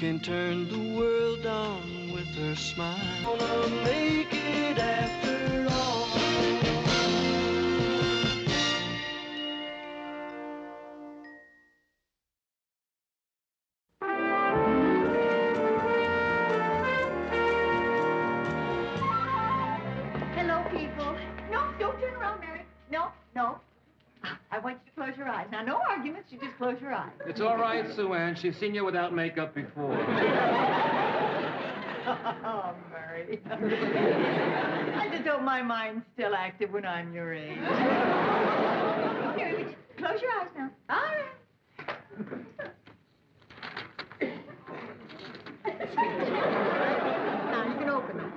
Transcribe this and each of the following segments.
can turn the world on with her smile. Gonna make it after all. Hello, people. No, don't turn around, Mary. No, no. I want you to close your eyes. Now, no arguments. You just close your eyes. It's all right, Sue Ann. She's seen you without makeup before. Oh, Murray. I just hope my mind's still active when I'm your age. Here, close your eyes now. All right. Now, you can open them.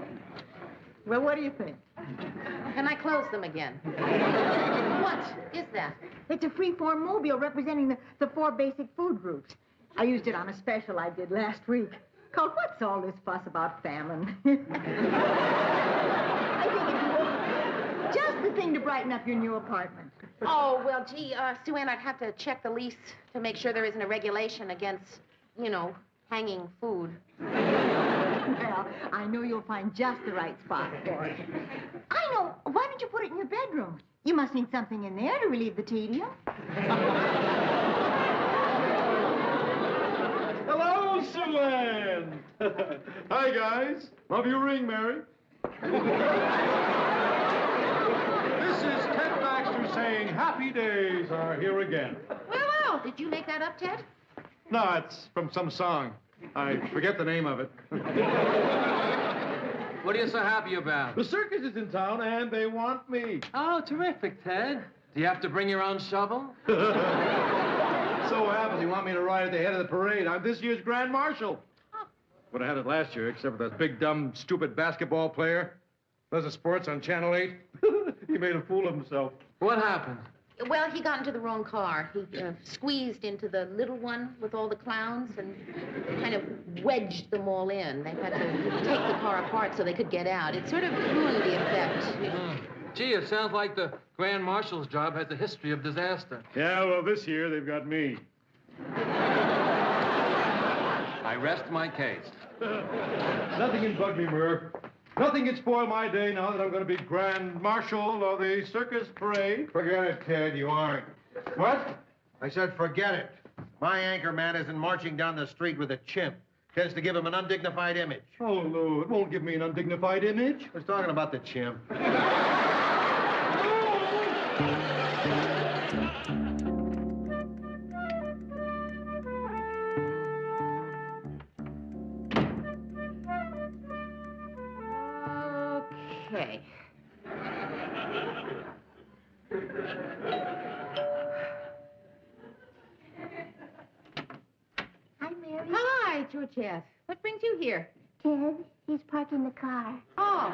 Well, what do you think? Can I close them again? What is that? It's a free-form mobile representing the 4 basic food groups. I used it on a special I did last week called What's All This Fuss About Famine? I think it's just the thing to brighten up your new apartment. Oh, well, gee, Sue Ann, I'd have to check the lease to make sure there isn't a regulation against, you know, hanging food. Well, I know you'll find just the right spot for it. I know. Why don't you put it in your bedroom? You must need something in there to relieve the tedium. Hello, Sue Ann. Hi, guys. Love your ring, Mary. This is Ted Baxter saying happy days are here again. Well, did you make that up, Ted? No, it's from some song. I forget the name of it. What are you so happy about? The circus is in town, and they want me. Oh, terrific, Ted. Do you have to bring your own shovel? So happens they want me to ride at the head of the parade. I'm this year's Grand Marshal. Would have had it last year, except for that big, dumb, stupid basketball player. Does the sports on Channel 8. He made a fool of himself. What happened? Well, he got into the wrong car. He squeezed into the little one with all the clowns and kind of wedged them all in. They had to take the car apart so they could get out. It sort of ruined the effect. Gee, it sounds like the Grand Marshal's job has a history of disaster. Yeah, well, this year they've got me. I rest my case. Nothing can bug me, Murr. Nothing can spoil my day now that I'm going to be Grand Marshal of the circus parade. Forget it, Ted. You aren't. What? I said forget it. My anchor man isn't marching down the street with a chimp. Tends to give him an undignified image. Oh, Lou, it won't give me an undignified image. I was talking about the chimp. Okay. Hi, Mary. Hi, Georgette. What brings you here? Ted, he's parking the car. Oh.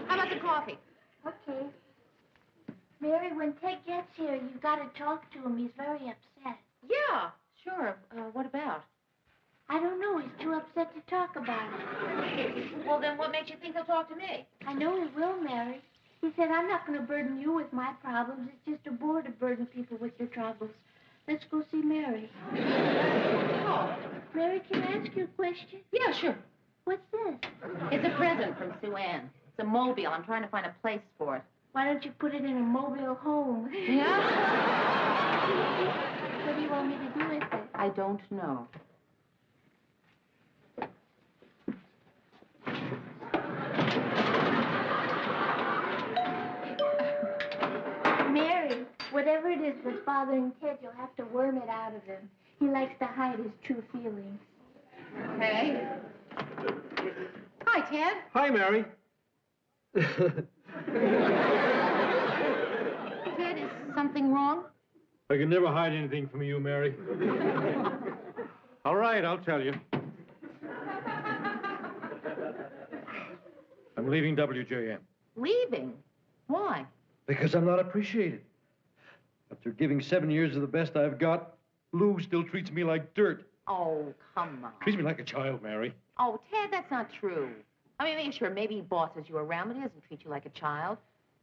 How about some coffee? Okay. Mary, when Ted gets here, you've got to talk to him. He's very upset. Yeah, sure. What about? I don't know. He's too upset to talk about it. Well, then what makes you think he'll talk to me? I know he will, Mary. He said, I'm not going to burden you with my problems. It's just a bore to burden people with your troubles. Let's go see Mary. Oh. Mary, can I ask you a question? Yeah, sure. What's this? It's a present from Sue Ann. It's a mobile. I'm trying to find a place for it. Why don't you put it in a mobile home? Yeah? What do you want me to do with it? I don't know. Mary, whatever it is that's bothering Ted, you'll have to worm it out of him. He likes to hide his true feelings. Okay. Hi, Ted. Hi, Mary. Ted, is something wrong? I can never hide anything from you, Mary. All right, I'll tell you. I'm leaving WJM. Leaving? Why? Because I'm not appreciated. After giving 7 years of the best I've got, Lou still treats me like dirt. Oh, come on. Treats me like a child, Mary. Oh, Ted, that's not true. I mean, sure, maybe he bosses you around, but he doesn't treat you like a child.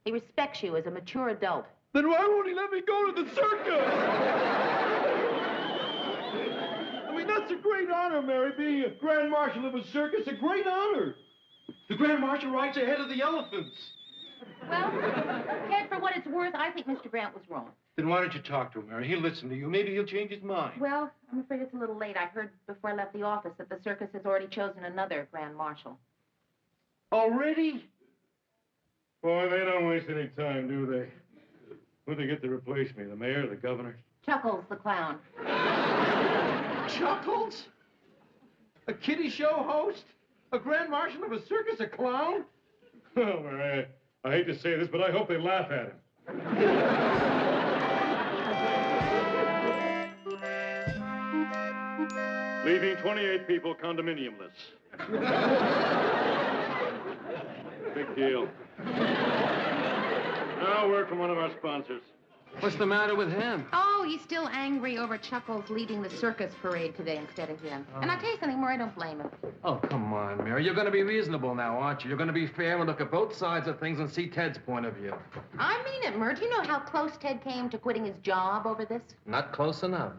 He respects you as a mature adult. Then why won't he let me go to the circus? I mean, that's a great honor, Mary, being a Grand Marshal of a circus, a great honor. The Grand Marshal rides ahead of the elephants. Well, Ted, for what it's worth, I think Mr. Grant was wrong. Then why don't you talk to him, Mary? He'll listen to you. Maybe he'll change his mind. Well, I'm afraid it's a little late. I heard before I left the office that the circus has already chosen another Grand Marshal. Already? Boy, they don't waste any time, do they? Who'd they get to replace me? The mayor, the governor? Chuckles the clown. Chuckles? A kiddie show host? A Grand Marshal of a circus? A clown? Oh, Mary, I hate to say this, but I hope they laugh at him. Leaving 28 people condominiumless. Big deal. Now, word from one of our sponsors. What's the matter with him? Oh, he's still angry over Chuckles leading the circus parade today instead of him. And I'll tell you something more, I don't blame him. Oh, come on, Mary. You're going to be reasonable now, aren't you? You're going to be fair and look at both sides of things and see Ted's point of view. I mean it, Mert. You know how close Ted came to quitting his job over this? Not close enough.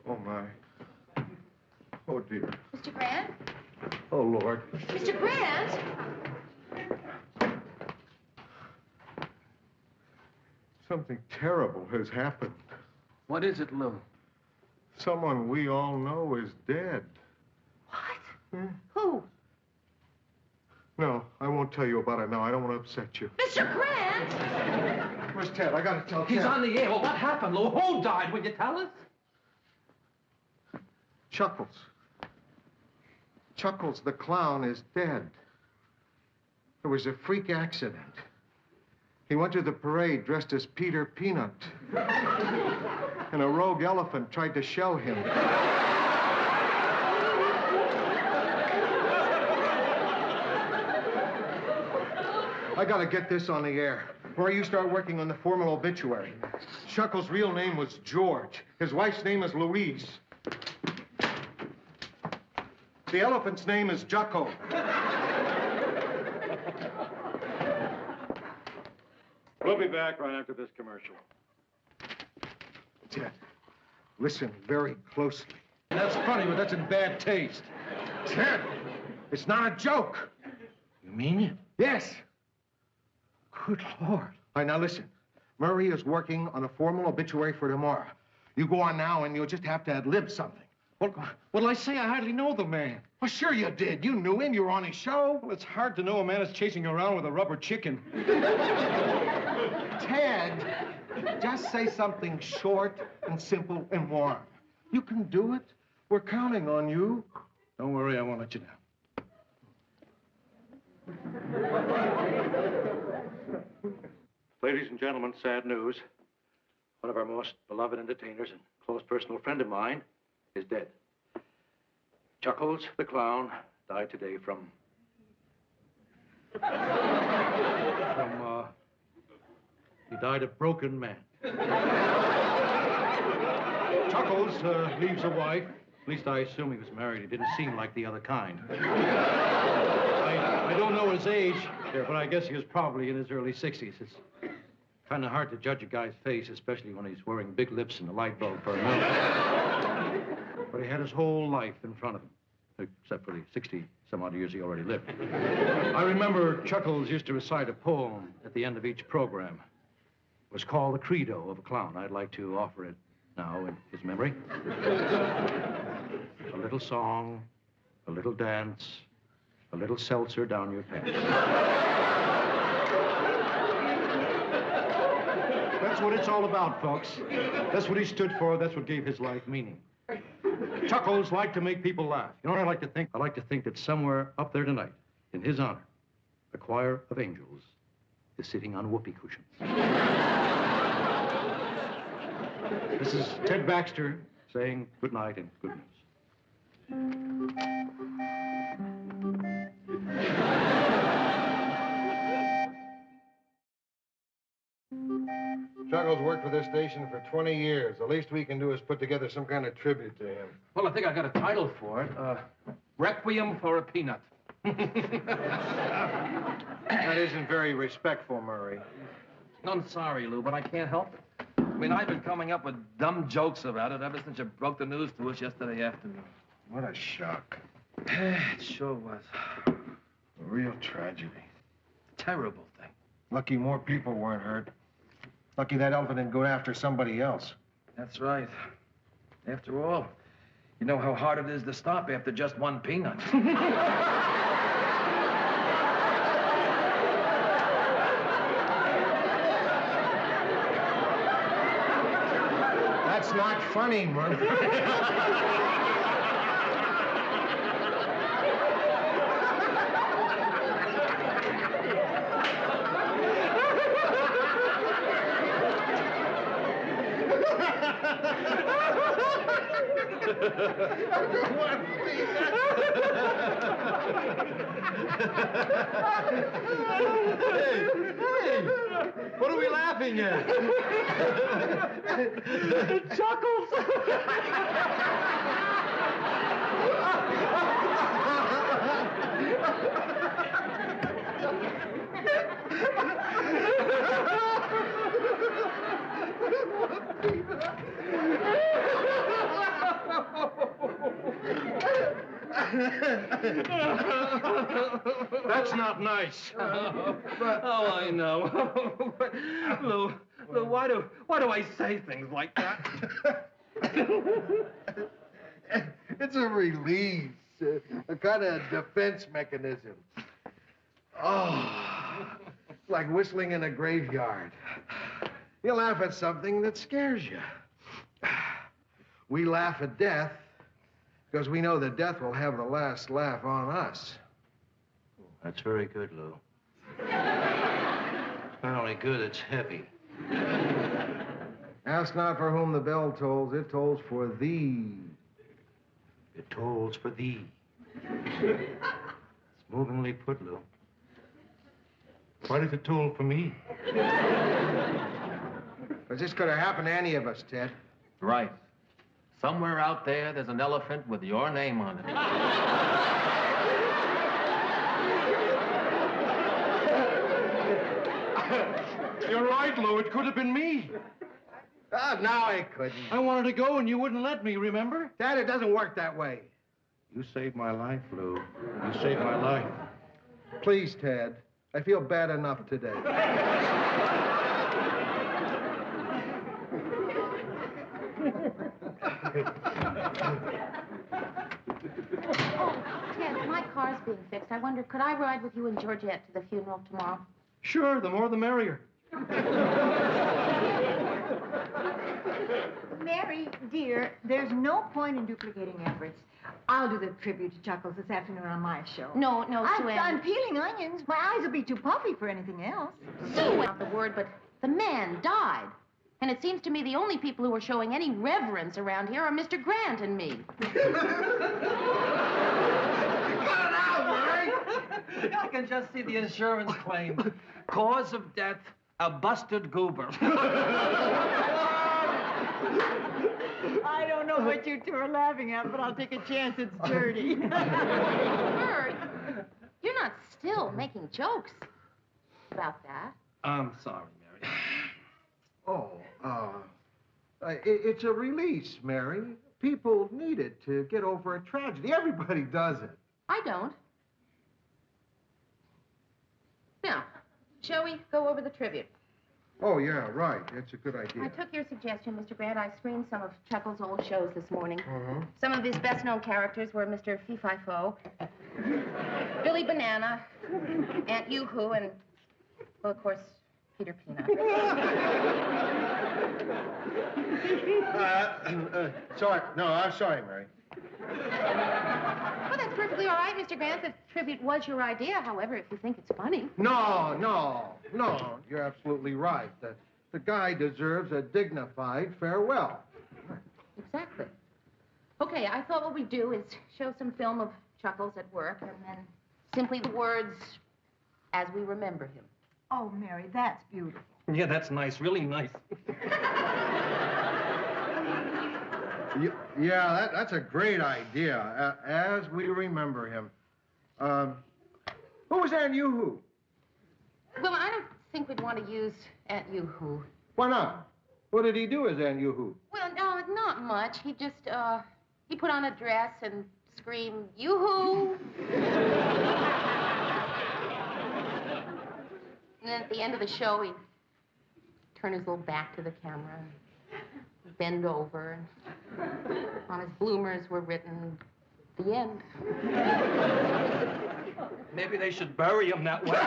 Oh, my. Oh, dear. Mr. Grant? Oh, Lord. Mr. Grant? Something terrible has happened. What is it, Lou? Someone we all know is dead. What? Who? No, I won't tell you about it now. I don't want to upset you. Mr. Grant! Where's Ted? I gotta tell Ted. He's on the air. Well, what happened, Lou? Who died? Will you tell us? Chuckles. Chuckles the clown is dead. It was a freak accident. He went to the parade dressed as Peter Peanut. And a rogue elephant tried to shell him. I gotta get this on the air. Before you start working on the formal obituary. Chuckles' real name was George. His wife's name is Louise. The elephant's name is Jocko. We'll be back right after this commercial. Ted, listen very closely. That's funny, but that's in bad taste. Ted, it's not a joke. You mean it? Yes. Good Lord. All right, now listen. Murray is working on a formal obituary for tomorrow. You go on now and you'll just have to ad-lib something. What'll I say? I hardly know the man. Well, sure you did. You knew him. You were on his show. Well, it's hard to know a man that's chasing you around with a rubber chicken. Ted, just say something short and simple and warm. You can do it. We're counting on you. Don't worry, I won't let you down. Ladies and gentlemen, sad news. One of our most beloved entertainers and close personal friend of mine is dead. Chuckles the clown died today from he died a broken man. Chuckles leaves a wife. At least I assume he was married. He didn't seem like the other kind. I don't know his age there, but I guess he was probably in his early 60s. It's kind of hard to judge a guy's face, especially when he's wearing big lips and a light bulb for a nose. But he had his whole life in front of him, except for the 60-some-odd years he already lived. I remember Chuckles used to recite a poem at the end of each program. It was called The Credo of a Clown. I'd like to offer it now in his memory. A little song, a little dance, a little seltzer down your pants. That's what it's all about, folks. That's what he stood for. That's what gave his life meaning. Chuckles liked to make people laugh. You know what I like to think? I like to think that somewhere up there tonight, in his honor, a choir of angels is sitting on whoopee cushions. This is Ted Baxter saying good night and good news. Chuckles worked for this station for 20 years. The least we can do is put together some kind of tribute to him. Well, I think I got a title for it. Requiem for a Peanut. That isn't very respectful, Murray. I'm sorry, Lou, but I can't help it. I mean, I've been coming up with dumb jokes about it ever since you broke the news to us yesterday afternoon. What a shock. It sure was. A real tragedy. Terrible thing. Lucky more people weren't hurt. Lucky that elephant didn't go after somebody else. That's right. After all, you know how hard it is to stop after just one peanut. That's not funny, Murphy. Hey, what are we laughing at? Chuckles. That's not nice. Oh, I know. Lou, why do I say things like that? It's a release, a kind of defense mechanism. Oh, it's like whistling in a graveyard. You laugh at something that scares you. We laugh at death because we know that death will have the last laugh on us. That's very good, Lou. It's not only good, it's heavy. Ask not for whom the bell tolls, it tolls for thee. It tolls for thee. It's movingly put, Lou. Why does it toll for me? Because this could have happened to any of us, Ted. Right. Somewhere out there, there's an elephant with your name on it. You're right, Lou. It could have been me. Ah, now I couldn't. I wanted to go and you wouldn't let me, remember? Dad, it doesn't work that way. You saved my life, Lou. You saved my life. Please, Ted. I feel bad enough today. Oh, Ted, my car's being fixed. I wondered, could I ride with you and Georgette to the funeral tomorrow? Sure, the more the merrier. Mary, dear, there's no point in duplicating efforts. I'll do the tribute to Chuckles this afternoon on my show. No, Sue I'm Ann. peeling onions. My eyes will be too puffy for anything else. Sue, not the word, but the man died. And it seems to me the only people who are showing any reverence around here are Mr. Grant and me. I can just see the insurance claim. Cause of death, a busted goober. I don't know what you two are laughing at, but I'll take a chance it's dirty. Bert, you're not still making jokes about that. I'm sorry, Mary. Oh, it's a release, Mary. People need it to get over a tragedy. Everybody does it. I don't. Now, shall we go over the tribute? Oh, yeah, right. That's a good I idea. took your suggestion, Mr. Grant. I screened some of Chuckles' old shows this morning. Mm-hmm. Some of his best-known characters were Mr. Fee-Fi-Fo, Billy Banana, Aunt Yoo-Hoo, and, well, of course, Peter Peanut. Sorry. No, I'm sorry, Mary. Well, that's perfectly all right, Mr. Grant. The tribute was your idea, however, if you think it's funny. No. You're absolutely right. The guy deserves a dignified farewell. Exactly. Okay, I thought what we'd do is show some film of Chuckles at work, and then simply the words, as we remember him. Oh, Mary, that's beautiful. Yeah, that's nice, really nice. Yeah, that's a great idea. As we remember him. Who was Aunt Yoo-Hoo? Well, I don't think we'd want to use Aunt Yoo-Hoo. Why not? What did he do as Aunt Yoo-Hoo? Well, no, not much. He just, he put on a dress and screamed, Yoo-Hoo! And then at the end of the show, he'd turn his little back to the camera, and bend over, and on his bloomers were written, the end. Maybe they should bury him that way.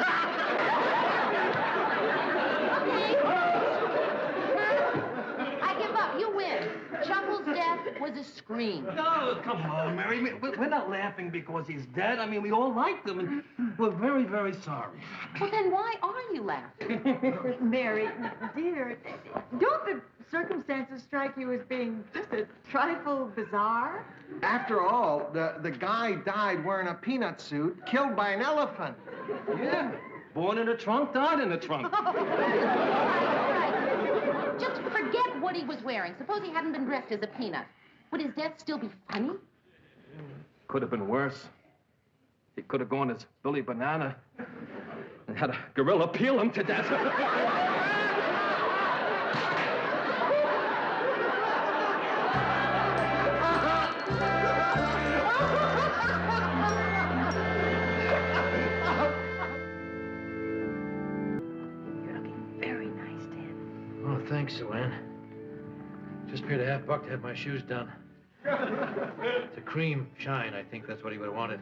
I give up. You win. Chuckles' death was a scream. No, come on, Mary. We're not laughing because he's dead. I mean, we all liked him, and we're very, very sorry. Well, then why are you laughing? Mary, dear, don't the circumstances strike you as being just a trifle bizarre? After all, the guy died wearing a peanut suit, killed by an elephant. Yeah. Born in a trunk, died in a trunk. All right. Just forget what he was wearing. Suppose he hadn't been dressed as a peanut. Would his death still be funny? Could have been worse. He could have gone as Billy Banana and had a gorilla peel him to death. Oh, thanks, Sue Ann. Just paid $50 to have my shoes done. It's a cream shine. I think that's what he would have wanted.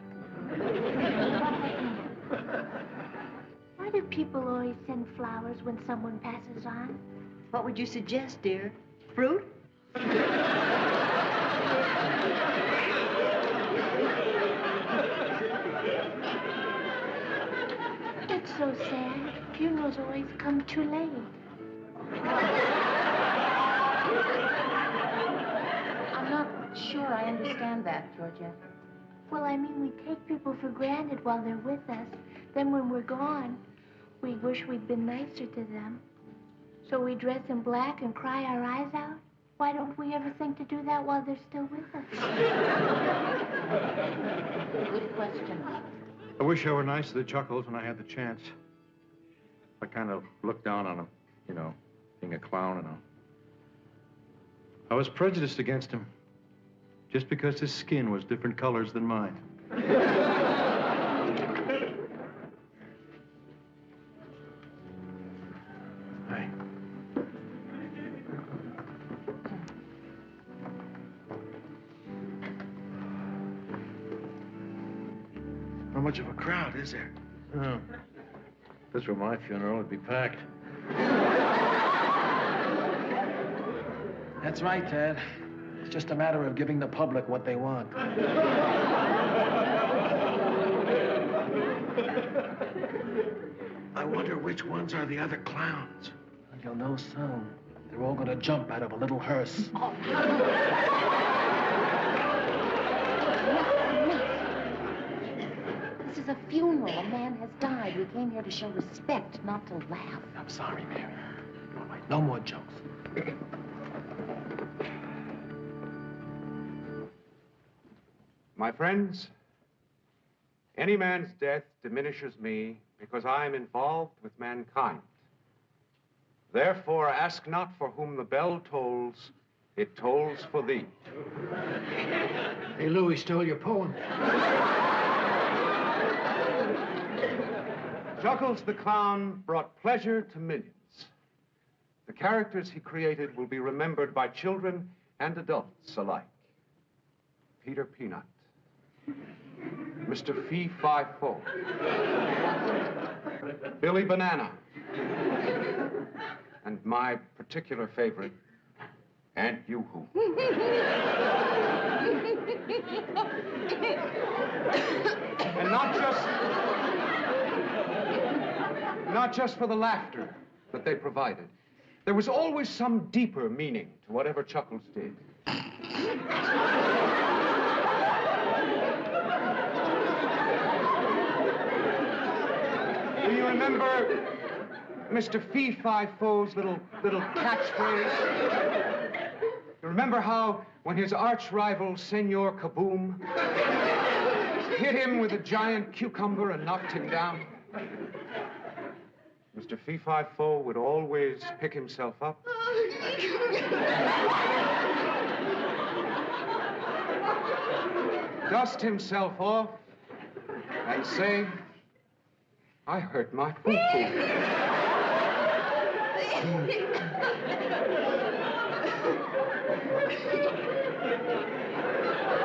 Why do people always send flowers when someone passes on? What would you suggest, dear? Fruit? It's so sad. Funerals always come too late. I'm not sure I understand that, Georgia. Well, I mean, we take people for granted while they're with us. Then when we're gone, we wish we'd been nicer to them. So we dress in black and cry our eyes out. Why don't we ever think to do that while they're still with us? Good question. I wish I were nice to the Chuckles when I had the chance. I kind of looked down on him, you know, being a clown and all. I was prejudiced against him just because his skin was different colors than mine. Hi. How much of a crowd is there? Oh. If this were my funeral, it'd be packed. That's right, Ted. It's just a matter of giving the public what they want. I wonder which ones are the other clowns. And you'll know soon. They're all gonna jump out of a little hearse. This is a funeral. A man has died. We came here to show respect, not to laugh. I'm sorry, Mary. All right, no more jokes. My friends, any man's death diminishes me because I am involved with mankind. Therefore, ask not for whom the bell tolls, it tolls for thee. Hey, Louis stole your poem. Chuckles the Clown brought pleasure to millions. The characters he created will be remembered by children and adults alike. Peter Peanut, Mr. Fee-Fi-Fo, Billy Banana, and my particular favorite, Aunt Yoo-Hoo. And not just for the laughter that they provided. There was always some deeper meaning to whatever Chuckles did. Do you remember Mr. Fee-Fi-Fo's little catchphrase? You remember how, when his arch-rival, Senor Kaboom, hit him with a giant cucumber and knocked him down? Mr. Fee-Fi-Fo would always pick himself up. Dust himself off and say, I hurt my poo-poo.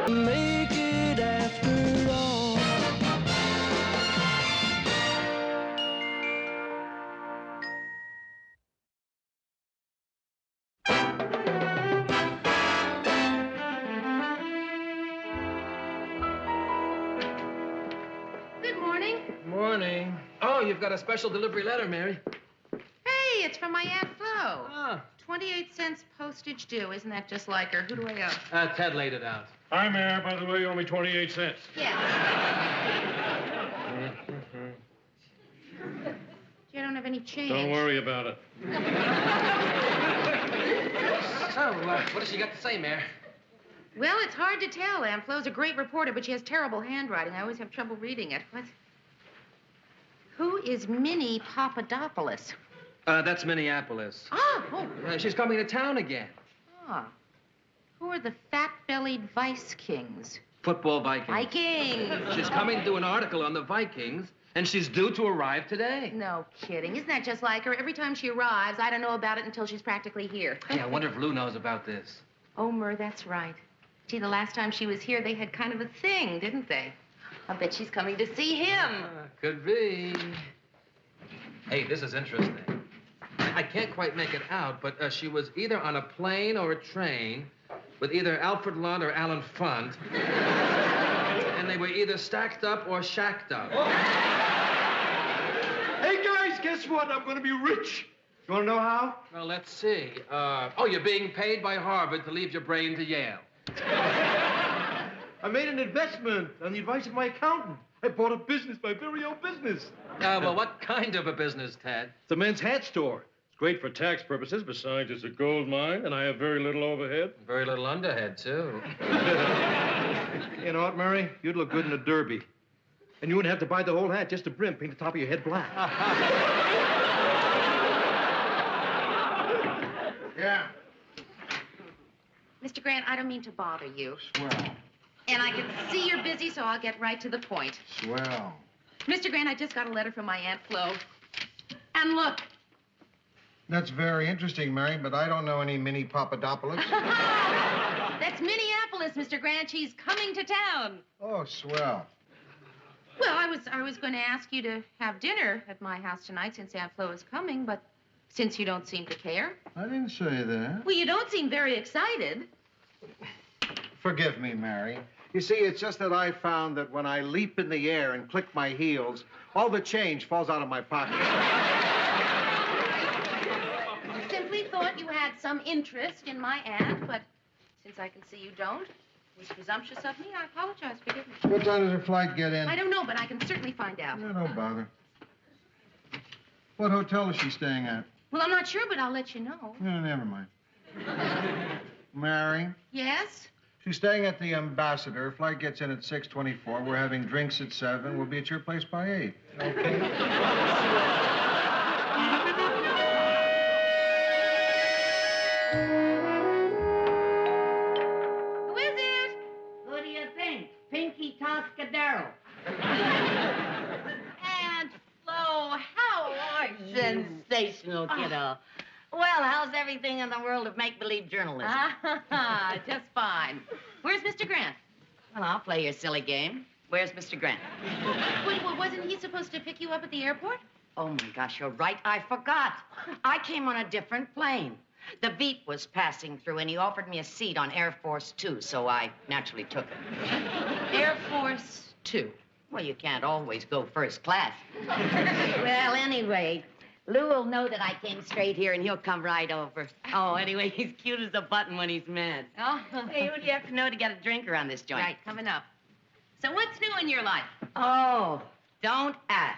Make it after all. Good morning. Morning. Oh, you've got a special delivery letter, Mary. Hey, it's from my Aunt Flo. Ah. 28 cents postage due. Isn't that just like her? Who do I owe? Ted laid it out. Hi, Mayor. By the way, you owe me 28 cents. Yeah. You don't have any change. Don't worry about it. So, what does she got to say, Mayor? Well, it's hard to tell. Aunt Flo's a great reporter, but she has terrible handwriting. I always have trouble reading it. What? Who is Minnie Papadopoulos? That's Minneapolis. Oh. She's coming to town again. Ah. Who are the fat-bellied Vice Kings? Football Vikings. Vikings! She's coming to do an article on the Vikings, and she's due to arrive today. No kidding. Isn't that just like her? Every time she arrives, I don't know about it until she's practically here. Hey, I wonder if Lou knows about this. Oh, Mer, that's right. Gee, the last time she was here, they had kind of a thing, didn't they? I bet she's coming to see him. Could be. Hey, this is interesting. I can't quite make it out, but she was either on a plane or a train with either Alfred Lunt or Alan Funt. And they were either stacked up or shacked up. Hey, guys, guess what? I'm going to be rich. You want to know how? Well, let's see. You're being paid by Harvard to leave your brain to Yale. I made an investment on the advice of my accountant. I bought a business, my very own business. Well, what kind of a business, Ted? It's a men's hat store. It's great for tax purposes. Besides, it's a gold mine, and I have very little overhead. Very little underhead, too. You know what, Mary? You'd look good in a derby. And you wouldn't have to buy the whole hat, just the brim. Paint the top of your head black. Yeah. Mr. Grant, I don't mean to bother you. Swell. And I can see you're busy, so I'll get right to the point. Swell. Mr. Grant, I just got a letter from my Aunt Flo. And look. That's very interesting, Mary, but I don't know any Minnie Papadopoulos. That's Minneapolis, Mr. Grant. She's coming to town. Oh, swell. Well, I was going to ask you to have dinner at my house tonight since Aunt Flo is coming, but since you don't seem to care. I didn't say that. Well, you don't seem very excited. Forgive me, Mary. You see, it's just that I found that when I leap in the air and click my heels, all the change falls out of my pocket. I simply thought you had some interest in my aunt, but since I can see you don't, it was presumptuous of me. I apologize. Forgive me. What time does her flight get in? I don't know, but I can certainly find out. No, don't bother. What hotel is she staying at? Well, I'm not sure, but I'll let you know. No, never mind. Mary? Yes? She's staying at the Ambassador. Her flight gets in at 6:24. We're having drinks at 7. We'll be at your place by 8. Okay? Who is it? Who do you think? Pinky Toscadero. Aunt Flo, how are you? Sensational, kiddo. Well, how's everything in the world of make-believe journalism? Just fine. Where's Mr. Grant? Well, I'll play your silly game. Where's Mr. Grant? Wait, well, wasn't he supposed to pick you up at the airport? Oh, my gosh, you're right. I forgot. I came on a different plane. The Veep was passing through, and he offered me a seat on Air Force 2, so I naturally took it. Air Force 2. Well, you can't always go first class. Well, anyway, Lou will know that I came straight here, and he'll come right over. Oh, anyway, he's cute as a button when he's mad. Oh, Hey, who do you have to know to get a drink around this joint? right, coming up. So what's new in your life? Oh, don't ask.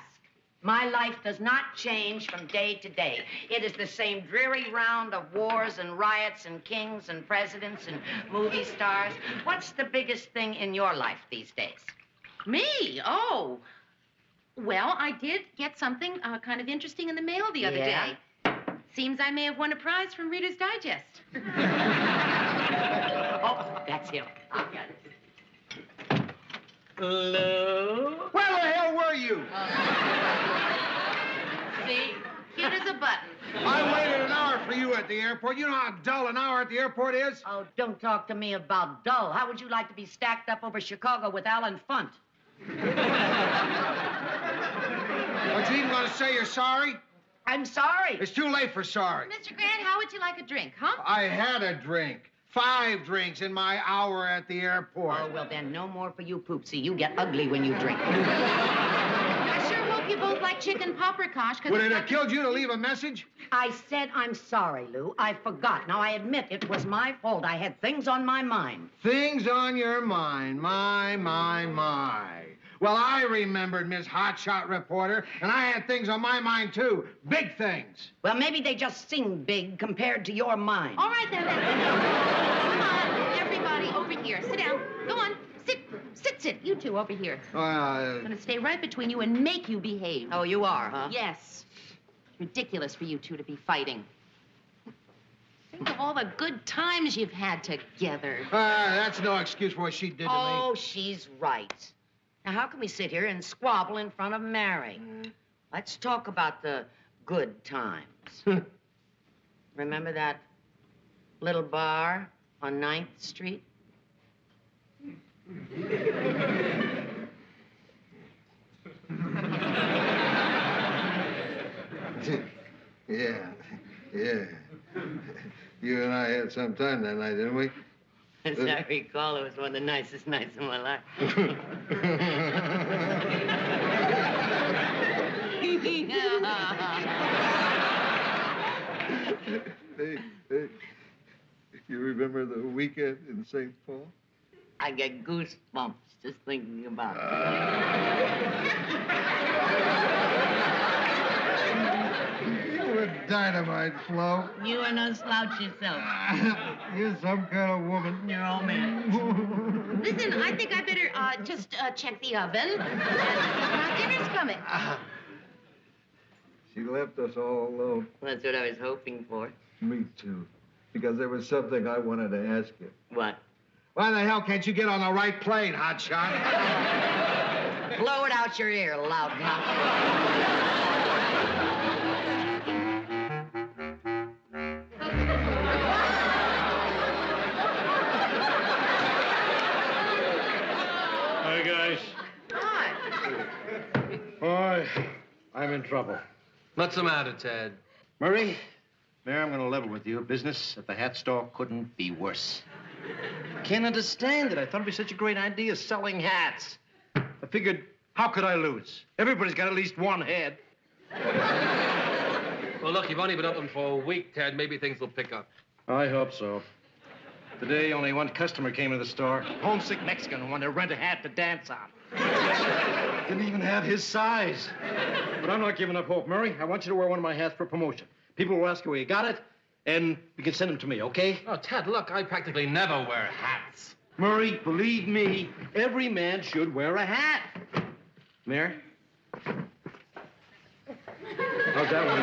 My life does not change from day to day. It is the same dreary round of wars and riots and kings and presidents and movie stars. What's the biggest thing in your life these days? Me? Oh. Well, I did get something kind of interesting in the mail the other Yeah? day. Seems I may have won a prize from Reader's Digest. Oh, that's him. I'll get it. Hello? Where the hell were you? See? Cute as a button. I waited an hour for you at the airport. You know how dull an hour at the airport is? Oh, don't talk to me about dull. How would you like to be stacked up over Chicago with Alan Funt? Aren't you even going to say you're sorry? I'm sorry. It's too late for sorry. Mr. Grant, how would you like a drink, huh? I had a drink. 5 drinks in my hour at the airport. Oh, well, then, no more for you, Poopsie. You get ugly when you drink. I sure hope you both like chicken paprikash, because... Would it have killed you to leave a message? I said I'm sorry, Lou. I forgot. Now, I admit it was my fault. I had things on my mind. Things on your mind. My. Well, I remembered, Miss Hotshot Reporter, and I had things on my mind, too. Big things. Well, maybe they just seem big compared to your mind. All right, then. Come on, everybody, over here. Sit down. Go on. Sit. You two over here. I'm going to stay right between you and make you behave. Oh, you are, huh? Yes. It's ridiculous for you two to be fighting. Think of all the good times you've had together. That's no excuse for what she did to me. Oh, she's right. Now, how can we sit here and squabble in front of Mary? Let's talk about the good times. Remember that little bar on 9th Street? Yeah. You and I had some time that night, didn't we? As I recall, it was one of the nicest nights of my life. Hey, you remember the weekend in St. Paul? I get goosebumps just thinking about it. You were dynamite, Flo. You are no slouch yourself. You're some kind of woman. You're all man. Listen, I think I better just check the oven. My dinner's coming. She left us all alone. That's what I was hoping for. Me too. Because there was something I wanted to ask you. What? Why the hell can't you get on the right plane, hotshot? Blow it out your ear, loudmouth. Hi, guys. Hi. Boy, I'm in trouble. What's the matter, Ted? Murray, Mayor, I'm going to level with you. Business at the hat store couldn't be worse. Can't understand it. I thought it'd be such a great idea, selling hats. I figured, how could I lose? Everybody's got at least one head. Well, look, you've only been open for a week, Ted. Maybe things will pick up. I hope so. Today, only one customer came to the store. Homesick Mexican who wanted to rent a hat to dance on. Didn't even have his size. But I'm not giving up hope, Murray. I want you to wear one of my hats for promotion. People will ask you where you got it, and you can send them to me, okay? Oh, Ted, look, I practically never wear hats. Murray, believe me, every man should wear a hat. Mayor? How's that one?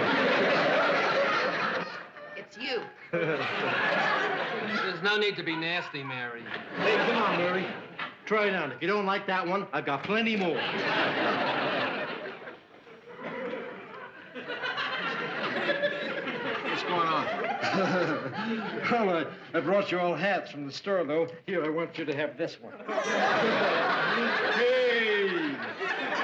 It's you. There's no need to be nasty, Mary. Hey, come on, Murray. Try it on. If you don't like that one, I've got plenty more. What's going on? Well, I brought you all hats from the store, though. Here, I want you to have this one. Hey!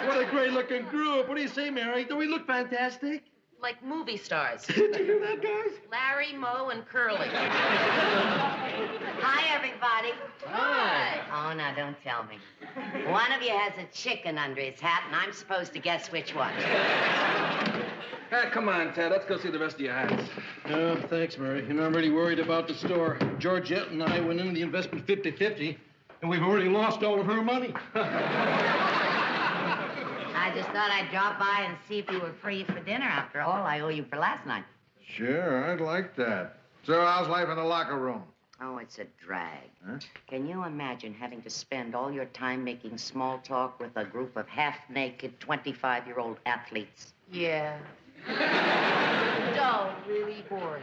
What a great-looking group. What do you say, Mary? Don't we look fantastic? Like movie stars. Did you hear that, guys? Larry, Moe, and Curly. Hi, everybody. Hi. Oh, now, don't tell me. One of you has a chicken under his hat, and I'm supposed to guess which one. Come on, Ted. Let's go see the rest of your hats. Oh, thanks, Mary. You know, I'm really worried about the store. Georgette and I went into the investment 50-50, and we've already lost all of her money. I just thought I'd drop by and see if you were free for dinner. After all, I owe you for last night. Sure, I'd like that. So how's life in the locker room? Oh, it's a drag. Huh? Can you imagine having to spend all your time making small talk with a group of half-naked 25-year-old athletes? Yeah. Dull, really boring.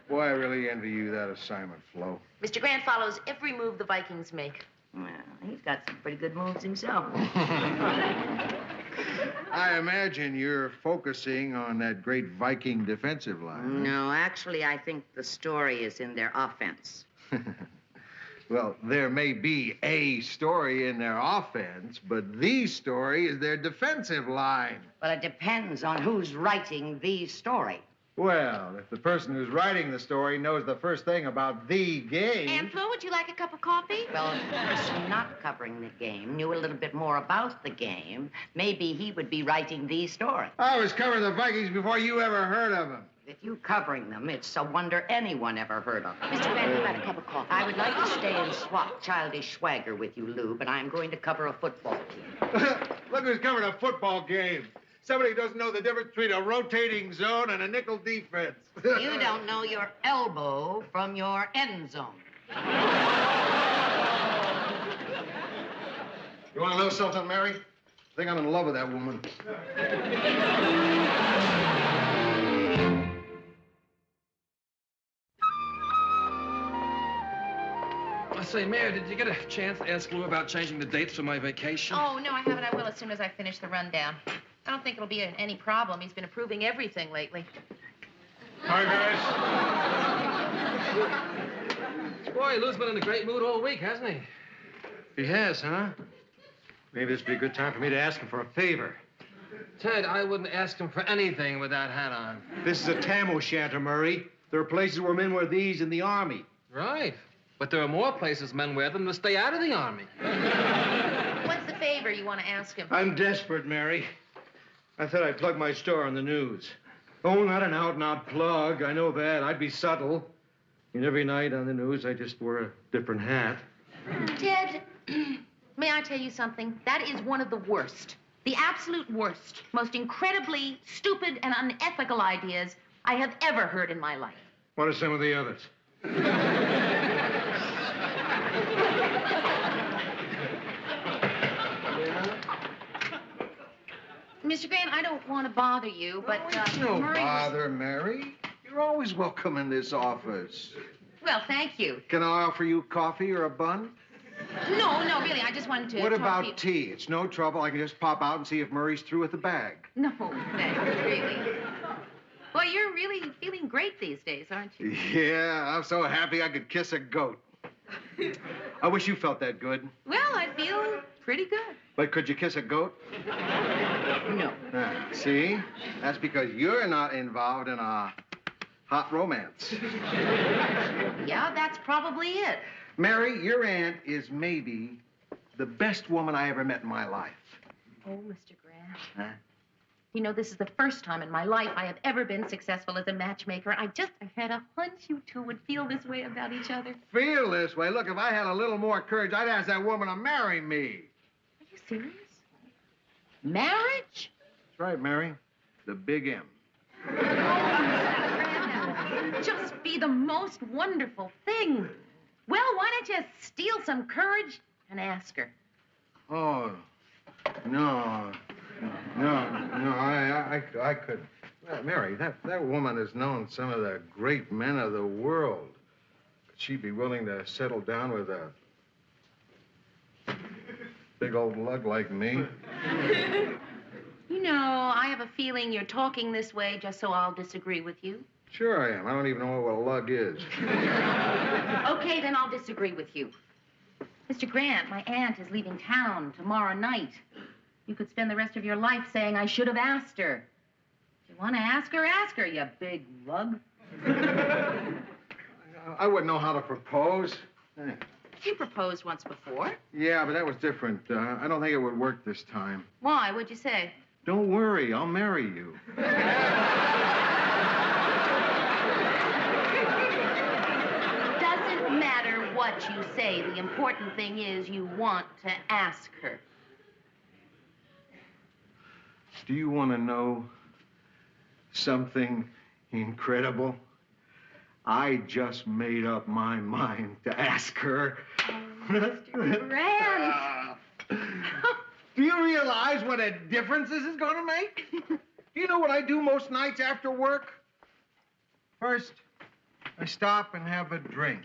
Boy, I really envy you that assignment, Flo. Mr. Grant follows every move the Vikings make. Well, he's got some pretty good moves himself. I imagine you're focusing on that great Viking defensive line. No, actually, I think the story is in their offense. Well, there may be a story in their offense, but the story is their defensive line. Well, it depends on who's writing the story. Well, if the person who's writing the story knows the first thing about the game... Aunt Flo, would you like a cup of coffee? Well, if the person not covering the game knew a little bit more about the game, maybe he would be writing the story. I was covering the Vikings before you ever heard of them. If you covering them, it's a wonder anyone ever heard of them. Mr. Grant, would you like a cup of coffee? I would like to stay and swap childish swagger with you, Lou, but I'm going to cover a football team. Look who's covering a football game. Somebody who doesn't know the difference between a rotating zone and a nickel defense. You don't know your elbow from your end zone. You want to know something, Mary? I think I'm in love with that woman. I say, Mary, did you get a chance to ask Lou about changing the dates for my vacation? Oh, no, I haven't. I will as soon as I finish the rundown. I don't think it'll be any problem. He's been approving everything lately. Hi, guys. Boy, Lou's been in a great mood all week, hasn't he? He has, huh? Maybe this would be a good time for me to ask him for a favor. Ted, I wouldn't ask him for anything with that hat on. This is a tam o' shanter, Murray. There are places where men wear these in the Army. Right. But there are more places men wear them to stay out of the Army. What's the favor you want to ask him? I'm desperate, Mary. I thought I'd plug my store on the news. Oh, not an out-and-out plug. I know that. I'd be subtle. And every night on the news, I just wear a different hat. Ted, may I tell you something? That is one of the worst, the absolute worst, most incredibly stupid and unethical ideas I have ever heard in my life. What are some of the others? Mr. Grant, I don't want to bother you, but No Murray was- bother, Mary. You're always welcome in this office. Well, thank you. Can I offer you coffee or a bun? No, really, I just wanted to What talk to about you. tea? It's no trouble. I can just pop out and see if Murray's through with the bag. No, thanks, really. Well, you're really feeling great these days, aren't you? Yeah, I'm so happy I could kiss a goat. I wish you felt that good. Well, I feel pretty good. But could you kiss a goat? No. See? That's because you're not involved in a hot romance. Yeah, that's probably it. Mary, your aunt is maybe the best woman I ever met in my life. Oh, Mr. Grant. Huh? You know, this is the first time in my life I have ever been successful as a matchmaker. I had a hunch you two would feel this way about each other. Feel this way? Look, if I had a little more courage, I'd ask that woman to marry me. Are you serious? Marriage? That's right, Mary. The big M. Just be the most wonderful thing. Well, why don't you steal some courage and ask her? Oh, no. I could. Well, Mary, that woman has known some of the great men of the world. Could she be willing to settle down with a big old lug like me? You know, I have a feeling you're talking this way just so I'll disagree with you. Sure I am. I don't even know what a lug is. Okay, then I'll disagree with you. Mr. Grant, my aunt is leaving town tomorrow night. You could spend the rest of your life saying I should have asked her. If you want to ask her, you big lug. I wouldn't know how to propose. You proposed once before. Yeah, but that was different. I don't think it would work this time. Why? What'd you say? Don't worry, I'll marry you. Doesn't matter what you say. The important thing is you want to ask her. Do you want to know something incredible? I just made up my mind to ask her. Mr. Grant. Do you realize what a difference this is going to make? Do you know what I do most nights after work? First, I stop and have a drink.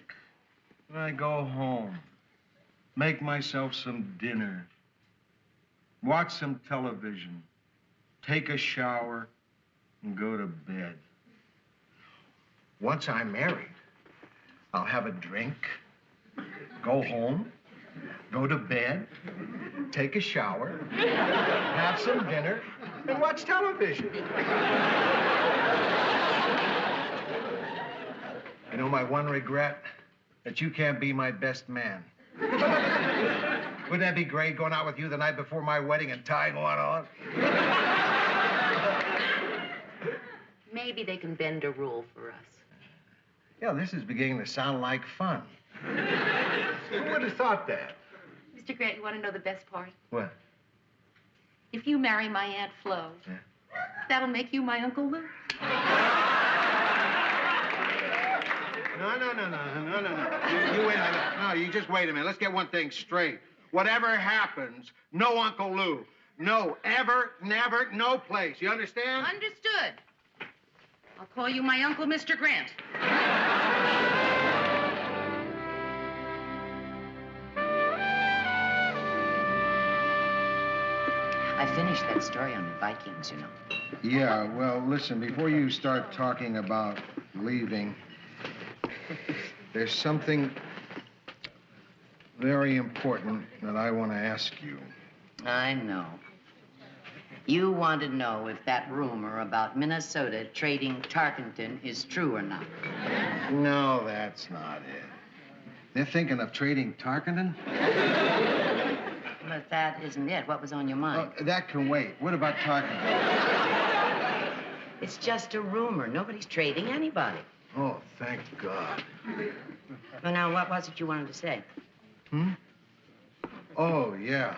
Then I go home, make myself some dinner, watch some television, take a shower, and go to bed. Once I'm married, I'll have a drink, go home, go to bed, take a shower, have some dinner, and watch television. You know my one regret? That you can't be my best man. Wouldn't that be great, going out with you the night before my wedding and tying one on? Maybe they can bend a rule for us. Yeah, this is beginning to sound like fun. Who would have thought that? Mr. Grant, you want to know the best part? What? If you marry my Aunt Flo, Yeah. that'll make you my Uncle Lou. No. You wait a minute. No, you just wait a minute. Let's get one thing straight. Whatever happens, no Uncle Lou. No, ever, never, no place. You understand? Understood. I'll call you my uncle, Mr. Grant. I finished that story on the Vikings, you know. Yeah, well, listen, before you start talking about leaving, there's something very important that I want to ask you. I know. You want to know if that rumor about Minnesota trading Tarkenton is true or not. No, that's not it. They're thinking of trading Tarkenton? But that isn't it. What was on your mind? That can wait. What about Tarkenton? It's just a rumor. Nobody's trading anybody. Oh, thank God. Well, now, what was it you wanted to say? Oh, yeah.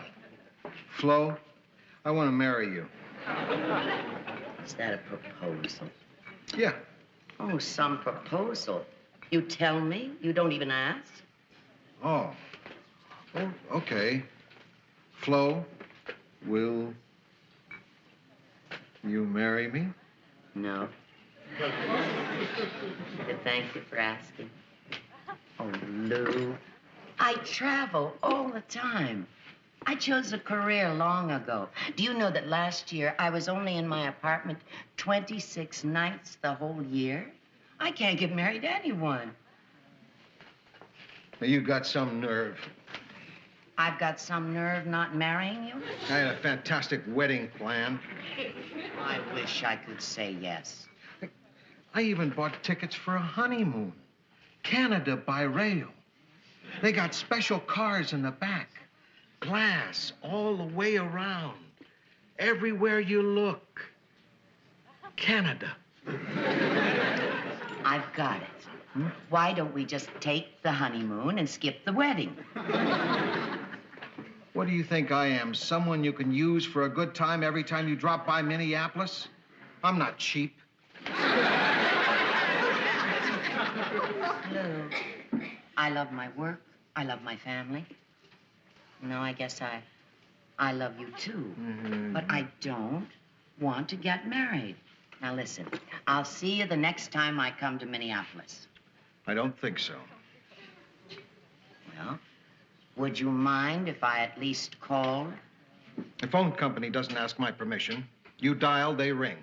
Flo, I want to marry you. Is that a proposal? Yeah. Oh, some proposal. You tell me? You don't even ask? Oh, okay. Flo, will you marry me? No. But thank you for asking. Oh, Lou, I travel all the time. I chose a career long ago. Do you know that last year I was only in my apartment 26 nights the whole year? I can't get married to anyone. Now, you got some nerve. I've got some nerve not marrying you? I had a fantastic wedding plan. I wish I could say yes. I even bought tickets for a honeymoon. Canada by rail. They got special cars in the back. Glass all the way around. Everywhere you look. Canada. I've got it. Why don't we just take the honeymoon and skip the wedding? What do you think I am? Someone you can use for a good time every time you drop by Minneapolis? I'm not cheap. Lou, I love my work. I love my family. No, I guess I love you too. But I don't want to get married. Now listen, I'll see you the next time I come to Minneapolis. I don't think so. Well, would you mind if I at least called? The phone company doesn't ask my permission. You dial, they ring.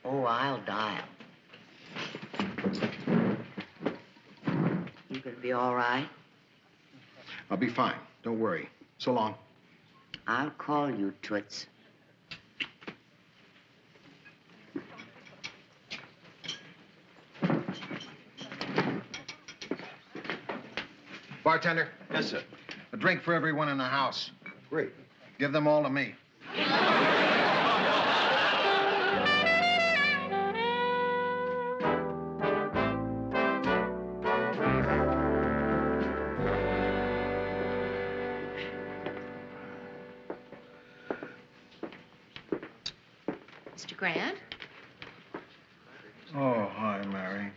Oh, I'll dial. You gonna be all right? I'll be fine. Don't worry. So long. I'll call you, Toots. Bartender? Yes, sir. A drink for everyone in the house. Great. Give them all to me. Mr. Grant? Oh, hi, Mary.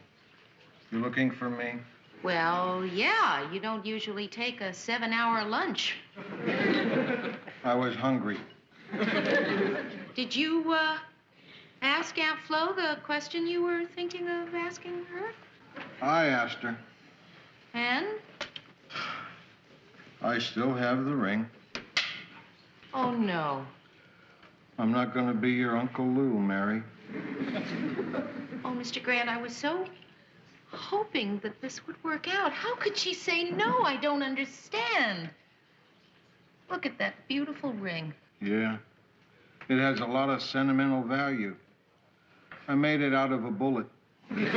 You looking for me? Well, yeah, you don't usually take a 7-hour lunch. I was hungry. Did you, ask Aunt Flo the question you were thinking of asking her? I asked her. And? I still have the ring. Oh, no. I'm not going to be your Uncle Lou, Mary. Oh, Mr. Grant, I was so hoping that this would work out. How could she say no? I don't understand. Look at that beautiful ring. Yeah. It has a lot of sentimental value. I made it out of a bullet. It's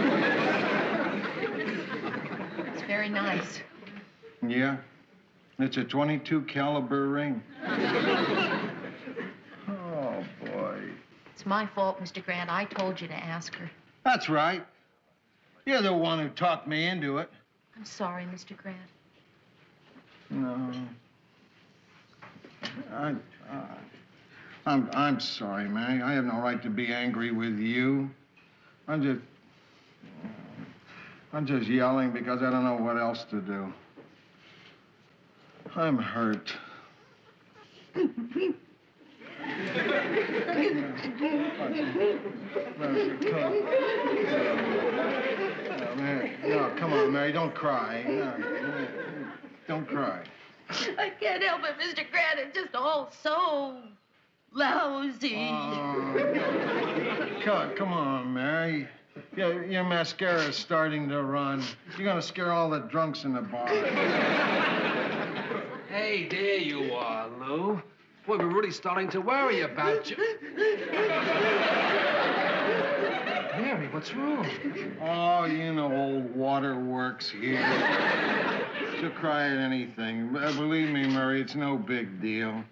very nice. Yeah. It's a .22 caliber ring. Oh, boy. It's my fault, Mr. Grant. I told you to ask her. That's right. You're the one who talked me into it. I'm sorry, Mr. Grant. No. I'm sorry, Mary. I have no right to be angry with you. I'm just yelling because I don't know what else to do. I'm hurt. No, come on, Mary, don't cry. No, don't cry. I can't help it, Mr. Grant. It's just all so lousy. Come on, Mary. Your mascara's starting to run. You're gonna scare all the drunks in the bar. Hey, there you are, Lou. Boy, we're really starting to worry about you. Mary, what's wrong? Oh, you know, old waterworks here. She'll cry at anything. Believe me, Murray, it's no big deal.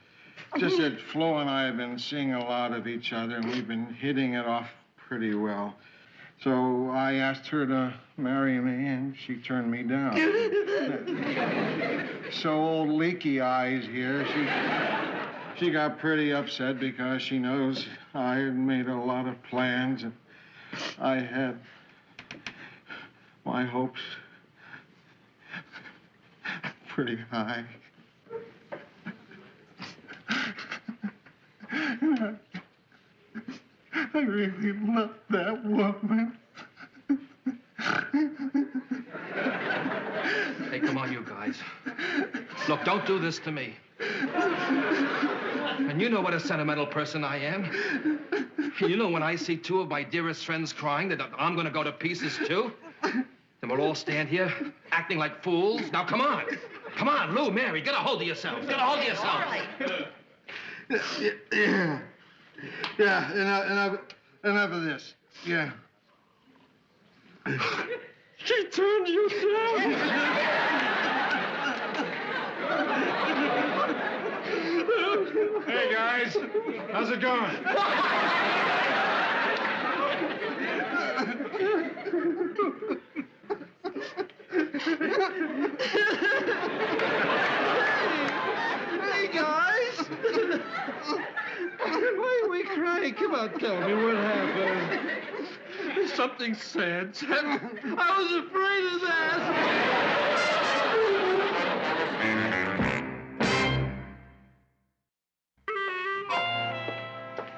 Just that Flo and I have been seeing a lot of each other, and we've been hitting it off pretty well. So I asked her to marry me, and she turned me down. So old Leaky Eyes here, she got pretty upset because she knows I had made a lot of plans, and I had my hopes pretty high. I really loved that woman. Hey, come on, you guys. Look, don't do this to me. And you know what a sentimental person I am. You know when I see two of my dearest friends crying that I'm going to go to pieces, too? Then we'll all stand here acting like fools. Now, come on. Come on, Lou, Mary, get a hold of yourselves. Get a hold of yourselves. Yeah, enough of this. Yeah. She turned you down. Hey, guys. How's it going? Hey, guys. Why are we crying? Come on, tell me what happened. Something sad. I was afraid of that.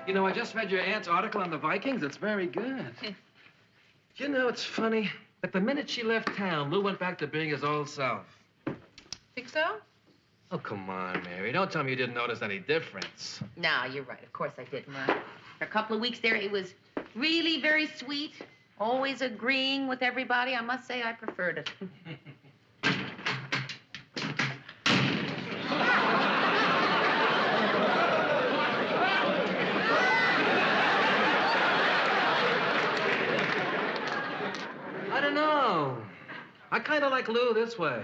You know, I just read your aunt's article on the Vikings. It's very good. You know, it's funny. But the minute she left town, Lou went back to being his old self. Think so? Oh, come on, Mary. Don't tell me you didn't notice any difference. No, you're right. Of course I didn't. For a couple of weeks there, he was really very sweet, always agreeing with everybody. I must say I preferred it. I don't know. I kind of like Lou this way.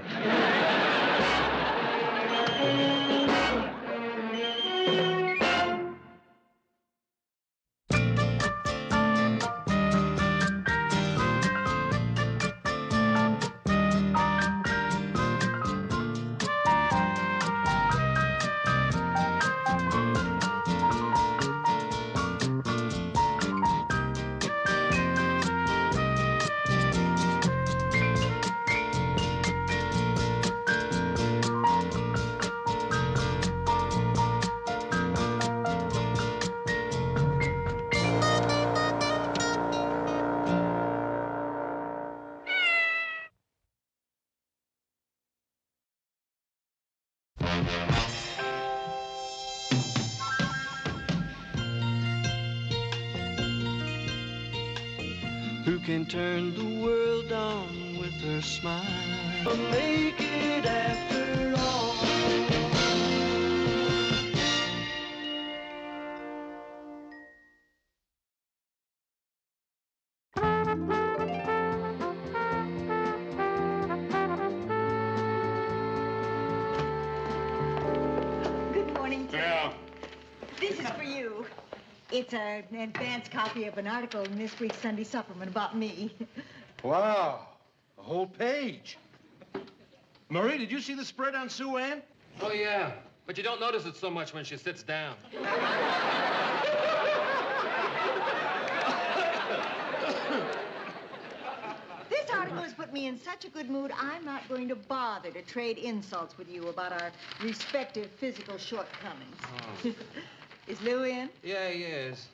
can turn the world on with her smile. I'll make it after all. Good morning, Ted. Yeah. This is for you. It's an advance copy of an article in this week's Sunday Supplement about me. Wow. A whole page. Marie, did you see the spread on Sue Ann? Oh, yeah. But you don't notice it so much when she sits down. This article has put me in such a good mood, I'm not going to bother to trade insults with you about our respective physical shortcomings. Oh. Is Lou in? Yeah, he is.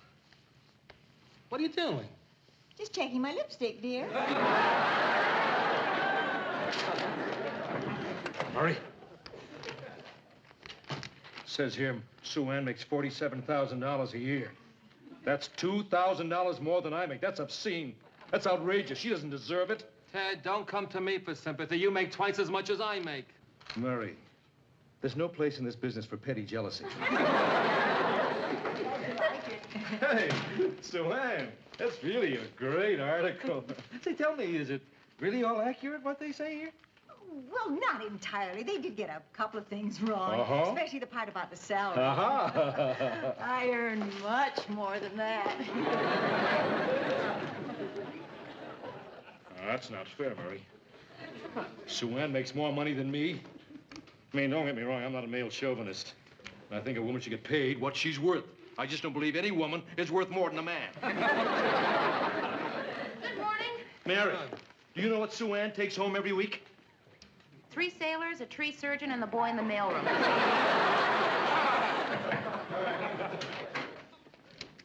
What are you doing? Just checking my lipstick, dear. Murray. Says here Sue Ann makes $47,000 a year. That's $2,000 more than I make. That's obscene. That's outrageous. She doesn't deserve it. Ted, don't come to me for sympathy. You make twice as much as I make. Murray, there's no place in this business for petty jealousy. Hey, Sue Ann, that's really a great article. Say, tell me, is it really all accurate what they say here? Well, not entirely. They did get a couple of things wrong, Uh-huh. especially the part about the salary. Uh-huh. I earn much more than that. That's not fair, Murray. Sue Ann makes more money than me. I mean, don't get me wrong, I'm not a male chauvinist. I think a woman should get paid what she's worth. I just don't believe any woman is worth more than a man. Good morning. Mary, do you know what Sue Ann takes home every week? 3 sailors, a tree surgeon, and the boy in the mailroom.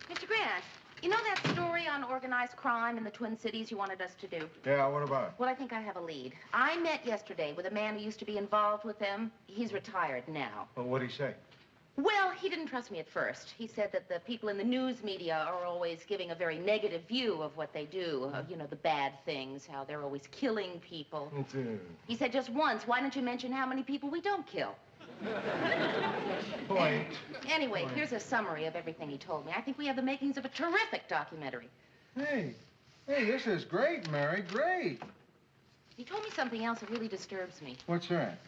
Mr. Grant, you know that story on organized crime in the Twin Cities you wanted us to do? Yeah, what about it? Well, I think I have a lead. I met yesterday with a man who used to be involved with them. He's retired now. Well, what'd he say? Well, he didn't trust me at first. He said that the people in the news media are always giving a very negative view of what they do. You know, the bad things, how they're always killing people. He said just once, why don't you mention how many people we don't kill? Point. Anyway, here's a summary of everything he told me. I think we have the makings of a terrific documentary. Hey, this is great, Mary, great. He told me something else that really disturbs me. What's that?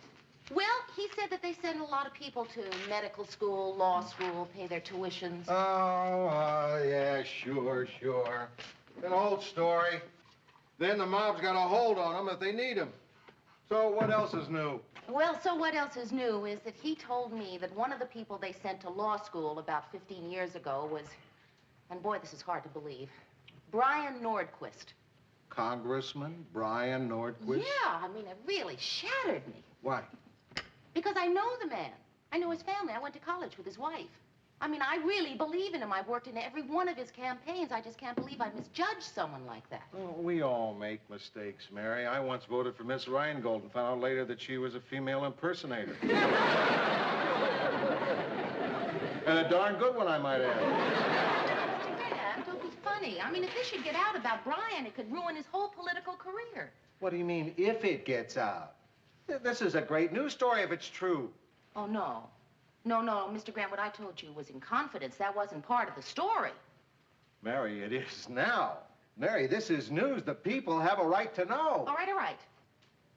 Well, he said that they send a lot of people to medical school, law school, pay their tuitions. Oh, yeah, sure. An old story. Then the mob's got a hold on them if they need them. So what else is new? Well, so what else is new is that he told me that one of the people they sent to law school about 15 years ago was, and boy, this is hard to believe, Brian Nordquist. Congressman Brian Nordquist? Yeah, I mean, it really shattered me. Why? Because I know the man. I know his family. I went to college with his wife. I mean, I really believe in him. I've worked in every one of his campaigns. I just can't believe I misjudged someone like that. Well, we all make mistakes, Mary. I once voted for Miss Rheingold and found out later that she was a female impersonator. And a darn good one, I might add. Mr. Grant, don't be funny. I mean, if this should get out about Brian, it could ruin his whole political career. What do you mean, if it gets out? This is a great news story if it's true. Oh, no. No, Mr. Grant, what I told you was in confidence. That wasn't part of the story. Mary, it is now. Mary, this is news. The people have a right to know. All right.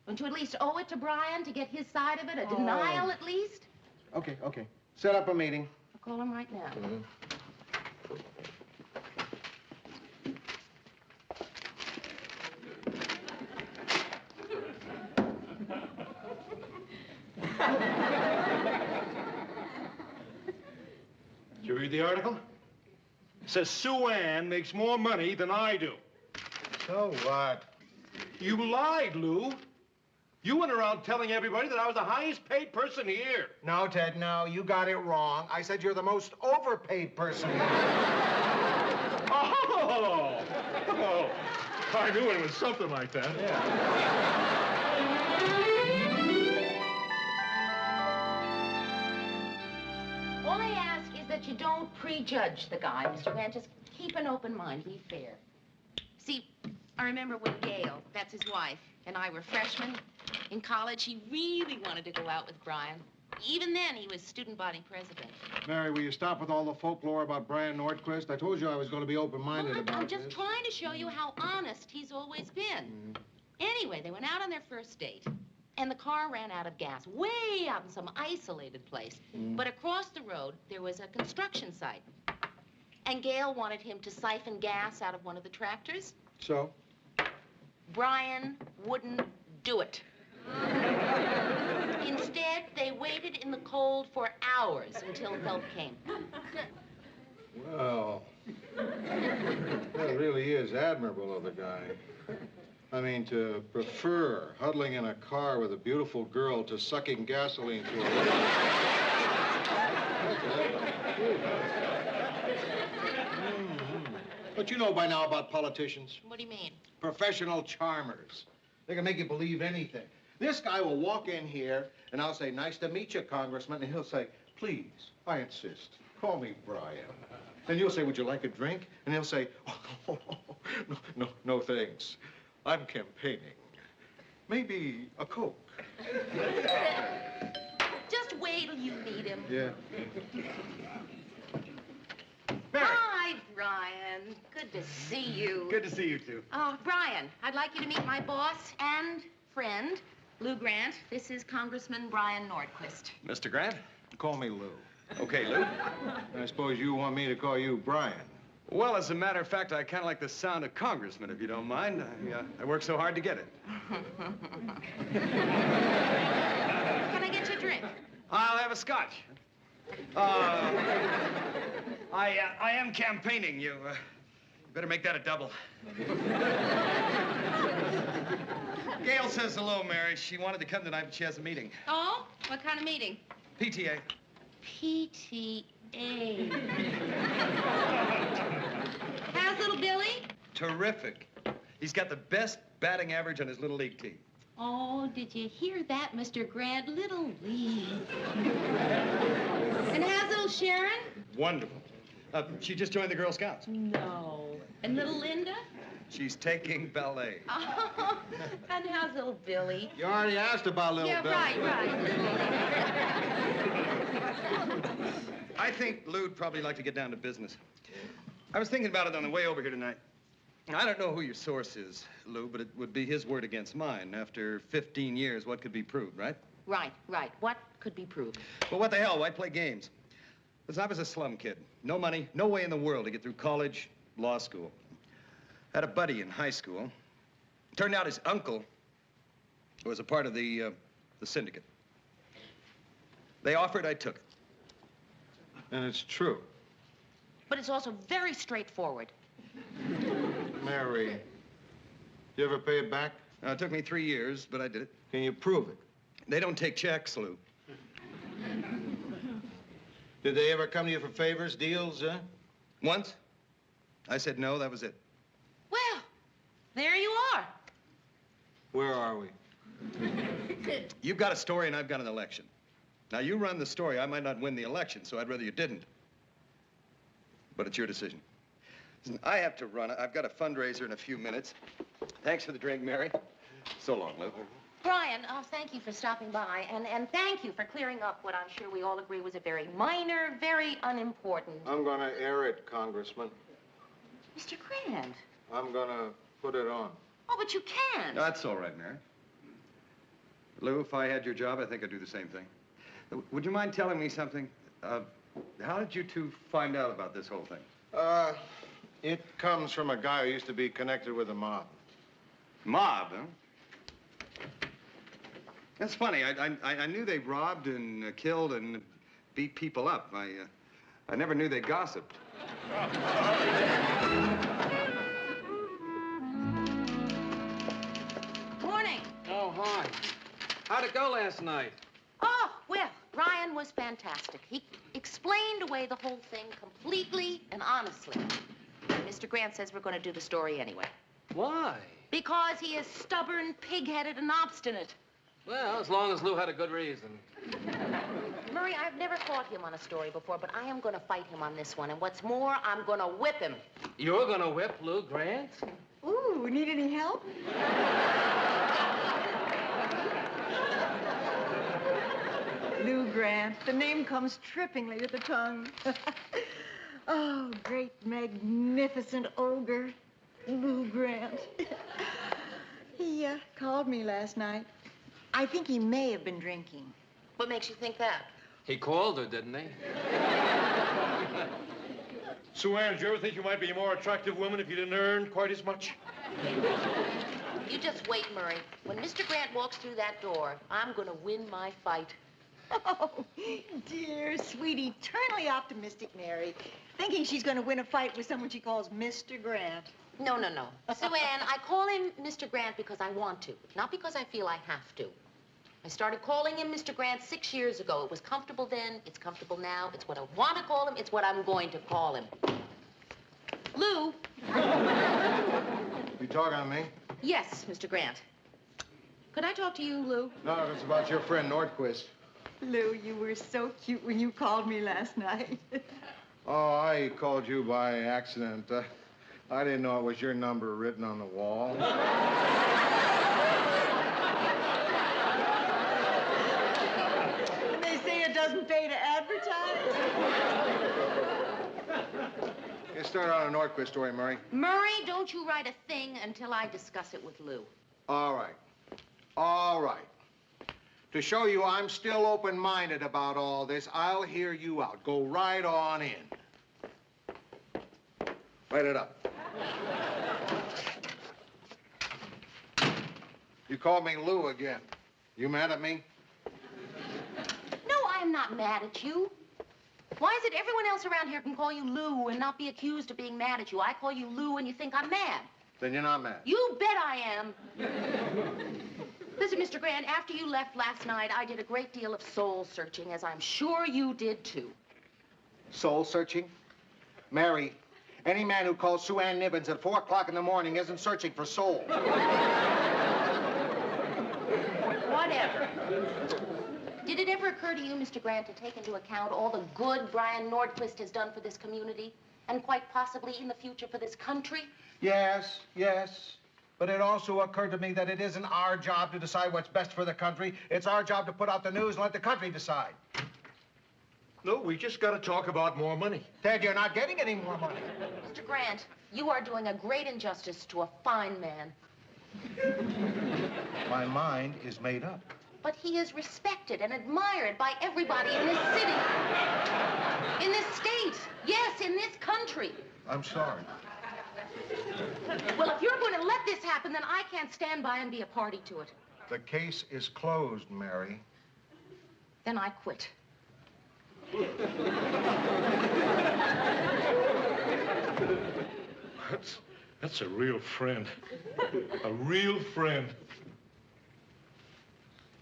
Don't you at least owe it to Brian to get his side of it? A denial, at least? Okay. Set up a meeting. I'll call him right now. Did you read the article? It says Sue Ann makes more money than I do. So what? You lied, Lou. You went around telling everybody that I was the highest paid person here. No, Ted, no. You got it wrong. I said you're the most overpaid person here. Oh! I knew it was something like that. Yeah. All I ask is that you don't prejudge the guy, Mr. Grant. Just keep an open mind. Be fair. See, I remember when Gail, that's his wife, and I were freshmen in college, he really wanted to go out with Brian. Even then, he was student body president. Mary, will you stop with all the folklore about Brian Nordquist? I told you I was going to be open-minded Well, about I'm just this. trying to show you how honest he's always been. Anyway, they went out on their first date, and the car ran out of gas way out in some isolated place. But across the road, there was a construction site. And Gail wanted him to siphon gas out of one of the tractors. So? Brian wouldn't do it. Instead, they waited in the cold for hours until help came. Well, that really is admirable of the guy. I mean, to prefer huddling in a car with a beautiful girl to sucking gasoline through a But you know by now about politicians. What do you mean? Professional charmers. They can make you believe anything. This guy will walk in here, and I'll say, nice to meet you, Congressman, and he'll say, please, I insist, call me Brian. And you'll say, would you like a drink? And he'll say, oh, no, thanks. I'm campaigning. Maybe a Coke. Just wait till you meet him. Yeah. Hi, Brian. Good to see you. Good to see you, too. Brian, I'd like you to meet my boss and friend, Lou Grant. This is Congressman Brian Nordquist. Mr. Grant? Call me Lou. Okay, Lou. I suppose you want me to call you Brian. Well, as a matter of fact, I kind of like the sound of congressman, if you don't mind. I worked so hard to get it. Can I get you a drink? I'll have a scotch. I am campaigning. You better make that a double. Gail says hello, Mary. She wanted to come tonight, but she has a meeting. Oh? What kind of meeting? PTA. PTA. How's little Billy? Terrific. He's got the best batting average on his little league team. Oh, did you hear that, Mr. Grant? Little Lee. And how's little Sharon? Wonderful. She just joined the Girl Scouts. No. And little Linda? She's taking ballet. Oh, and how's little Billy? You already asked about little Bill. Right. Little I think Lou'd probably like to get down to business. I was thinking about it on the way over here tonight. I don't know who your source is, Lou, but it would be his word against mine. After 15 years, what could be proved, right? Right. What could be proved? Well, what the hell? Why play games? Listen, I was a slum kid. No money, no way in the world to get through college, law school. Had a buddy in high school. Turned out his uncle was a part of the syndicate. They offered, I took it. And it's true. But it's also very straightforward. Mary, you ever pay it back? It took me 3 years, but I did it. Can you prove it? They don't take checks, Lou. Did they ever come to you for favors, deals, huh? Once. I said no, that was it. Well, there you are. Where are we? You've got a story and I've got an election. Now, you run the story. I might not win the election, so I'd rather you didn't. But it's your decision. Listen, I have to run. I've got a fundraiser in a few minutes. Thanks for the drink, Mary. So long, Lou. Brian, thank you for stopping by, and thank you for clearing up what I'm sure we all agree was a very minor, very unimportant... I'm gonna air it, Congressman. Mr. Grant. I'm gonna put it on. Oh, but you can't. That's all right, Mary. Lou, if I had your job, I think I'd do the same thing. Would you mind telling me something? How did you two find out about this whole thing? It comes from a guy who used to be connected with the mob. Mob, huh? That's funny. I knew they robbed and killed and beat people up. I never knew they gossiped. Morning. Oh, hi. How'd it go last night? Oh, well, Brian was fantastic. He explained away the whole thing completely and honestly. And Mr. Grant says we're going to do the story anyway. Why? Because he is stubborn, pig-headed, and obstinate. Well, as long as Lou had a good reason. Murray, I've never fought him on a story before, but I am going to fight him on this one. And what's more, I'm going to whip him. You're gonna whip Lou Grant? Ooh. Lou. Need any help? Lou Grant. The name comes trippingly to the tongue. Oh, great, magnificent ogre. Lou Grant. He called me last night. I think he may have been drinking. What makes you think that? He called her, didn't he? Sue Ann, did you ever think you might be a more attractive woman if you didn't earn quite as much? You just wait, Murray. When Mr. Grant walks through that door, I'm going to win my fight. Oh, dear, sweet, eternally optimistic Mary. Thinking she's going to win a fight with someone she calls Mr. Grant. No, no, no. Sue Ann, I call him Mr. Grant because I want to, not because I feel I have to. I started calling him Mr. Grant 6 years ago. It was comfortable then, it's comfortable now. It's what I want to call him, it's what I'm going to call him. Lou. You talking to me? Yes, Mr. Grant. Could I talk to you, Lou? No, it's about your friend Nordquist. Lou, you were so cute when you called me last night. Oh, I called you by accident. I didn't know it was your number written on the wall. They say it doesn't pay to advertise. Get started on a Nordquist story, Murray. Murray, don't you write a thing until I discuss it with Lou. All right. All right. To show you I'm still open-minded about all this, I'll hear you out. Go right on in. Write it up. You called me Lou again. You mad at me? No, I am not mad at you. Why is it everyone else around here can call you Lou and not be accused of being mad at you? I call you Lou and you think I'm mad. Then you're not mad. You bet I am. Listen, Mr. Grant, after you left last night, I did a great deal of soul searching, as I'm sure you did too. Soul searching? Mary, any man who calls Sue Ann Nibbins at 4 o'clock in the morning isn't searching for soul. Whatever. Did it ever occur to you, Mr. Grant, to take into account all the good Brian Nordquist has done for this community, and quite possibly in the future for this country? Yes, yes. But it also occurred to me that it isn't our job to decide what's best for the country. It's our job to put out the news and let the country decide. No, we just got to talk about more money. Ted, you're not getting any more money. Mr. Grant, you are doing a great injustice to a fine man. My mind is made up. But he is respected and admired by everybody in this city. In this state. Yes, in this country. I'm sorry. Well, if you're going to let this happen, then I can't stand by and be a party to it. The case is closed, Mary. Then I quit. That's a real friend. A real friend.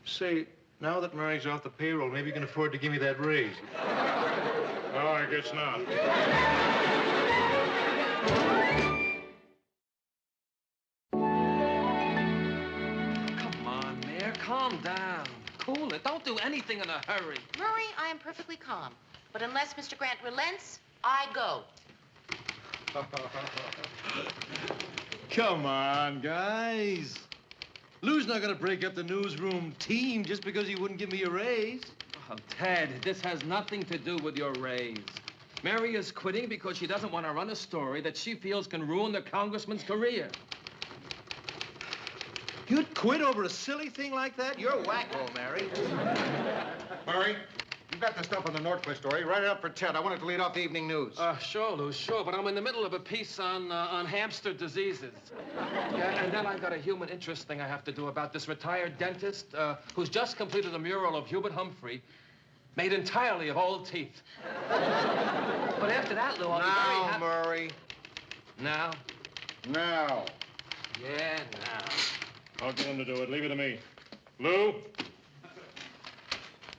Say, now that Mary's off the payroll, maybe you can afford to give me that raise. Oh, I guess not. Come on, Mayor, calm down. Cool it. Don't do anything in a hurry. Murray, I am perfectly calm. But unless Mr. Grant relents, I go. Come on, guys. Lou's not gonna break up the newsroom team just because he wouldn't give me a raise. Oh, Ted, this has nothing to do with your raise. Mary is quitting because she doesn't want to run a story that she feels can ruin the congressman's career. You'd quit over a silly thing like that? You're wacko, Mary. Murray, you got the stuff on the Nordquist story. Write it up for Ted. I want it to lead off the evening news. Sure, Lou, sure, but I'm in the middle of a piece on hamster diseases. Yeah, and then I've got a human interest thing I have to do about this retired dentist who's just completed a mural of Hubert Humphrey made entirely of old teeth. But after that, Lou, I'll be very happy. Murray. Now? Now. Yeah, now. I'll get him to do it. Leave it to me. Lou?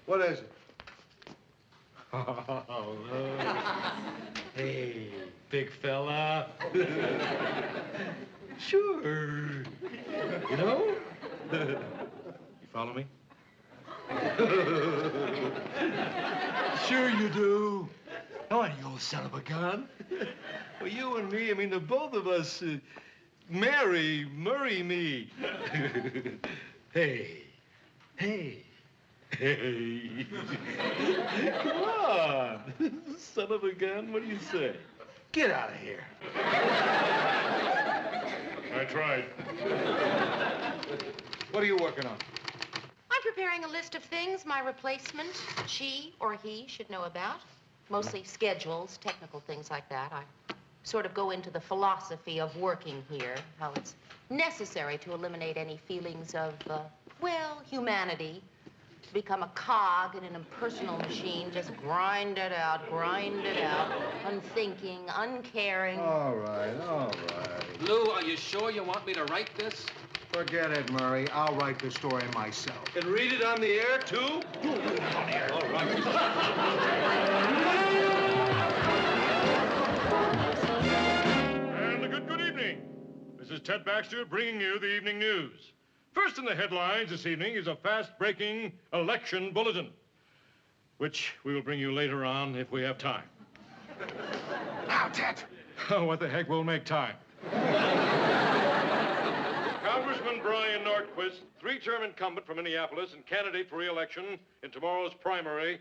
What is it? Oh, Lou. Hey, big fella. Sure. You know? You follow me? Sure you do. Oh, you old son of a gun. Well, you and me, I mean, the both of us, Mary, marry me. Hey, hey, hey. Come on. Son of a gun, what do you say? Get out of here. I tried. What are you working on? I'm preparing a list of things my replacement, she or he, should know about. Mostly schedules, technical things like that. I sort of go into the philosophy of working here, how it's necessary to eliminate any feelings of, well, humanity. To become a cog in an impersonal machine, just grind it out, unthinking, uncaring. All right. Lou, are you sure you want me to write this? Forget it, Murray. I'll write the story myself. And read it on the air, too? All right. And a good evening. This is Ted Baxter bringing you the evening news. First in the headlines this evening is a fast-breaking election bulletin, which we will bring you later on if we have time. Now, Ted. Oh, what the heck, we'll make time. Congressman Brian Nordquist, three-term incumbent from Minneapolis and candidate for re-election in tomorrow's primary,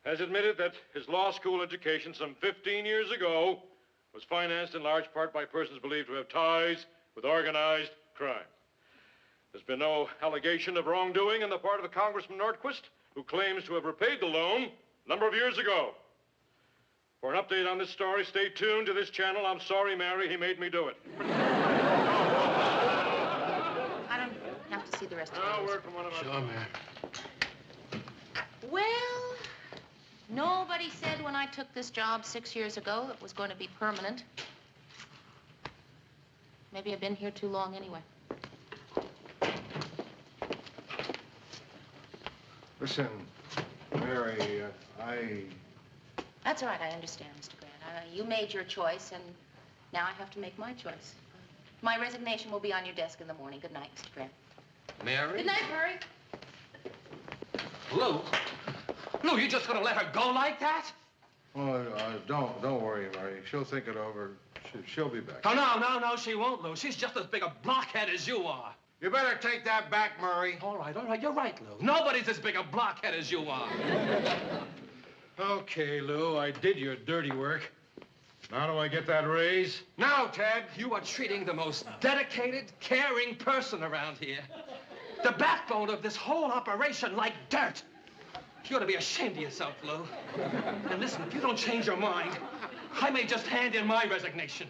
has admitted that his law school education some 15 years ago was financed in large part by persons believed to have ties with organized crime. There's been no allegation of wrongdoing on the part of the Congressman Nordquist, who claims to have repaid the loan a number of years ago. For an update on this story, stay tuned to this channel. I'm sorry, Mary, he made me do it. I don't have to see the rest of Now, it. word from one of us. Sure, Mary. Well, nobody said when I took this job 6 years ago it was going to be permanent. Maybe I've been here too long anyway. Listen, Mary, That's all right, I understand, Mr. Grant. You made your choice, and now I have to make my choice. My resignation will be on your desk in the morning. Good night, Mr. Grant. Mary? Good night, Murray. Lou? Lou, you just gonna let her go like that? Well, don't worry, Mary. She'll think it over. She'll be back. Oh, no, she won't, Lou. She's just as big a blockhead as you are. You better take that back, Murray. All right, you're right, Lou. Nobody's as big a blockhead as you are. Okay, Lou, I did your dirty work. Now do I get that raise? Now, Ted, you are treating the most dedicated, caring person around here. The backbone of this whole operation like dirt. You ought to be ashamed of yourself, Lou. And listen, if you don't change your mind, I may just hand in my resignation.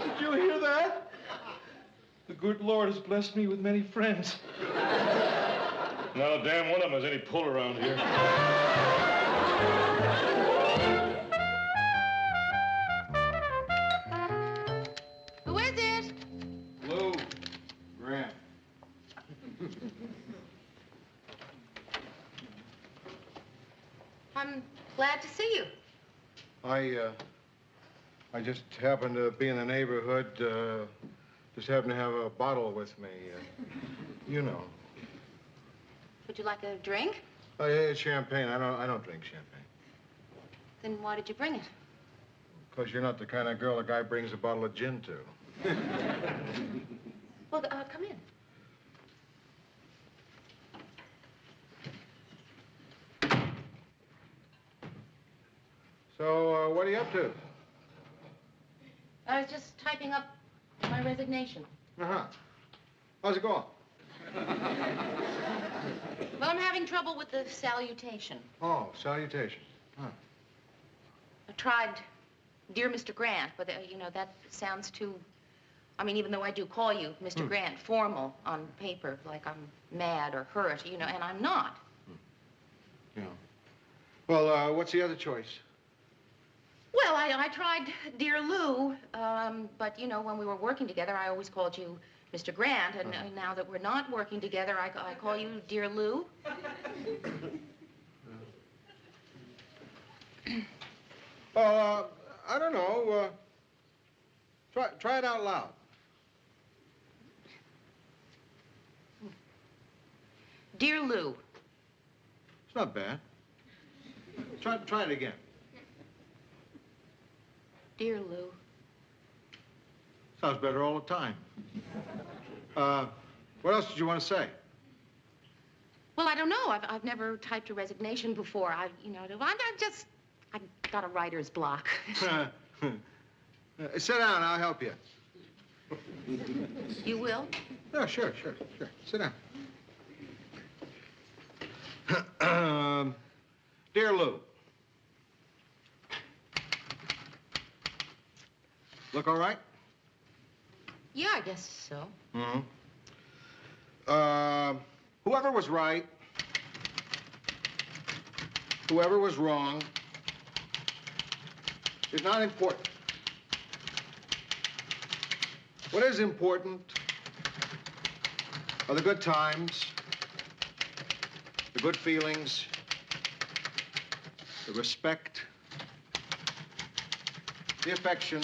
Did you hear that? The good Lord has blessed me with many friends. Now, damn one of them has any pull around here. Who is it? Lou, Grant. I'm glad to see you. I just happened to be in the neighborhood, just happened to have a bottle with me, you know. Would you like a drink? It's champagne. I don't drink champagne. Then why did you bring it? Because you're not the kind of girl a guy brings a bottle of gin to. Well, come in. So, what are you up to? I was just typing up my resignation. Uh-huh. How's it going? Well, I'm having trouble with the salutation. Oh, salutation. Huh. I tried Dear Mr. Grant, but, you know, that sounds too... I mean, even though I do call you Mr. Grant, formal on paper, like I'm mad or hurt, you know, and I'm not. Yeah. Well, what's the other choice? Well, I tried Dear Lou, but, you know, when we were working together, I always called you Mr. Grant, and now that we're not working together, I call you Dear Lou. Well, I don't know. Try it out loud. Dear Lou. It's not bad. Try it again. Dear Lou. Sounds better all the time. What else did you want to say? Well, I don't know. I've never typed a resignation before. I got a writer's block. Sit down, I'll help you. You will? Yeah, sure. Sit down. Dear Lou. Look all right? Yeah, I guess so. Whoever was right, whoever was wrong, is not important. What is important are the good times, the good feelings, the respect, the affection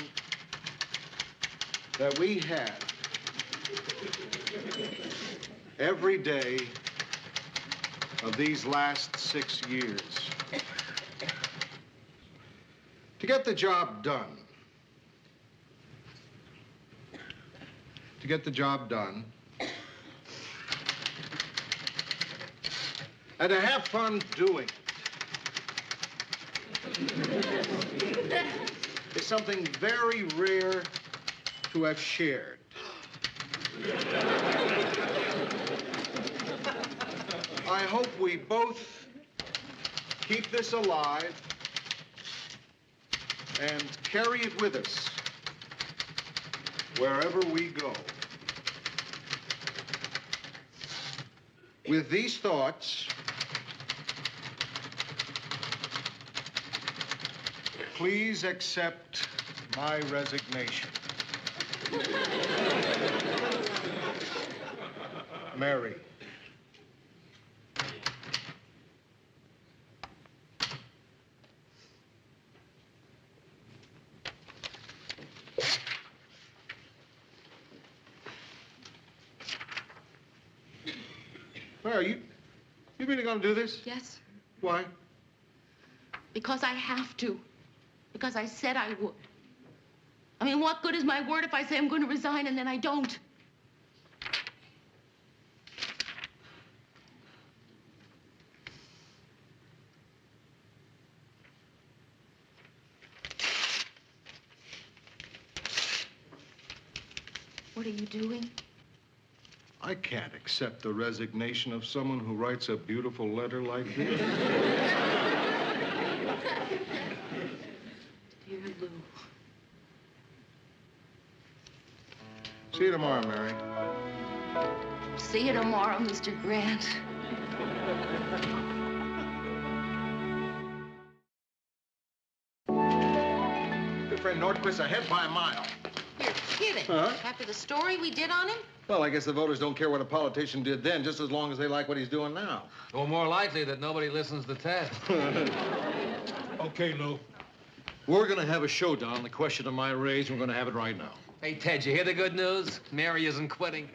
that we have every day of these last 6 years. To get the job done. To get the job done. And to have fun doing it is something very rare to have shared. I hope we both keep this alive and carry it with us wherever we go. With these thoughts, please accept my resignation. Mary. Mary, you really gonna do this? Yes. Why? Because I have to. Because I said I would. I mean, what good is my word if I say I'm going to resign and then I don't? What are you doing? I can't accept the resignation of someone who writes a beautiful letter like this. Dear Lou. See you tomorrow, Mary. See you tomorrow, Mr. Grant. Your friend Nordquist ahead by a mile. You're kidding. Huh? After the story we did on him? Well, I guess the voters don't care what a politician did then, just as long as they like what he's doing now. Or more likely that nobody listens to Ted. Okay, Lou. We're gonna have a showdown on the question of my raise, and we're gonna have it right now. Hey, Ted, you hear the good news? Mary isn't quitting.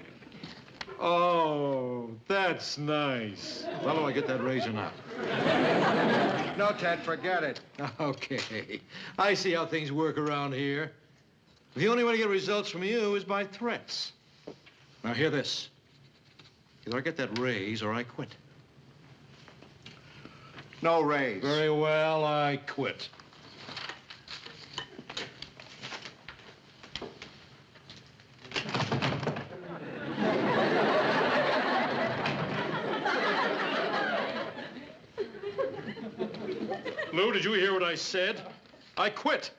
Oh, that's nice. Well, do I get that raise or not? No, Ted, forget it. Okay. I see how things work around here. The only way to get results from you is by threats. Now, hear this. Either I get that raise or I quit. No raise. Very well, I quit. Lou, did you hear what I said? I quit.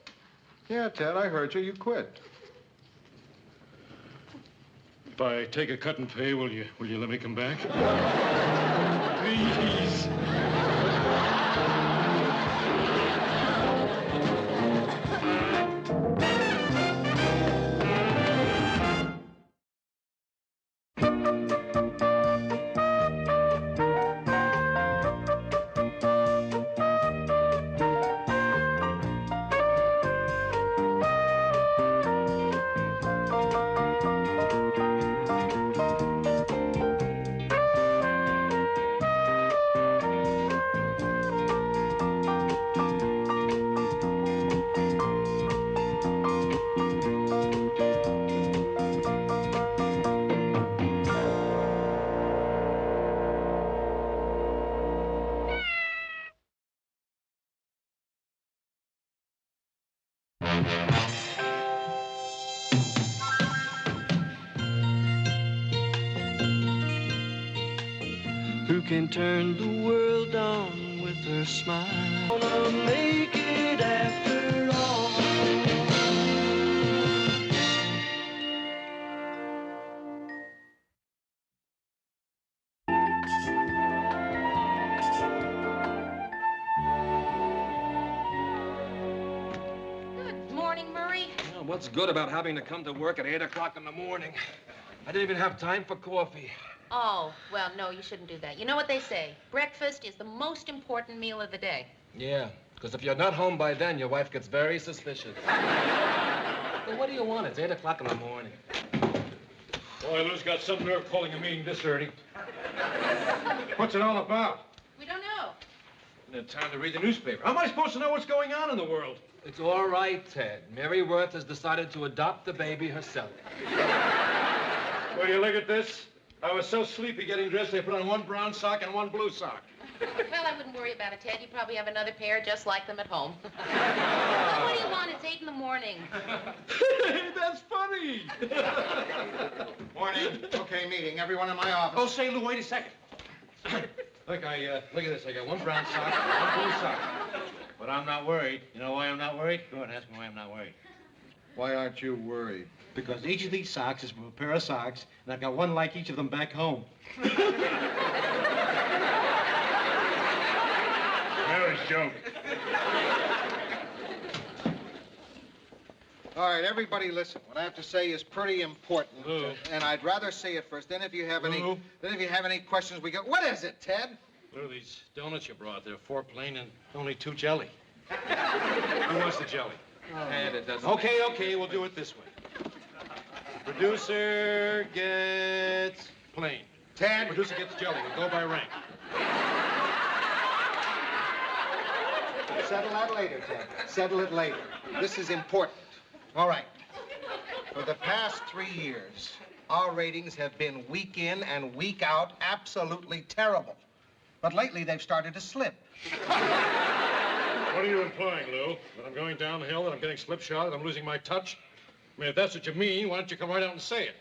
Yeah, Ted, I heard you. You quit. If I take a cut in pay, will you let me come back? Please. Who can turn the world on with her smile? Gonna make it after all. Good morning, Murray. Well, what's good about having to come to work at 8 o'clock in the morning? I didn't even have time for coffee. Oh, well, no, you shouldn't do that. You know what they say? Breakfast is the most important meal of the day. Yeah, because if you're not home by then, your wife gets very suspicious. Well, what do you want? It's 8 o'clock in the morning. Boy, Lou's got some nerve calling a meeting this early. What's it all about? We don't know. Didn't have time to read the newspaper. How am I supposed to know what's going on in the world? It's all right, Ted. Mary Worth has decided to adopt the baby herself. Will you look at this? I was so sleepy getting dressed, I put on one brown sock and one blue sock. Well, I wouldn't worry about it, Ted. You probably have another pair just like them at home. Well, what do you want? It's 8 in the morning. That's funny. Morning. Okay, meeting. Everyone in my office. Oh, say, Lou, wait a second. Look, look at this. I got one brown sock and one blue sock. But I'm not worried. You know why I'm not worried? Go ahead and ask me why I'm not worried. Why aren't you worried? Because each of these socks is from a pair of socks, and I've got one like each of them back home. Mary's joke. All right, everybody listen. What I have to say is pretty important. Lou. And I'd rather say it first. Then if you have Lou. any questions, we go. What is it, Ted? Lou, these donuts you brought, they're 4 plain and only 2 jelly. Who wants the jelly? And it doesn't. Okay, we'll do it this way. Producer gets plain. Ted. Producer gets jelly. We'll go by rank. Settle that later, Ted. Settle it later. This is important. All right. For the past 3 years, our ratings have been week in and week out absolutely terrible. But lately, they've started to slip. What are you implying, Lou? That I'm going downhill, that I'm getting slipshod, that I'm losing my touch? I mean, if that's what you mean, why don't you come right out and say it?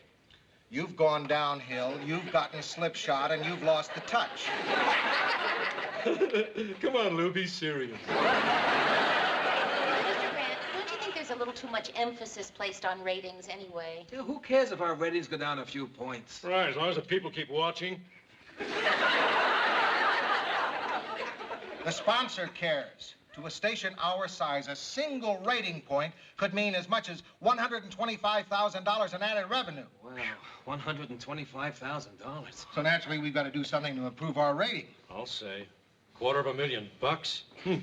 You've gone downhill, you've gotten slipshod, and you've lost the touch. Come on, Lou, be serious. Mr. Grant, don't you think there's a little too much emphasis placed on ratings anyway? Yeah, who cares if our ratings go down a few points? Right, as long as the people keep watching. The sponsor cares. To a station our size, a single rating point could mean as much as $125,000 in added revenue. Wow, $125,000. So naturally, we've got to do something to improve our rating. I'll say. $250,000.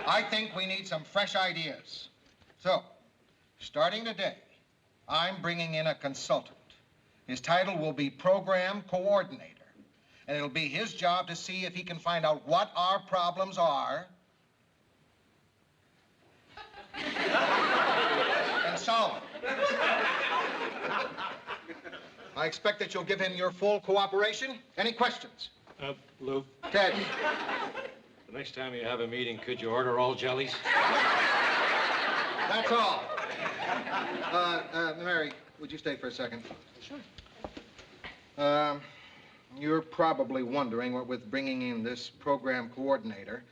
I think we need some fresh ideas. So, starting today, I'm bringing in a consultant. His title will be Program Coordinator. And it'll be his job to see if he can find out what our problems are and solve them. I expect that you'll give him your full cooperation. Any questions? Lou, Ted. the next time you have a meeting, could you order all jellies? That's all. Mary, would you stay for a second? Sure. You're probably wondering what with bringing in this program coordinator,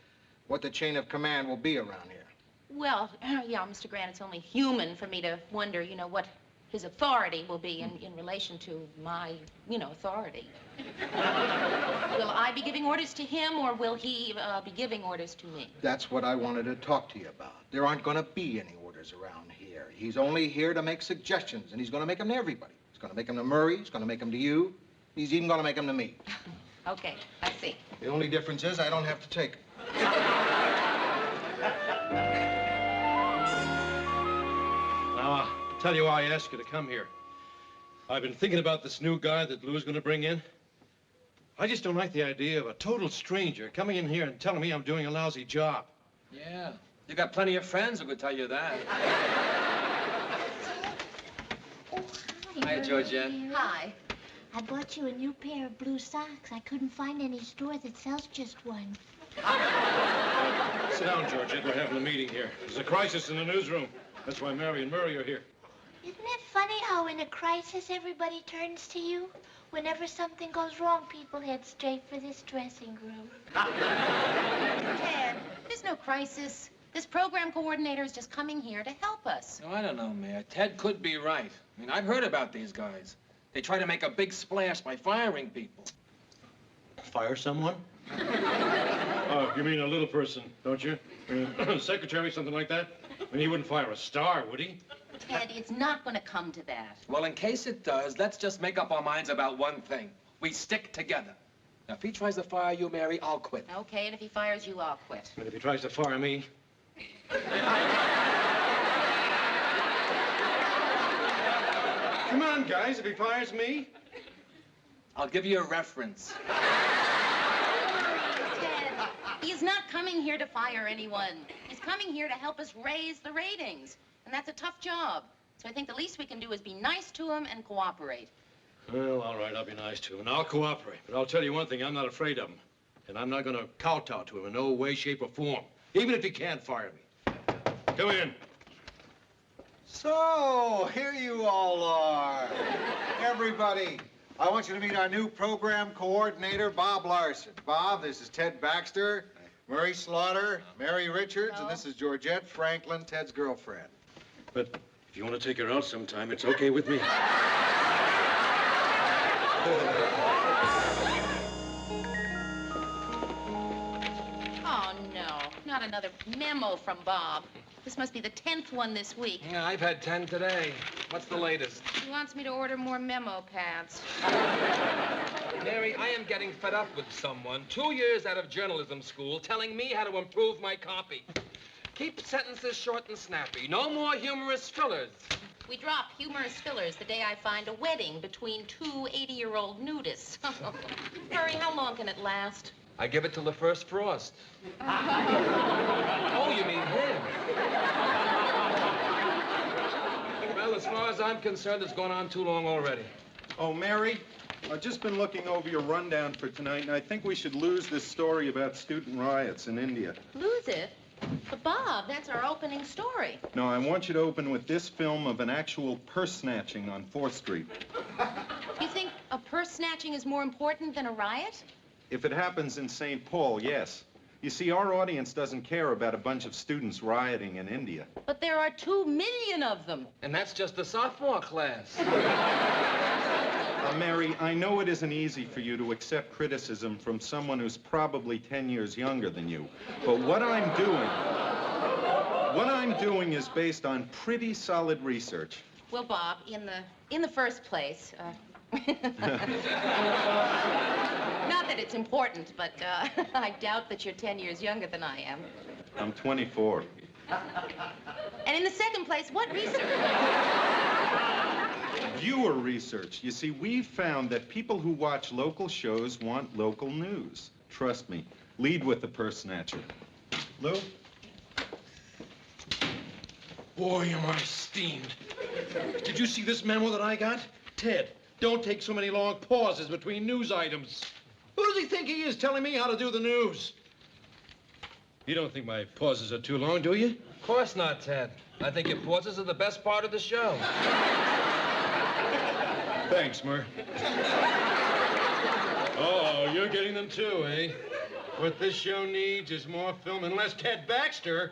what the chain of command will be around here. Well, yeah, Mr. Grant, it's only human for me to wonder, you know, what his authority will be in relation to my, authority. Will I be giving orders to him, or will he be giving orders to me? That's what I wanted to talk to you about. There aren't going to be any orders around here. He's only here to make suggestions, and he's going to make them to everybody. He's going to make them to Murray. He's going to make them to you. He's even going to make them to me. Okay, I see. The only difference is I don't have to take them. Now, I'll tell you why I asked you to come here. I've been thinking about this new guy that Lou's going to bring in. I just don't like the idea of a total stranger coming in here and telling me I'm doing a lousy job. Yeah, you got plenty of friends who could tell you that. Oh, Hi, Georgette. Hi. I bought you a new pair of blue socks. I couldn't find any store that sells just one. Sit down, Georgette. We're having a meeting here. There's a crisis in the newsroom. That's why Mary and Murray are here. Isn't it funny how in a crisis everybody turns to you? Whenever something goes wrong, people head straight for this dressing room. Ted, there's no crisis. This program coordinator is just coming here to help us. No, I don't know, Mayor. Ted could be right. I mean, I've heard about these guys. They try to make a big splash by firing people. Fire someone? Oh, you mean a little person, don't you? Secretary, something like that? I mean, he wouldn't fire a star, would he? Ted, it's not going to come to that. Well, in case it does, let's just make up our minds about one thing. We stick together. Now, if he tries to fire you, Mary, I'll quit. Okay, and if he fires you, I'll quit. And if he tries to fire me? Come on, guys, if he fires me. I'll give you a reference. Ted, he's not coming here to fire anyone. He's coming here to help us raise the ratings. And that's a tough job. So I think the least we can do is be nice to him and cooperate. Well, all right, I'll be nice to him, and I'll cooperate. But I'll tell you one thing, I'm not afraid of him. And I'm not going to kowtow to him in no way, shape, or form, even if he can't fire me. Come in. So, here you all are. Everybody, I want you to meet our new program coordinator, Bob Larson. Bob, this is Ted Baxter, Murray Slaughter, Mary Richards, and this is Georgette Franklin, Ted's girlfriend. But if you want to take her out sometime, it's okay with me. Oh, no. Not another memo from Bob. This must be the 10th one this week. Yeah, I've had 10 today. What's the latest? He wants me to order more memo pads. Mary, I am getting fed up with someone 2 years out of journalism school telling me how to improve my copy. Keep sentences short and snappy. No more humorous fillers. We drop humorous fillers the day I find a wedding between two 80-year-old nudists. Murray, how long can it last? I give it till the first frost. Oh, you mean him? Well, as far as I'm concerned, it's gone on too long already. Oh, Mary, I've just been looking over your rundown for tonight, and I think we should lose this story about student riots in India. Lose it? But, Bob, that's our opening story. No, I want you to open with this film of an actual purse snatching on 4th Street. You think a purse snatching is more important than a riot? If it happens in St. Paul, yes. You see, our audience doesn't care about a bunch of students rioting in India. But there are 2 million of them. And that's just the sophomore class. Mary, I know it isn't easy for you to accept criticism from someone who's probably 10 years younger than you. But what I'm doing is based on pretty solid research. Well, Bob, in the first place, not that it's important, but I doubt that you're 10 years younger than I am. I'm 24. And in the second place, what research? Viewer research. You see, we've found that people who watch local shows want local news. Trust me. Lead with the purse snatcher. Lou? Boy, am I steamed. Did you see this memo that I got? Ted, don't take so many long pauses between news items. Who does he think he is telling me how to do the news? You don't think my pauses are too long, do you? Of course not, Ted. I think your pauses are the best part of the show. Thanks, Mur. Oh, you're getting them too, eh? What this show needs is more film and less Ted Baxter.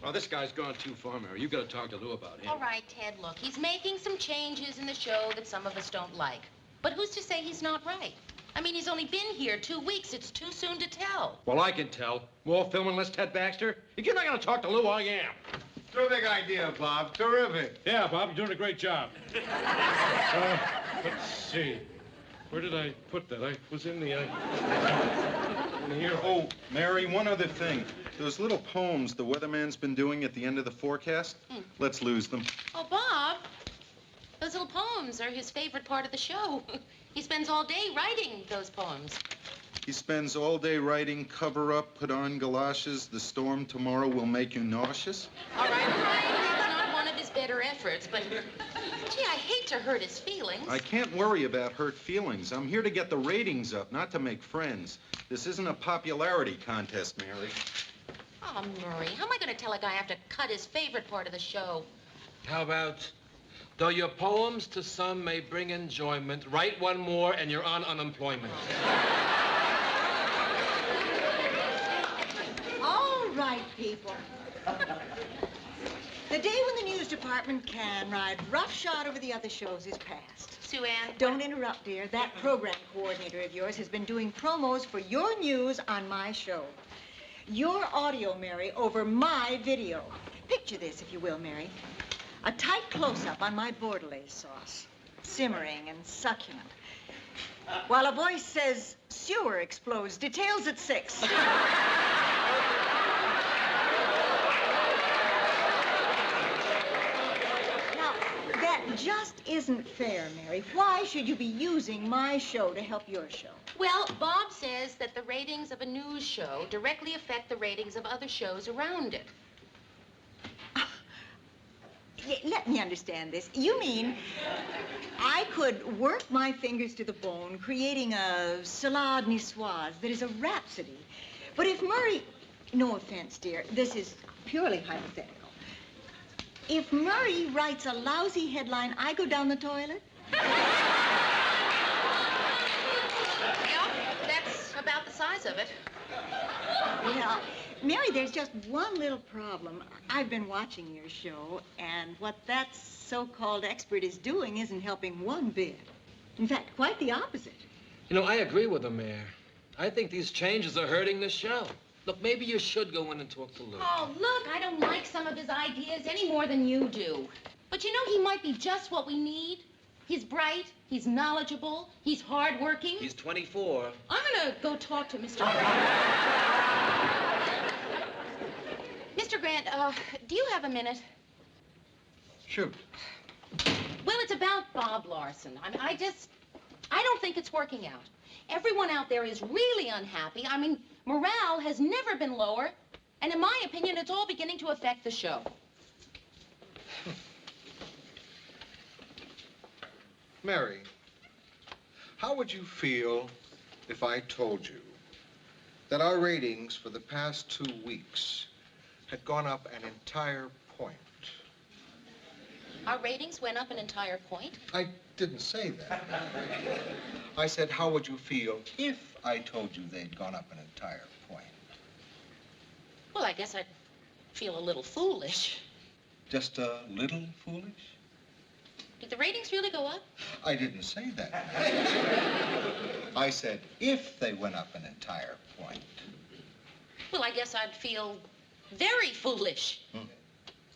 Oh, this guy's gone too far, Mary. You've got to talk to Lou about him. All right, Ted, look, he's making some changes in the show that some of us don't like. But who's to say he's not right? I mean, he's only been here 2 weeks. It's too soon to tell. Well, I can tell. More film and less Ted Baxter? If you're not going to talk to Lou, I am. Terrific idea, Bob. Terrific. Yeah, Bob, you're doing a great job. Let's see. Where did I put that? I was in the... In here. Oh, Mary, one other thing. Those little poems the weatherman's been doing at the end of the forecast, let's lose them. Oh, Bob, those little poems are his favorite part of the show. He spends all day writing those poems. He spends all day writing, cover up, put on galoshes, the storm tomorrow will make you nauseous. All right, that's not one of his better efforts, but, gee, I hate to hurt his feelings. I can't worry about hurt feelings. I'm here to get the ratings up, not to make friends. This isn't a popularity contest, Mary. Oh, Murray, how am I going to tell a guy I have to cut his favorite part of the show? How about, though your poems to some may bring enjoyment, write one more and you're on unemployment. All right, people. The day when the news department can ride roughshod over the other shows is past. Sue Ann? Don't interrupt, dear. That program coordinator of yours has been doing promos for your news on my show. Your audio, Mary, over my video. Picture this, if you will, Mary. A tight close-up on my bordelaise sauce, simmering and succulent. While a voice says, sewer explodes, details at 6. That just isn't fair, Mary. Why should you be using my show to help your show? Well, Bob says that the ratings of a news show directly affect the ratings of other shows around it. Let me understand this. You mean I could work my fingers to the bone creating a salade niçoise that is a rhapsody. But if Murray... No offense, dear. This is purely hypothetical. If Murray writes a lousy headline, I go down the toilet? Yeah, that's about the size of it. Well, Mary, there's just one little problem. I've been watching your show, and what that so-called expert is doing isn't helping one bit. In fact, quite the opposite. You know, I agree with the mayor. I think these changes are hurting the show. Look, maybe you should go in and talk to Lou. Oh, look, I don't like some of his ideas any more than you do. But you know, he might be just what we need. He's bright, he's knowledgeable, he's hardworking. He's 24. I'm gonna go talk to Mr. Grant. Mr. Grant, do you have a minute? Shoot. Well, it's about Bob Larson. I don't think it's working out. Everyone out there is really unhappy. I mean, morale has never been lower. And in my opinion, it's all beginning to affect the show. Mary, how would you feel if I told you that our ratings for the past 2 weeks had gone up an entire point? Our ratings went up an entire point? I didn't say that. I said, how would you feel if I told you they'd gone up an entire point? Well, I guess I'd feel a little foolish. Just a little foolish? Did the ratings really go up? I didn't say that. I said, if they went up an entire point. Well, I guess I'd feel very foolish.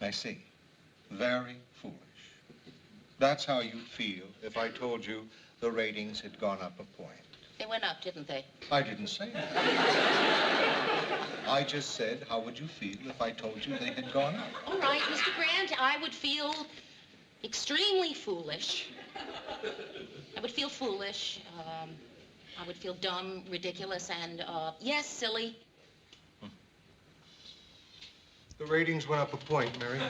I see. Very foolish. That's how you'd feel if I told you the ratings had gone up a point. They went up, didn't they? I didn't say that. I just said, how would you feel if I told you they had gone up? All right, Mr. Grant, I would feel extremely foolish. I would feel foolish. I would feel dumb, ridiculous, and, yes, silly. The ratings went up a point, Mary.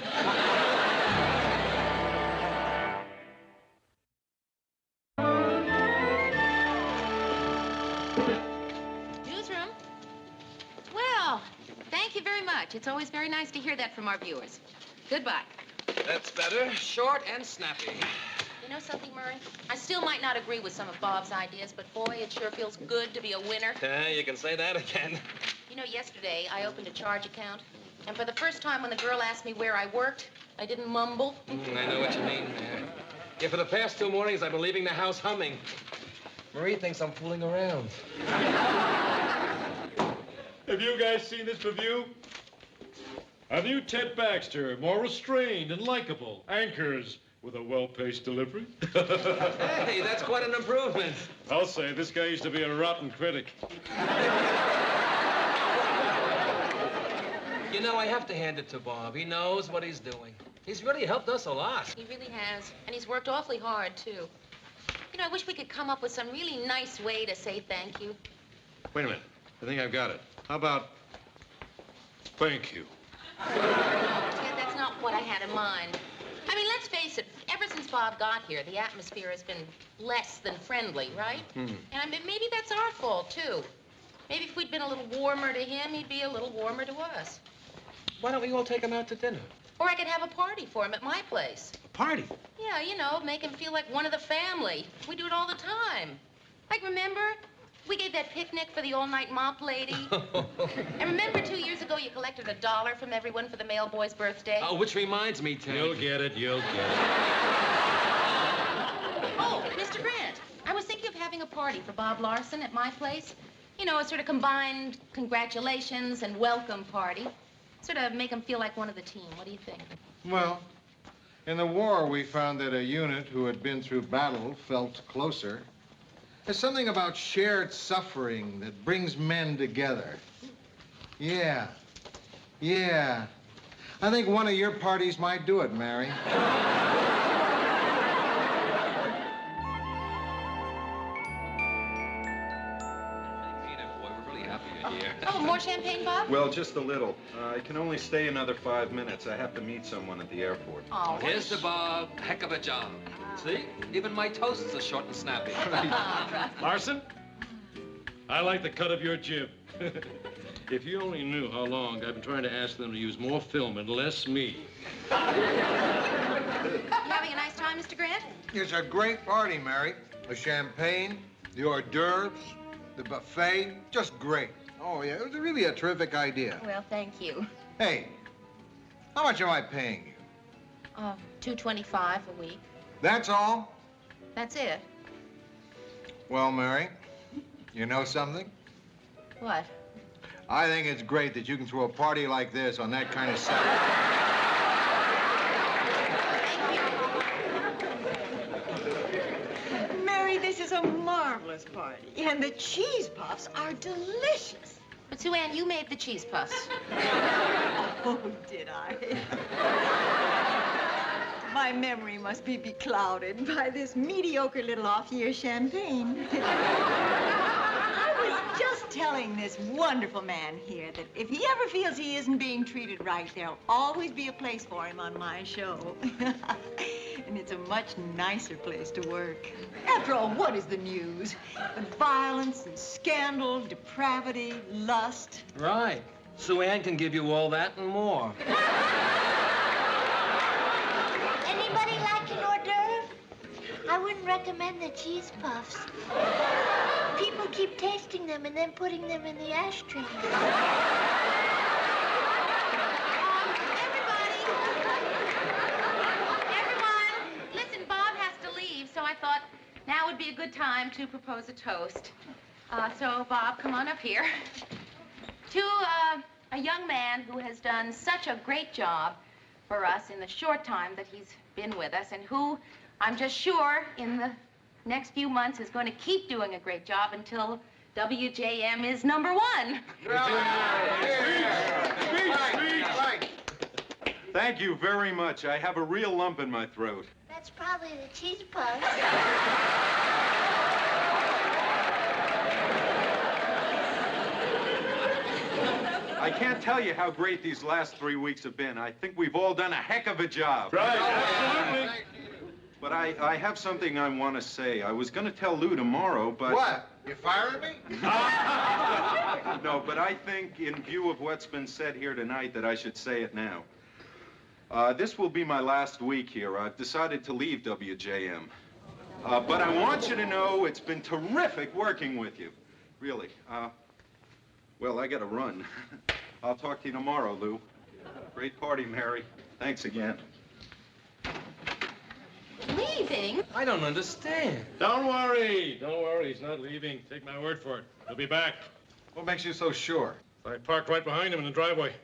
Newsroom? Well, thank you very much. It's always very nice to hear that from our viewers. Goodbye. That's better. Short and snappy. You know something, Murray? I still might not agree with some of Bob's ideas, but boy, it sure feels good to be a winner. You can say that again. You know, yesterday I opened a charge account, and for the first time when the girl asked me where I worked, I didn't mumble. I know what you mean, Mayor. Yeah, for the past 2 mornings, I've been leaving the house humming. Marie thinks I'm fooling around. Have you guys seen this review? A new Ted Baxter, more restrained and likable, anchors with a well-paced delivery. Hey, that's quite an improvement. I'll say, this guy used to be a rotten critic. You know, I have to hand it to Bob. He knows what he's doing. He's really helped us a lot. He really has, and he's worked awfully hard, too. You know, I wish we could come up with some really nice way to say thank you. Wait a minute. I think I've got it. How about Thank you. Yeah, that's not what I had in mind. I mean, let's face it, ever since Bob got here, the atmosphere has been less than friendly, right? Hmm. And I mean, maybe that's our fault, too. Maybe if we'd been a little warmer to him, he'd be a little warmer to us. Why don't we all take him out to dinner? Or I could have a party for him at my place. A party? Yeah, you know, make him feel like one of the family. We do it all the time. Like, remember? We gave that picnic for the all-night mop lady. And remember 2 years ago you collected $1 from everyone for the mail boy's birthday? Oh, which reminds me, Ted. You'll get it, you'll get it. Oh, Mr. Grant, I was thinking of having a party for Bob Larson at my place. You know, a sort of combined congratulations and welcome party. Sort of make him feel like one of the team. What do you think? Well, in the war, we found that a unit who had been through battle felt closer. There's something about shared suffering that brings men together. Yeah. Yeah. I think one of your parties might do it, Mary. Oh, more champagne, Bob? Well, just a little. I can only stay another 5 minutes. I have to meet someone at the airport. Oh, Here's to Bob. Heck of a job. See? Even my toasts are short and snappy. Larson, I like the cut of your jib. If you only knew how long I've been trying to ask them to use more film and less me. You having a nice time, Mr. Grant? It's a great party, Mary. The champagne, the hors d'oeuvres, the buffet, just great. Oh, yeah, it was really a terrific idea. Well, thank you. Hey, how much am I paying you? $2.25 a week. That's all? That's it. Well, Mary, you know something? What? I think it's great that you can throw a party like this on that kind of salary. Mary, this is a marvelous party. And the cheese puffs are delicious. But, Sue Ann, you made the cheese puffs. Oh, did I? My memory must be beclouded by this mediocre little off-year champagne. I was just telling this wonderful man here that if he ever feels he isn't being treated right, there'll always be a place for him on my show. And it's a much nicer place to work. After all, what is the news? But violence and scandal, depravity, lust. Right. Sue Ann can give you all that and more. Anybody like an hors d'oeuvre? I wouldn't recommend the cheese puffs. People keep tasting them and then putting them in the ashtray. Everyone, listen, Bob has to leave, so I thought now would be a good time to propose a toast. So, Bob, come on up here. To a young man who has done such a great job for us in the short time that he's been with us, and who, I'm just sure, in the next few months is going to keep doing a great job until WJM is #1. Right. Thank you very much. I have a real lump in my throat. That's probably the cheese puffs. I can't tell you how great these last 3 weeks have been. I think we've all done a heck of a job. Right, absolutely. But I have something I want to say. I was going to tell Lou tomorrow, but... What? You firing me? No, but I think in view of what's been said here tonight that I should say it now. This will be my last week here. I've decided to leave WJM. But I want you to know it's been terrific working with you. Really. Well, I got to run. I'll talk to you tomorrow, Lou. Great party, Mary. Thanks again. Leaving? I don't understand. Don't worry. Don't worry. He's not leaving. Take my word for it. He'll be back. What makes you so sure? I parked right behind him in the driveway.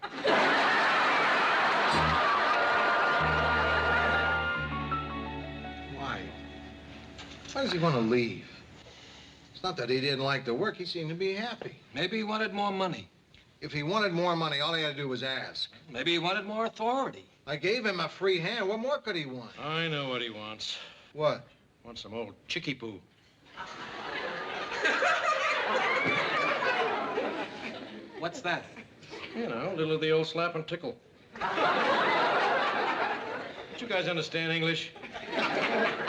Why? Why does he want to leave? It's not that he didn't like the work. He seemed to be happy. Maybe he wanted more money. If he wanted more money, all he had to do was ask. Maybe he wanted more authority. I gave him a free hand. What more could he want? I know what he wants. What? Wants some old chicky poo. What's that? You know, a little of the old slap and tickle. Don't you guys understand English?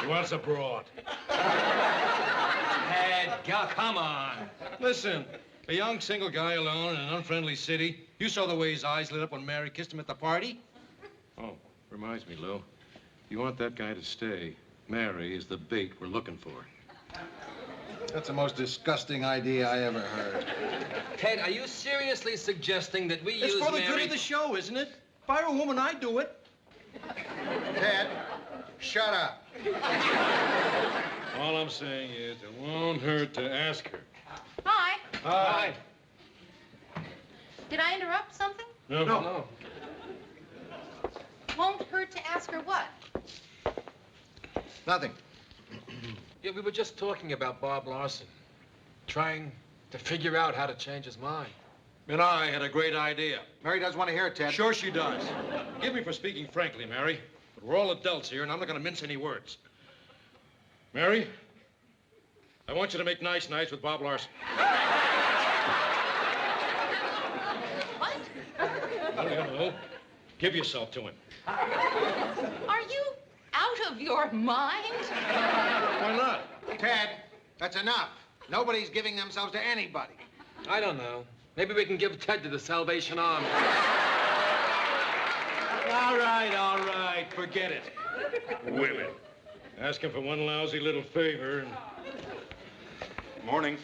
What's abroad? Ted, come on. Listen, a young single guy alone in an unfriendly city. You saw the way his eyes lit up when Mary kissed him at the party? Oh, reminds me, Lou. If you want that guy to stay, Mary is the bait we're looking for. That's the most disgusting idea I ever heard. Ted, are you seriously suggesting that we It's use for the Mary... good of the show, isn't it? If I were a woman, I'd do it. Ted, shut up. All I'm saying is it won't hurt to ask her. Hi. Hi. Did I interrupt something? No. Won't hurt to ask her what? Nothing. Yeah, we were just talking about Bob Larson. Trying to figure out how to change his mind. And I had a great idea. Mary doesn't want to hear it, Ted. Sure she does. Forgive me for speaking frankly, Mary, but we're all adults here, and I'm not going to mince any words. Mary, I want you to make nice nights with Bob Larson. What? Hello. Give yourself to him. Are you out of your mind? Why not? Ted, that's enough. Nobody's giving themselves to anybody. I don't know. Maybe we can give Ted to the Salvation Army. All right. Forget it. Women. Ask him for one lousy little favor and... Morning.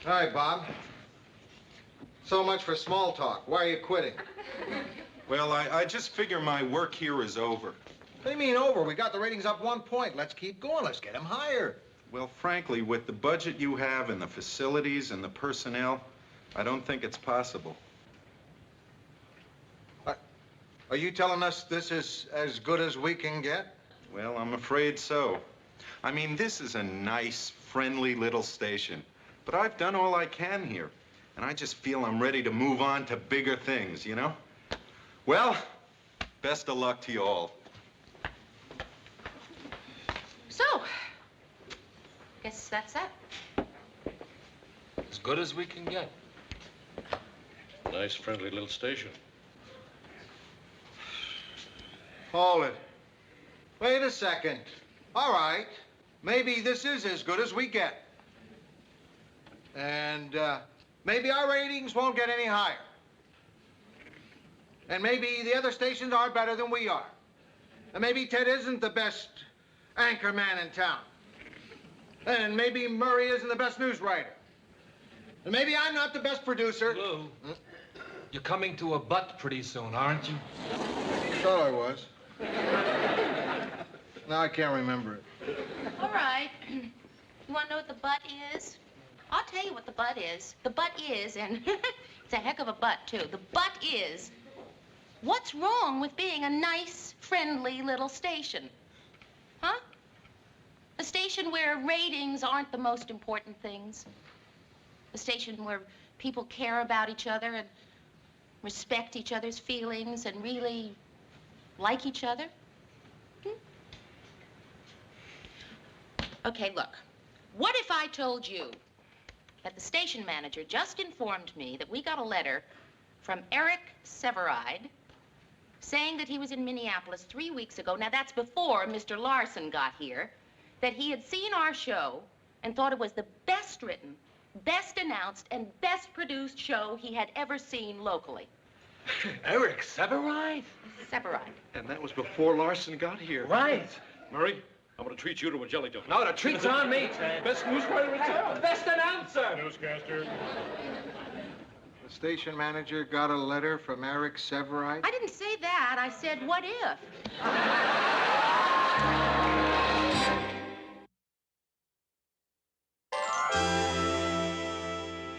Hi, Bob. So much for small talk. Why are you quitting? Well, I just figure my work here is over. What do you mean over? We got the ratings up 1 point. Let's keep going. Let's get them higher. Well, frankly, with the budget you have and the facilities and the personnel, I don't think it's possible. Are you telling us this is as good as we can get? Well, I'm afraid so. I mean, this is a nice, friendly little station. But I've done all I can here. And I just feel I'm ready to move on to bigger things, you know? Well, best of luck to you all. So, guess that's that. As good as we can get. Nice, friendly little station. Hold it. Wait a second. All right. Maybe this is as good as we get. And maybe our ratings won't get any higher. And maybe the other stations are better than we are. And maybe Ted isn't the best anchor man in town. And maybe Murray isn't the best news writer. And maybe I'm not the best producer. Lou, you're coming to a butt pretty soon, aren't you? Thought I was. Now I can't remember it. All right. You want to know what the butt is? I'll tell you what the butt is. The butt is, and it's a heck of a butt, too. The butt is, what's wrong with being a nice, friendly little station? Huh? A station where ratings aren't the most important things. A station where people care about each other and respect each other's feelings and really like each other. Okay, look. What if I told you that the station manager just informed me that we got a letter from Eric Severide saying that he was in Minneapolis 3 weeks ago. Now, that's before Mr. Larson got here. That he had seen our show and thought it was the best written, best announced, and best produced show he had ever seen locally. Eric Severide? Severide. And that was before Larson got here. Right. Murray, I'm going to treat you to a jelly donut. No, the treat's on me, Ted. Best news writer in town. Best announcer. Newscaster. The station manager got a letter from Eric Severide? I didn't say that. I said, what if?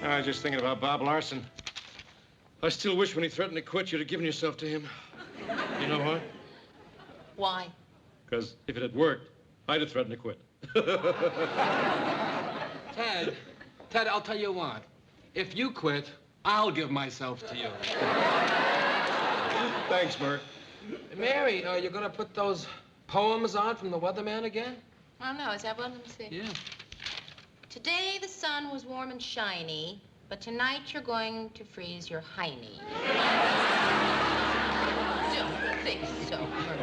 I was just thinking about Bob Larson. I still wish when he threatened to quit, you'd have given yourself to him. You know why? Why? Because if it had worked, I'd have threatened to quit. Ted, I'll tell you what. If you quit, I'll give myself to you. Thanks, Murr. Mary, are you going to put those poems on from the Weatherman again? I don't know. Is that one? Let me see. Yeah. Today the sun was warm and shiny, but tonight you're going to freeze your hiney. Don't think so, Murray.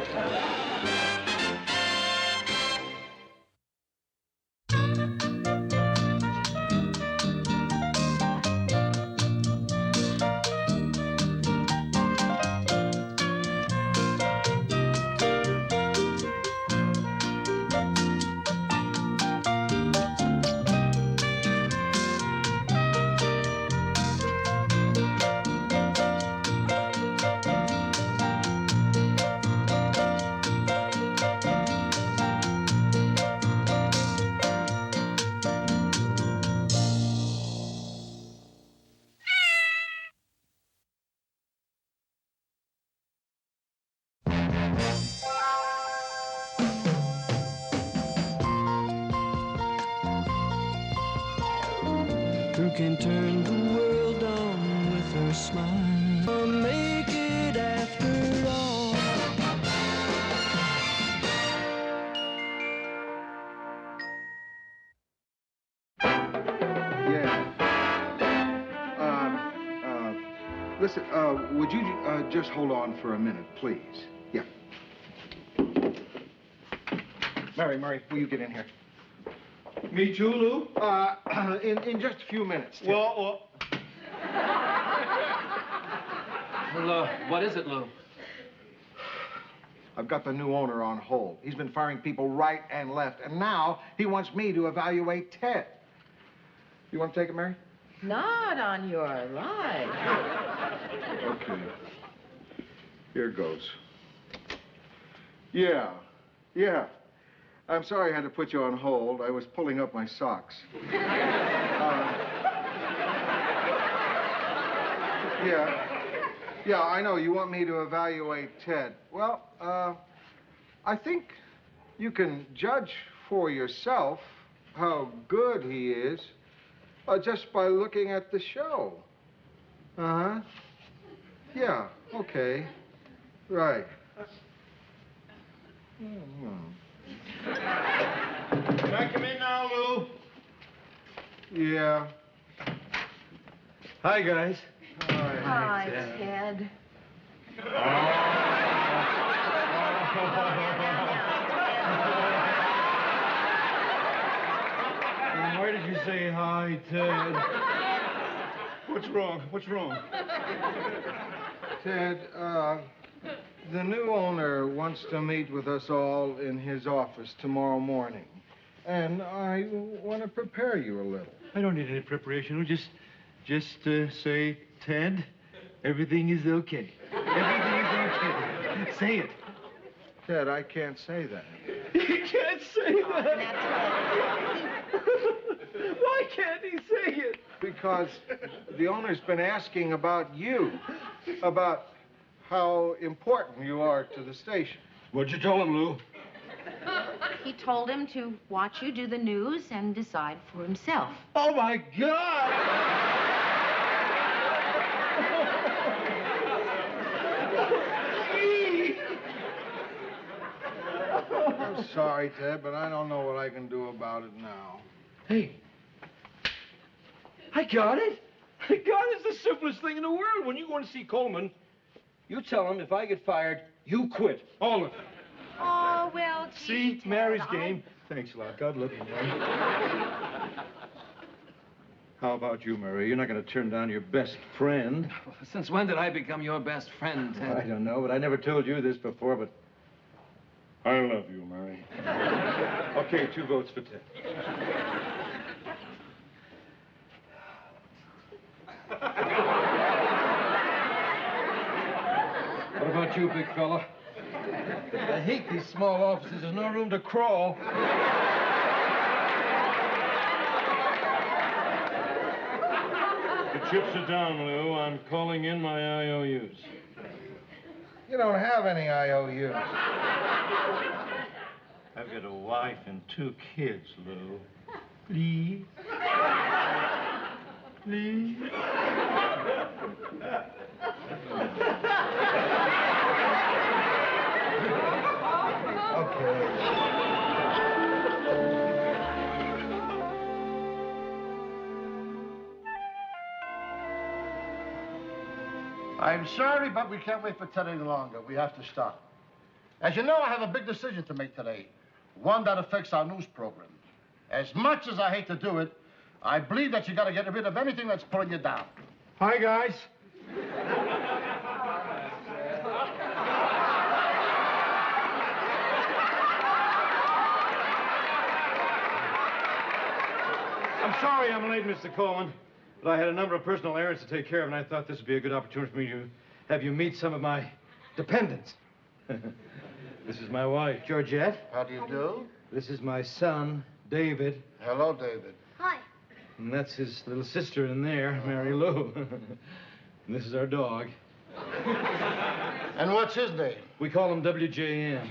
can turn the world on with her smile. I'll make it after all. Listen, would you just hold on for a minute, please? Yeah. Mary, will you get in here? Me too, Lou? In just a few minutes. Tim. Well. Well, what is it, Lou? I've got the new owner on hold. He's been firing people right and left, and now he wants me to evaluate Ted. You want to take it, Mary? Not on your life. Okay. Here goes. Yeah. I'm sorry I had to put you on hold. I was pulling up my socks. Yeah, I know. You want me to evaluate Ted. Well, I think you can judge for yourself how good he is just by looking at the show. Uh-huh. Yeah, okay. Right. Can I come in now, Lou? Yeah. Hi, guys. Hi, Ted. Why did you say hi, Ted? What's wrong? Ted, the new owner wants to meet with us all in his office tomorrow morning. And I want to prepare you a little. I don't need any preparation. Just say, Ted, everything is okay. Everything is okay. Say it. Ted, I can't say that. You can't say that. Why can't he say it? Because the owner's been asking about you, about how important you are to the station. What'd you tell him, Lou? He told him to watch you do the news and decide for himself. Oh, my God! I'm sorry, Ted, but I don't know what I can do about it now. Hey, I got it. It's the simplest thing in the world. When you go to see Coleman, you tell him if I get fired, you quit. All of it. Oh, well, See? Mary's game. Thanks a lot. God love you, Mary. How about you, Mary? You're not going to turn down your best friend. Since when did I become your best friend, Ted? I don't know, but I never told you this before, but I love you, Mary. Okay, 2 votes for Ted. What about you, big fella? I hate these small offices. There's no room to crawl. The chips are down, Lou. I'm calling in my IOUs. You don't have any IOUs. I've got a wife and 2 kids, Lou. Please? Please? Okay. I'm sorry, but we can't wait for Ted any longer. We have to start. As you know, I have a big decision to make today. One that affects our news program. As much as I hate to do it, I believe that you got to get rid of anything that's pulling you down. Hi, guys. I'm sorry I'm late, Mr. Coleman, but I had a number of personal errands to take care of, and I thought this would be a good opportunity for me to have you meet some of my dependents. This is my wife, Georgette. How do you do? This is my son, David. Hello, David. Hi. And that's his little sister in there, Mary Lou. And this is our dog. And what's his name? We call him WJM.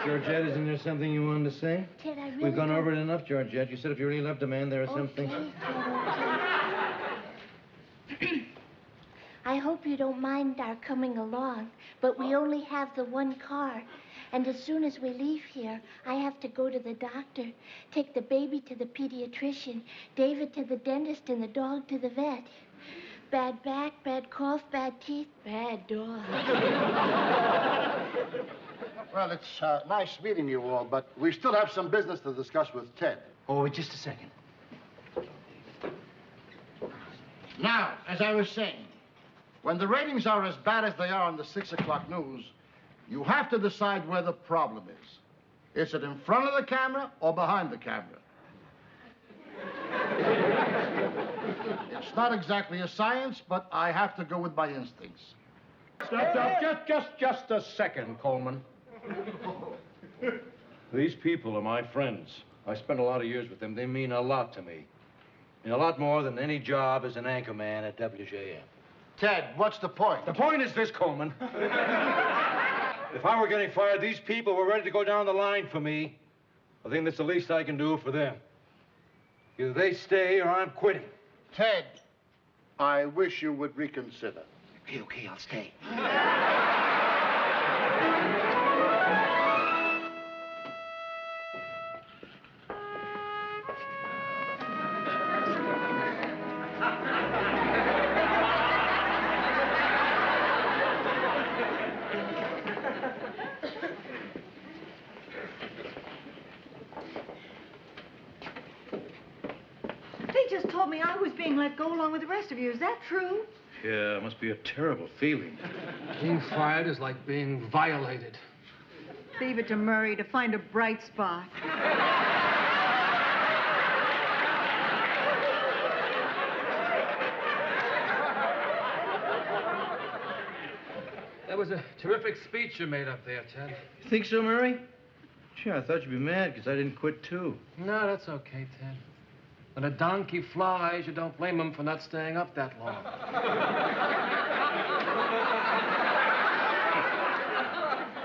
Georgette, isn't there something you wanted to say? Ted, I really We've gone don't- over it enough, Georgette. You said if you really loved a man, there are some Okay, things... Ted, I hope you don't mind our coming along, but we only have the one car. And as soon as we leave here, I have to go to the doctor, take the baby to the pediatrician, David to the dentist, and the dog to the vet. Bad back, bad cough, bad teeth, bad dog. Well, it's nice meeting you all, but we still have some business to discuss with Ted. Oh, wait just a second. Now, as I was saying, when the ratings are as bad as they are on the 6 o'clock news, you have to decide where the problem is. Is it in front of the camera or behind the camera? It's not exactly a science, but I have to go with my instincts. Stop, just a second, Coleman. These people are my friends. I spent a lot of years with them. They mean a lot to me. And a lot more than any job as an anchorman at WJM. Ted, what's the point? The point is this, Coleman. If I were getting fired, these people were ready to go down the line for me. I think that's the least I can do for them. Either they stay or I'm quitting. Ted, I wish you would reconsider. Okay, I'll stay. They just told me I was being let go along with the rest of you. Is that true? Yeah, it must be a terrible feeling. Being fired is like being violated. Leave it to Murray to find a bright spot. That was a terrific speech you made up there, Ted. You think so, Murray? Sure, I thought you'd be mad because I didn't quit, too. No, that's okay, Ted. When a donkey flies, you don't blame him for not staying up that long.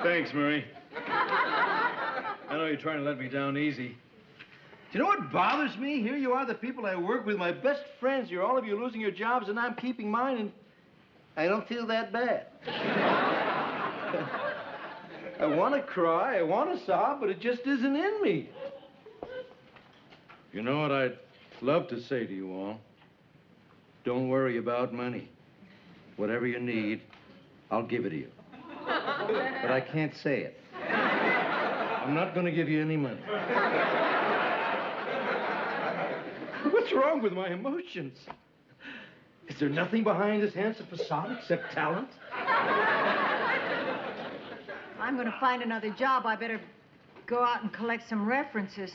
Thanks, Murray. I know you're trying to let me down easy. Do you know what bothers me? Here you are, the people I work with, my best friends. You're all of you losing your jobs, and I'm keeping mine, and I don't feel that bad. I want to cry, I want to sob, but it just isn't in me. You know what I'd love to say to you all? Don't worry about money. Whatever you need, I'll give it to you. But I can't say it. I'm not going to give you any money. What's wrong with my emotions? Is there nothing behind this handsome facade except talent? I'm going to find another job. I better go out and collect some references.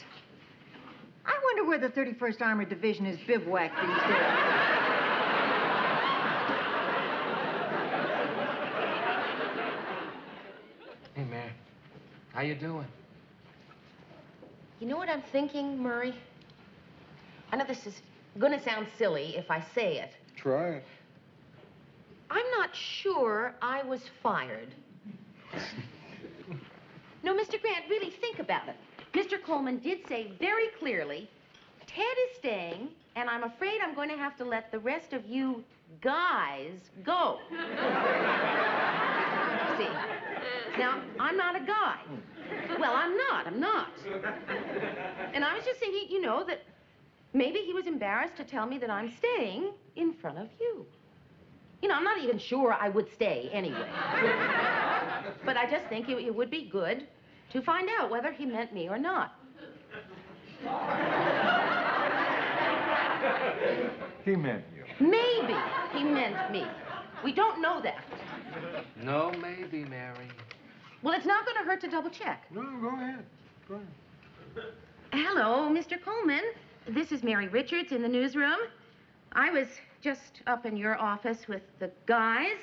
I wonder where the 31st Armored Division is bivouacked these days. Hey, Mary. How you doing? You know what I'm thinking, Murray? I know this is gonna sound silly if I say it. Try it. I'm not sure I was fired. No, Mr. Grant, really think about it. Mr. Coleman did say very clearly, Ted is staying, and I'm afraid I'm going to have to let the rest of you guys go. See? Now, I'm not a guy. Well, I'm not. And I was just thinking, you know, that maybe he was embarrassed to tell me that I'm staying in front of you. You know, I'm not even sure I would stay anyway. But I just think it would be good to find out whether he meant me or not. He meant you. Maybe he meant me. We don't know that. No, maybe, Mary. Well, it's not going to hurt to double check. No, go ahead. Go ahead. Hello, Mr. Coleman. This is Mary Richards in the newsroom. I was just up in your office with the guys.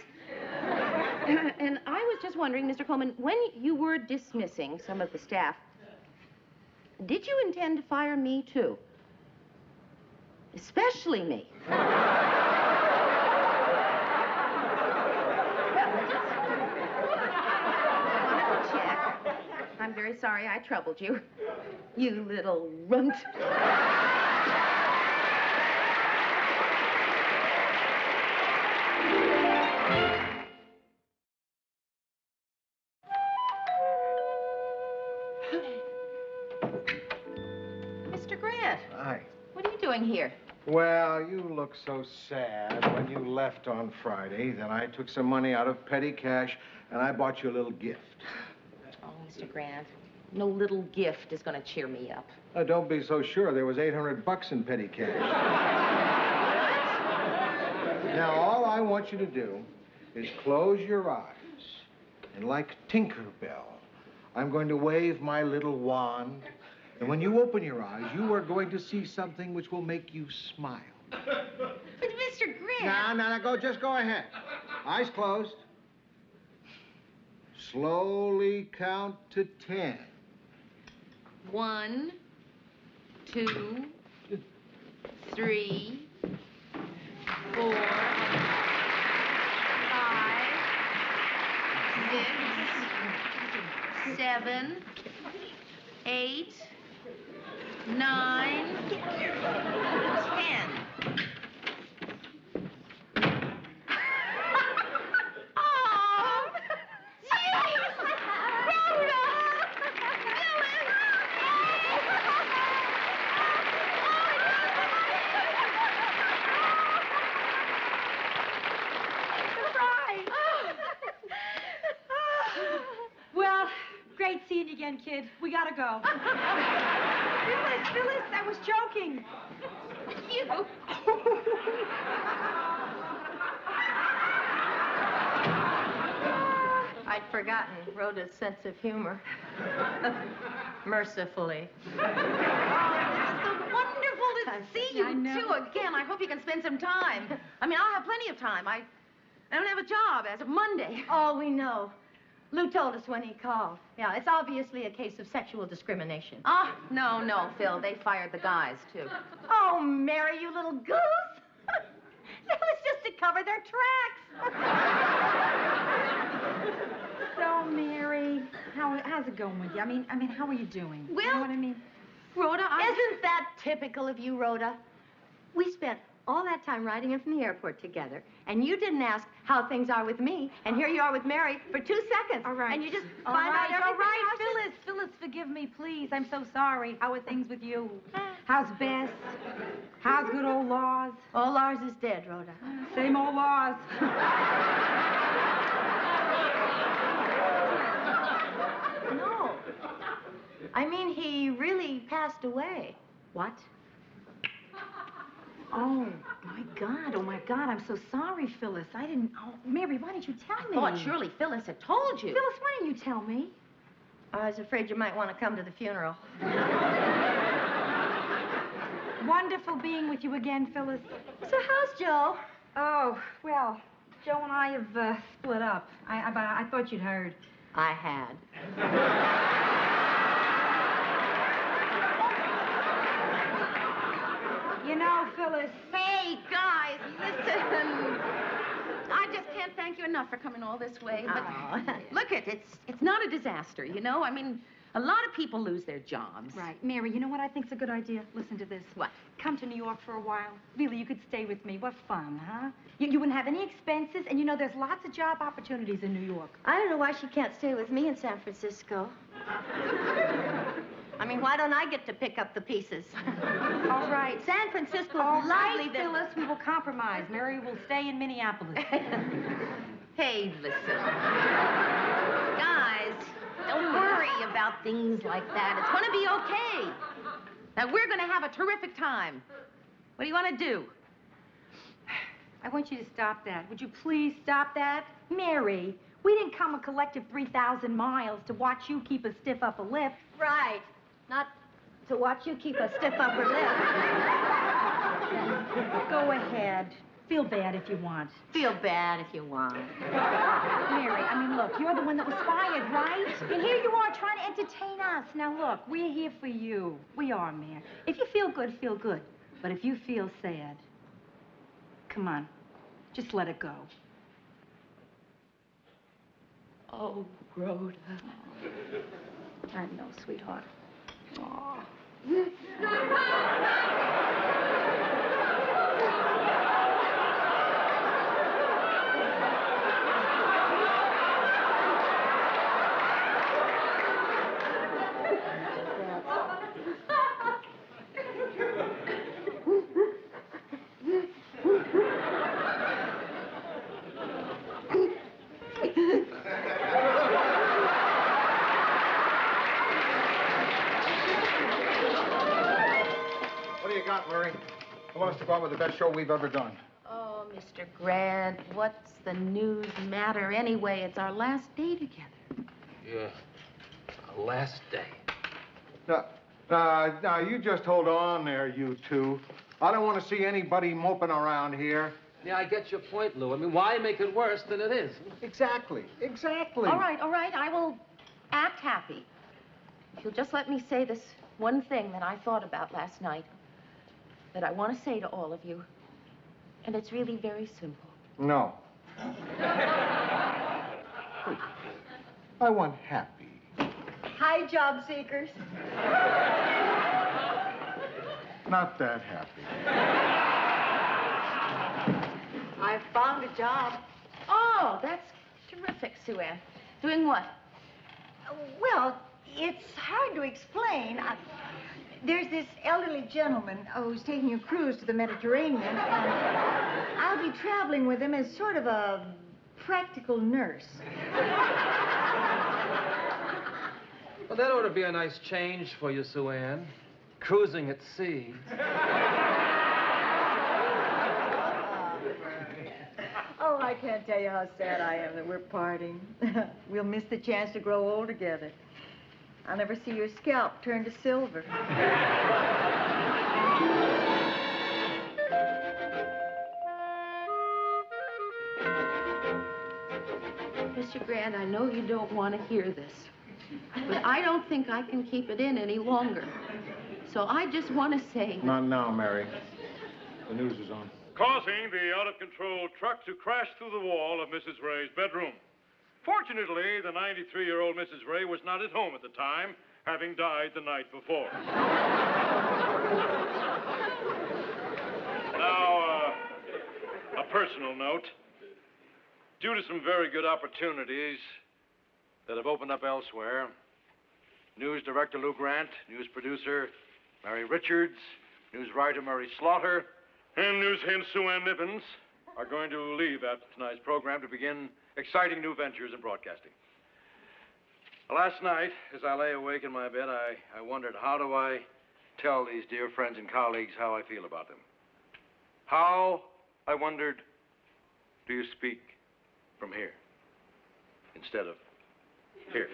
And I was just wondering, Mr. Coleman, when you were dismissing some of the staff, did you intend to fire me, too? Especially me. I'm very sorry I troubled you. You little runt. Mr. Grant. Hi. What are you doing here? Well, you look so sad when you left on Friday that I took some money out of petty cash and I bought you a little gift. Oh, Mr. Grant, no little gift is going to cheer me up. Don't be so sure. There was $800 in petty cash. Now, all I want you to do is close your eyes and like Tinkerbell, I'm going to wave my little wand. And when you open your eyes, you are going to see something which will make you smile. But, Mr. Grant... No, just go ahead. Eyes closed. Slowly count to 10. 1, 2, 3, 4, 5, 6, 7, 8, 9, 10. Great seeing you again, kid. We gotta go. Phyllis, I was joking. You. I'd forgotten Rhoda's sense of humor. Mercifully. Oh, it's so wonderful to see you two again. I hope you can spend some time. I mean, I'll have plenty of time. I don't have a job as of Monday. Oh, we know. Lou told us when he called. Yeah, it's obviously a case of sexual discrimination. Oh, no, Phil. They fired the guys, too. Oh, Mary, you little goose. That was just to cover their tracks. So, Mary, how's it going with you? I mean, how are you doing? Well, you know what I mean? Rhoda, isn't that typical of you, Rhoda? We spent all that time riding in from the airport together, and you didn't ask how things are with me, and here you are with Mary for 2 seconds. All right. And you just all find right, out everything. All right, Phyllis, forgive me, please. I'm so sorry. How are things with you? How's Bess? How's good old Laws? Old Lars is dead, Rhoda. Same old Laws. No. I mean, he really passed away. What? Oh, my God, I'm so sorry, Phyllis. I didn't... Oh, Mary, why didn't you tell me? I thought surely Phyllis had told you. Phyllis, why didn't you tell me? I was afraid you might want to come to the funeral. Wonderful being with you again, Phyllis. So how's Joe? Oh, well, Joe and I have split up. I thought you'd heard. I had. You know, Phyllis... Hey, guys, listen. I just can't thank you enough for coming all this way. But look, it's not a disaster, you know? I mean, a lot of people lose their jobs. Right. Mary, you know what I think's a good idea? Listen to this. What? Come to New York for a while. Really, you could stay with me. What fun, huh? You wouldn't have any expenses, and you know there's lots of job opportunities in New York. I don't know why she can't stay with me in San Francisco. I mean, why don't I get to pick up the pieces? All right. San Francisco's All lovely. right, Phyllis, we will compromise. Mary will stay in Minneapolis. Hey, listen. Guys, don't worry about things like that. It's going to be okay. Now, we're going to have a terrific time. What do you want to do? I want you to stop that. Would you please stop that? Mary, we didn't come a collective 3,000 miles to watch you keep a stiff upper lip. Right. Not to watch you keep a stiff upper lip. Go ahead. Feel bad if you want. Feel bad if you want. Mary, I mean, look, you're the one that was fired, right? And here you are trying to entertain us. Now, look, we're here for you. We are, Mary. If you feel good, feel good. But if you feel sad, come on, just let it go. Oh, Rhoda. I know, sweetheart. Aw. What do you got, Murray? I want us to go out with the best show we've ever done. Oh, Mr. Grant, what's the news matter anyway? It's our last day together. Yeah. Our last day. Now, you just hold on there, you two. I don't want to see anybody moping around here. Yeah, I get your point, Lou. I mean, why make it worse than it is? Exactly. All right. I will act happy. If you'll just let me say this one thing that I thought about last night that I want to say to all of you. And it's really very simple. No. I want happy. Hi, job seekers. Not that happy. I found a job. Oh, that's terrific, Sue Ann. Doing what? Well, it's hard to explain. There's this elderly gentleman who's taking a cruise to the Mediterranean, and I'll be traveling with him as sort of a practical nurse. Well, that ought to be a nice change for you, Sue Ann. Cruising at sea. Oh, I can't tell you how sad I am that we're parting. We'll miss the chance to grow old together. I'll never see your scalp turn to silver. Mr. Grant, I know you don't want to hear this, but I don't think I can keep it in any longer. So I just want to say... Not now, Mary. The news is on. Causing the out-of-control truck to crash through the wall of Mrs. Ray's bedroom. Fortunately, the 93-year-old Mrs. Ray was not at home at the time, having died the night before. Now, a personal note. Due to some very good opportunities that have opened up elsewhere, news director Lou Grant, news producer Mary Richards, news writer Murray Slaughter, and news hand Sue Ann Nibbins are going to leave after tonight's program to begin exciting new ventures in broadcasting. Last night, as I lay awake in my bed, I wondered, how do I tell these dear friends and colleagues how I feel about them? How, I wondered, do you speak from here instead of here?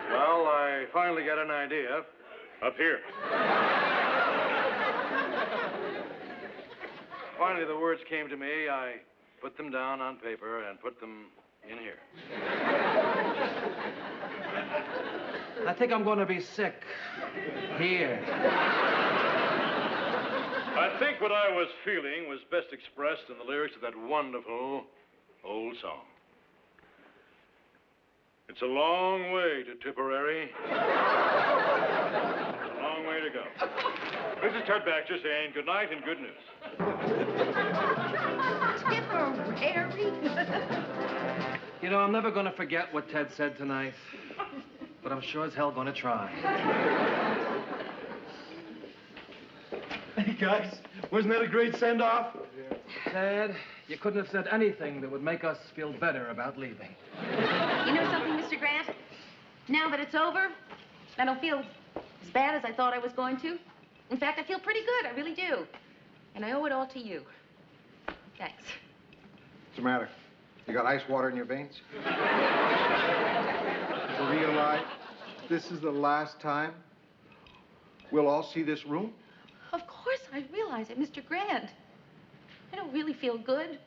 Well, I finally got an idea. Up here. Finally, the words came to me. I put them down on paper and put them in here. I think I'm going to be sick. Here. I think what I was feeling was best expressed in the lyrics of that wonderful old song. It's a long way to Tipperary. A long way to go. This is Ted Baxter saying good night and good news. Tipperary? You know, I'm never going to forget what Ted said tonight, but I'm sure as hell going to try. Hey, guys, wasn't that a great send-off? Ted, you couldn't have said anything that would make us feel better about leaving. You know something, Mr. Grant? Now that it's over, I don't feel as bad as I thought I was going to. In fact, I feel pretty good. I really do. And I owe it all to you. Thanks. What's the matter? You got ice water in your veins? To realize this is the last time we'll all see this room? Of course I realize it, Mr. Grant. I don't really feel good.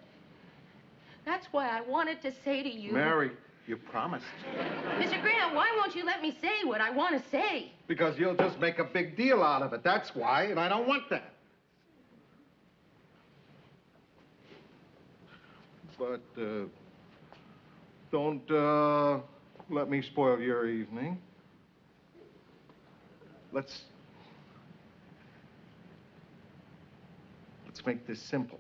That's why I wanted to say to you... Mary, you promised. Mr. Grant, why won't you let me say what I want to say? Because you'll just make a big deal out of it. That's why, and I don't want that. But, don't let me spoil your evening. Let's make this simple.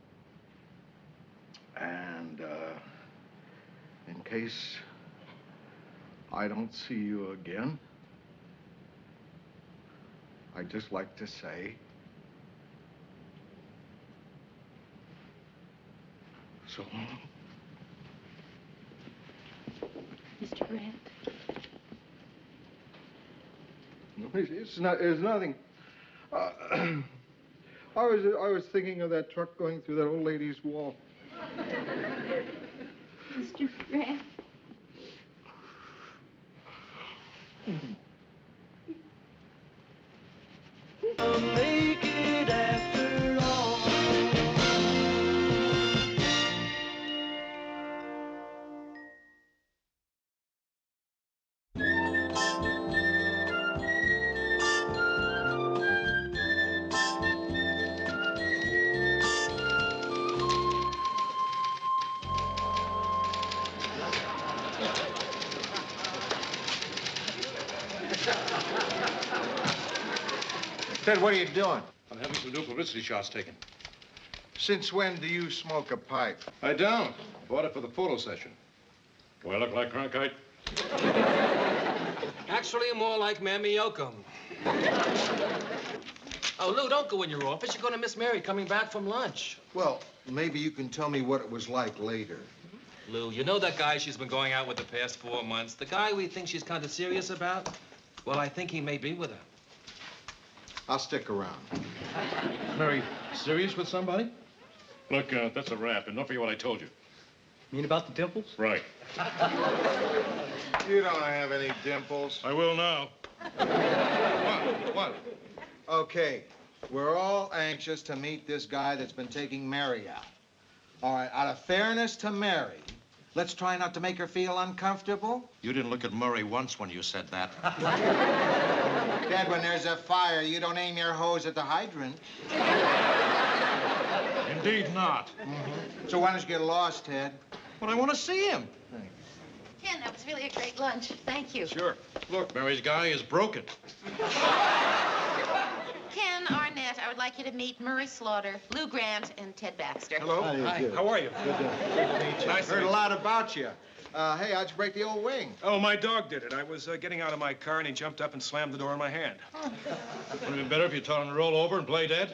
And, in case I don't see you again, I'd just like to say so long. Mr. Grant. No, it's nothing. I was thinking of that truck going through that old lady's wall. Mr. Grant. Make it after all. Ted, what are you doing? I'm having some new publicity shots taken. Since when do you smoke a pipe? I don't. Bought it for the photo session. Do I look like Cronkite? Actually, more like Mammy Yokum. Oh, Lou, don't go in your office. You're going to miss Mary coming back from lunch. Well, maybe you can tell me what it was like later. Lou, you know that guy she's been going out with the past 4 months? The guy we think she's kind of serious about? Well, I think he may be with her. I'll stick around. Mary, serious with somebody? Look, that's a wrap. Enough of what I told you. Mean about the dimples? Right. You don't have any dimples. I will now. What? Okay, we're all anxious to meet this guy that's been taking Mary out. All right, out of fairness to Mary, let's try not to make her feel uncomfortable. You didn't look at Murray once when you said that. Dad, when there's a fire, you don't aim your hose at the hydrant. Indeed not. Mm-hmm. So why don't you get lost, Ted? But I want to see him. Ken, that was really a great lunch. Thank you. Sure. Look, Mary's guy is broken. Ken Arnett, I would like you to meet Murray Slaughter, Lou Grant, and Ted Baxter. Hello. Hi. How are you? Good to meet you. Nice to Heard meet a you. lot about you. Hey, how'd you break the old wing? Oh, my dog did it. I was getting out of my car, and he jumped up and slammed the door in my hand. Would have been better if you told him to roll over and play dead.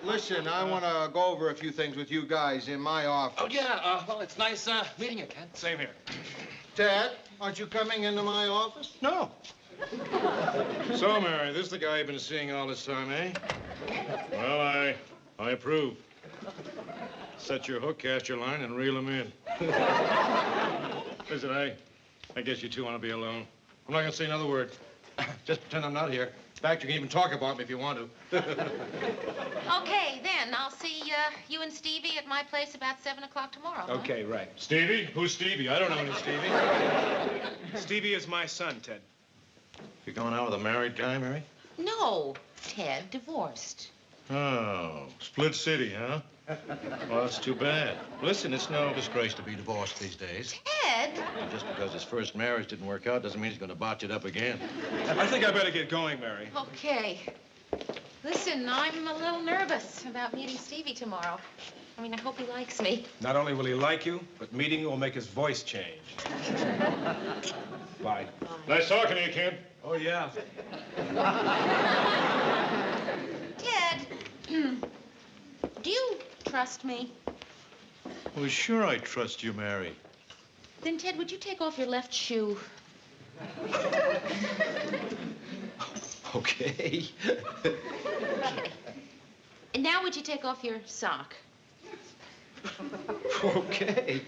Listen, I want to go over a few things with you guys in my office. Oh, yeah. Well, it's nice meeting you, Ken. Same here. Ted, aren't you coming into my office? No. So, Mary, this is the guy you've been seeing all this time, eh? Well, I approve. Set your hook, cast your line, and reel him in. Listen, I guess you two want to be alone. I'm not going to say another word. Just pretend I'm not here. In fact, you can even talk about me if you want to. Okay, then. I'll see you and Stevie at my place about 7 o'clock tomorrow. Huh? Okay, right. Stevie? Who's Stevie? I don't know any Stevie. Stevie is my son, Ted. You going out with a married guy, Mary? No, Ted, divorced. Oh, split city, huh? Well, that's too bad. Listen, it's no disgrace to be divorced these days. Ted? Just because his first marriage didn't work out doesn't mean he's going to botch it up again. I think I better get going, Mary. Okay. Listen, I'm a little nervous about meeting Stevie tomorrow. I mean, I hope he likes me. Not only will he like you, but meeting you will make his voice change. Bye. Nice talking to you, Ken. Oh, yeah. Ted, do you trust me? Well, sure I trust you, Mary. Then, Ted, would you take off your left shoe? Okay. Okay. And now would you take off your sock? Okay.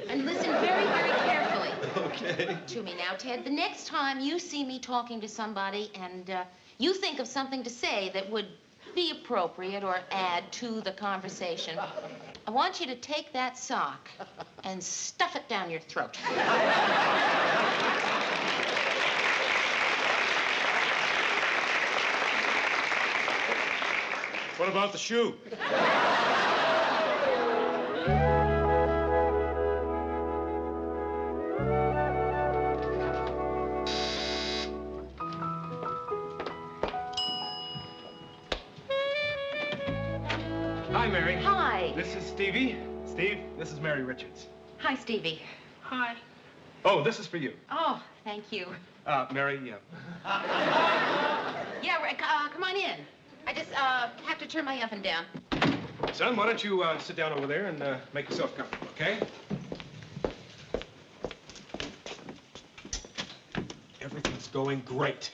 And listen very, very carefully. Okay. To me now, Ted. The next time you see me talking to somebody and you think of something to say that would be appropriate or add to the conversation, I want you to take that sock and stuff it down your throat. What about the shoe? Hi, Mary. Hi. This is Stevie. Steve, this is Mary Richards. Hi, Stevie. Hi. Oh, this is for you. Oh, thank you. Mary, Yeah, Rick, come on in. I just have to turn my oven down. Son, why don't you sit down over there and make yourself comfortable, okay? Everything's going great.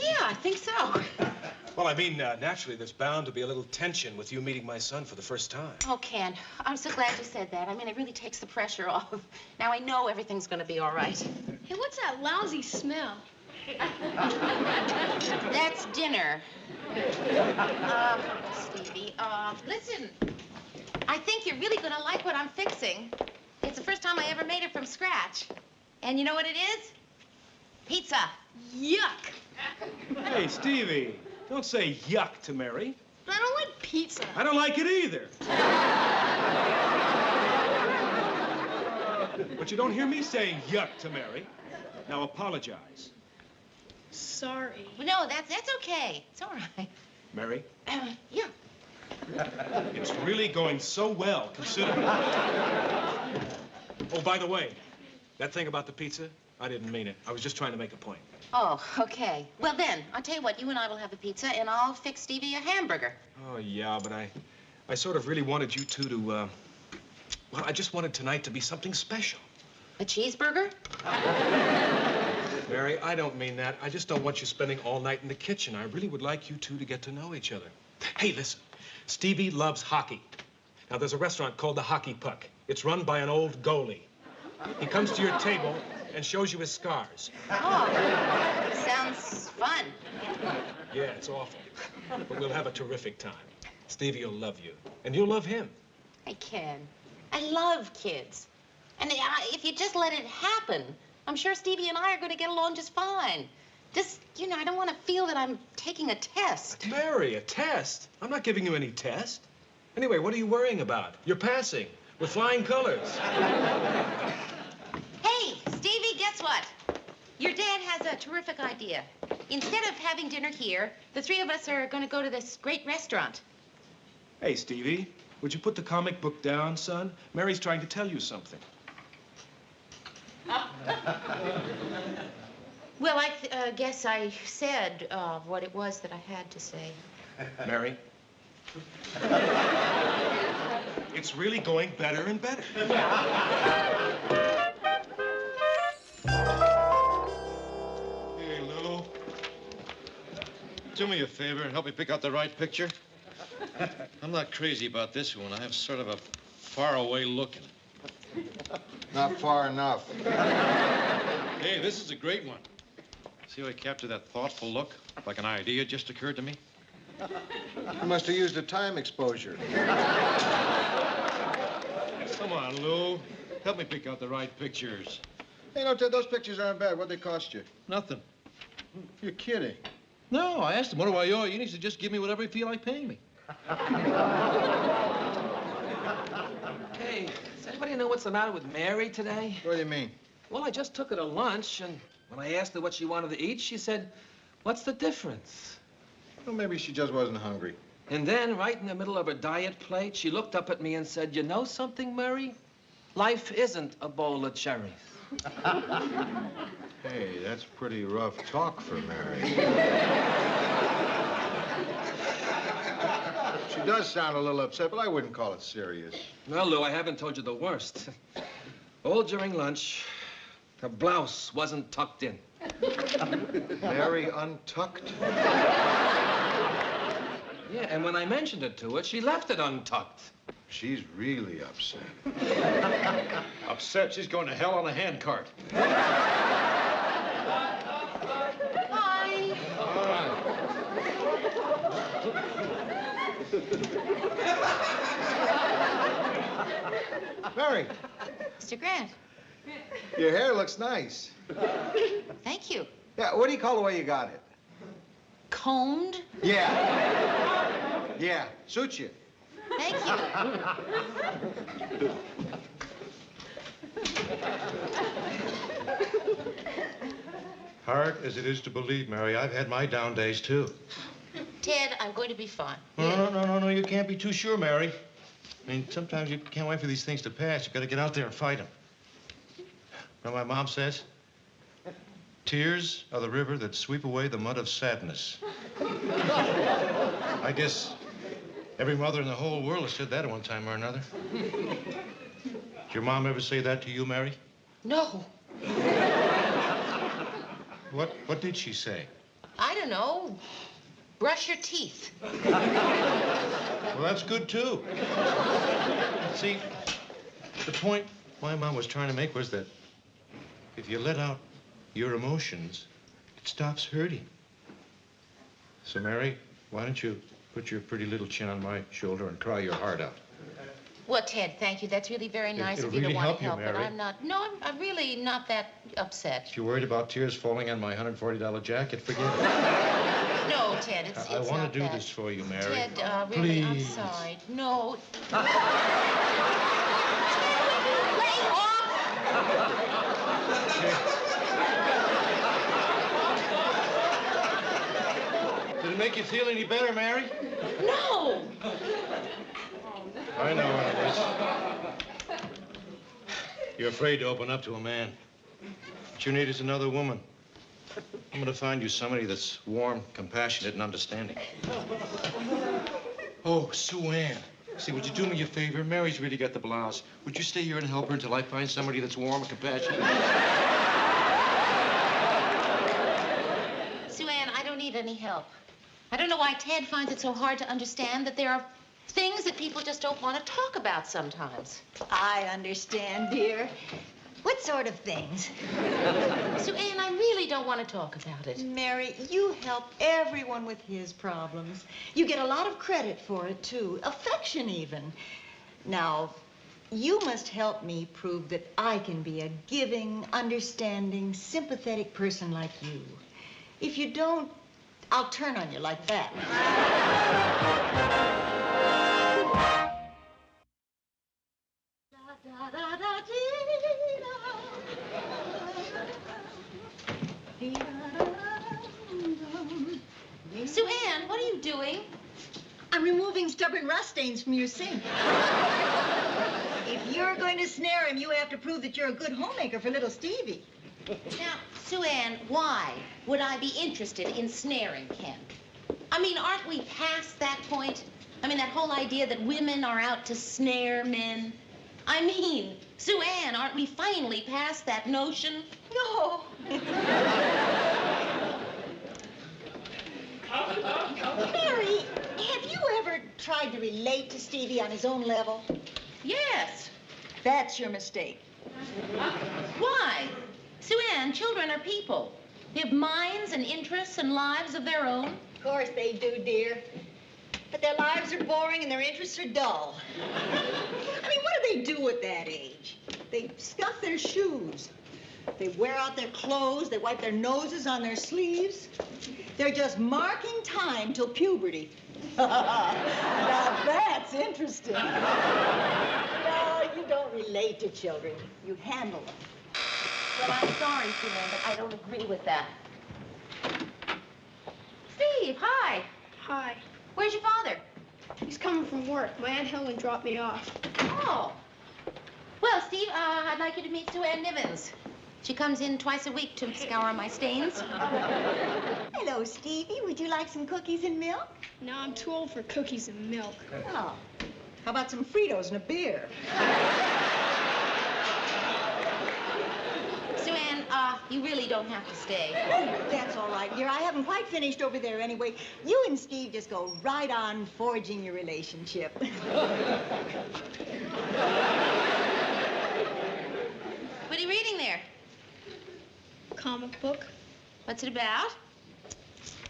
Yeah, I think so. Well, I mean, naturally, there's bound to be a little tension with you meeting my son for the first time. Oh, Ken, I'm so glad you said that. I mean, it really takes the pressure off. Now I know everything's going to be all right. Hey, what's that lousy smell? That's dinner. Stevie, listen. I think you're really going to like what I'm fixing. It's the first time I ever made it from scratch. And you know what it is? Pizza. Yuck. Hey, Stevie, don't say yuck to Mary. I don't like pizza. I don't like it either. But you don't hear me saying yuck to Mary. Now apologize. Sorry. Well, no, that's okay. It's all right. Mary, Yeah. it's really going so well, considering. Oh, by the way, that thing about the pizza, I didn't mean it. I was just trying to make a point. Oh, okay. Well, then, I'll tell you what. You and I will have a pizza, and I'll fix Stevie a hamburger. Oh, yeah, but I sort of really wanted you two to, well, I just wanted tonight to be something special. A cheeseburger? Mary, I don't mean that. I just don't want you spending all night in the kitchen. I really would like you two to get to know each other. Hey, listen. Stevie loves hockey. Now, there's a restaurant called the Hockey Puck. It's run by an old goalie. He comes to your table and shows you his scars. Oh, sounds fun. Yeah, it's awful. But we'll have a terrific time. Stevie will love you, and you'll love him. I can. I love kids. And if you just let it happen, I'm sure Stevie and I are going to get along just fine. Just, you know, I don't want to feel that I'm taking a test. Mary, a test? I'm not giving you any test. Anyway, what are you worrying about? You're passing with flying colors. Hey, Stevie, guess what? Your dad has a terrific idea. Instead of having dinner here, the three of us are going to go to this great restaurant. Hey, Stevie, would you put the comic book down, son? Mary's trying to tell you something. Well, I guess I said what it was that I had to say. Mary? It's really going better and better. Hey, Lou. Do me a favor and help me pick out the right picture. I'm not crazy about this one. I have sort of a faraway look in it. Not far enough. Hey, this is a great one. See how I captured that thoughtful look? Like an idea just occurred to me? You must have used a time exposure. Come on, Lou. Help me pick out the right pictures. Hey, no, Ted, those pictures aren't bad. What'd they cost you? Nothing. You're kidding. No, I asked him, what do I owe you? And he said, just give me whatever you feel like paying me. Hey, does anybody know what's the matter with Mary today? What do you mean? Well, I just took her to lunch, and when I asked her what she wanted to eat, she said, what's the difference? Well, maybe she just wasn't hungry. And then, right in the middle of her diet plate, she looked up at me and said, you know something, Mary? Life isn't a bowl of cherries. Hey, that's pretty rough talk for Mary. She does sound a little upset, but I wouldn't call it serious. Well, Lou, I haven't told you the worst. All during lunch, her blouse wasn't tucked in. Mary untucked? Yeah, and when I mentioned it to her, she left it untucked. She's really upset. Upset? She's going to hell on a handcart. Hi. Mary, Mr. Grant, your hair looks nice. thank you. Yeah, what do you call the way you got it? Combed? Yeah. Yeah, suits you. Thank you. Hard as it is to believe, Mary, I've had my down days, too. Ted, I'm going to be fine. No, you can't be too sure, Mary. I mean, sometimes you can't wait for these things to pass. You gotta get out there and fight them. You know what my mom says? Tears are the river that sweep away the mud of sadness. I guess every mother in the whole world has said that at one time or another. Did your mom ever say that to you, Mary? No. What did she say? I don't know. Brush your teeth. Well, that's good, too. See, the point my mom was trying to make was that if you let out your emotions, it stops hurting. So, Mary, why don't you put your pretty little chin on my shoulder and cry your heart out? Well, Ted, thank you. That's really very nice It'll of you really to want help to you, help, but Mary. I'm not. No, I'm really not that upset. If you're worried about tears falling on my $140 jacket, forget it. No, Ted, it's I not want to do that. this for you, Mary. Ted, really, I'm Please. sorry. No. Lay Did it make you feel any better, Mary? No. I know what it is. You're afraid to open up to a man. What you need is another woman. I'm gonna find you somebody that's warm, compassionate, and understanding. Oh, Sue Ann. See, would you do me a favor? Mary's really got the blouse. Would you stay here and help her until I find somebody that's warm and compassionate? Sue Ann, I don't need any help. I don't know why Ted finds it so hard to understand that there are things that people just don't want to talk about sometimes. I understand, dear. What sort of things? Sue Ann, I really don't want to talk about it. Mary, you help everyone with his problems. You get a lot of credit for it, too. Affection, even. Now, you must help me prove that I can be a giving, understanding, sympathetic person like you. If you don't, I'll turn on you like that. Sue Ann, what are you doing? I'm removing stubborn rust stains from your sink. If you're going to snare him, you have to prove that you're a good homemaker for little Stevie. Now, Sue Ann, why would I be interested in snaring Ken? I mean, aren't we past that point? I mean, that whole idea that women are out to snare men. I mean, Sue Ann, aren't we finally past that notion? No. Mary, have you ever tried to relate to Stevie on his own level? Yes. That's your mistake. Why? Sue Ann, children are people. They have minds and interests and lives of their own. Of course they do, dear. But their lives are boring and their interests are dull. I mean, what do they do at that age? They scuff their shoes. They wear out their clothes. They wipe their noses on their sleeves. They're just marking time till puberty. Now that's interesting. No, you don't relate to children. You handle them. Well, I'm sorry, Sue Ann, but I don't agree with that. Steve, hi. Hi. Where's your father? He's coming from work. My Aunt Helen dropped me off. Oh. Well, Steve, I'd like you to meet Sue Ann Nivens. She comes in twice a week to scour my stains. Hello, Stevie. Would you like some cookies and milk? No, I'm too old for cookies and milk. Oh. How about some Fritos and a beer? Sue Ann, you really don't have to stay. Oh, that's all right, dear. I haven't quite finished over there anyway. You and Steve just go right on forging your relationship. What are you reading there? Comic book. What's it about?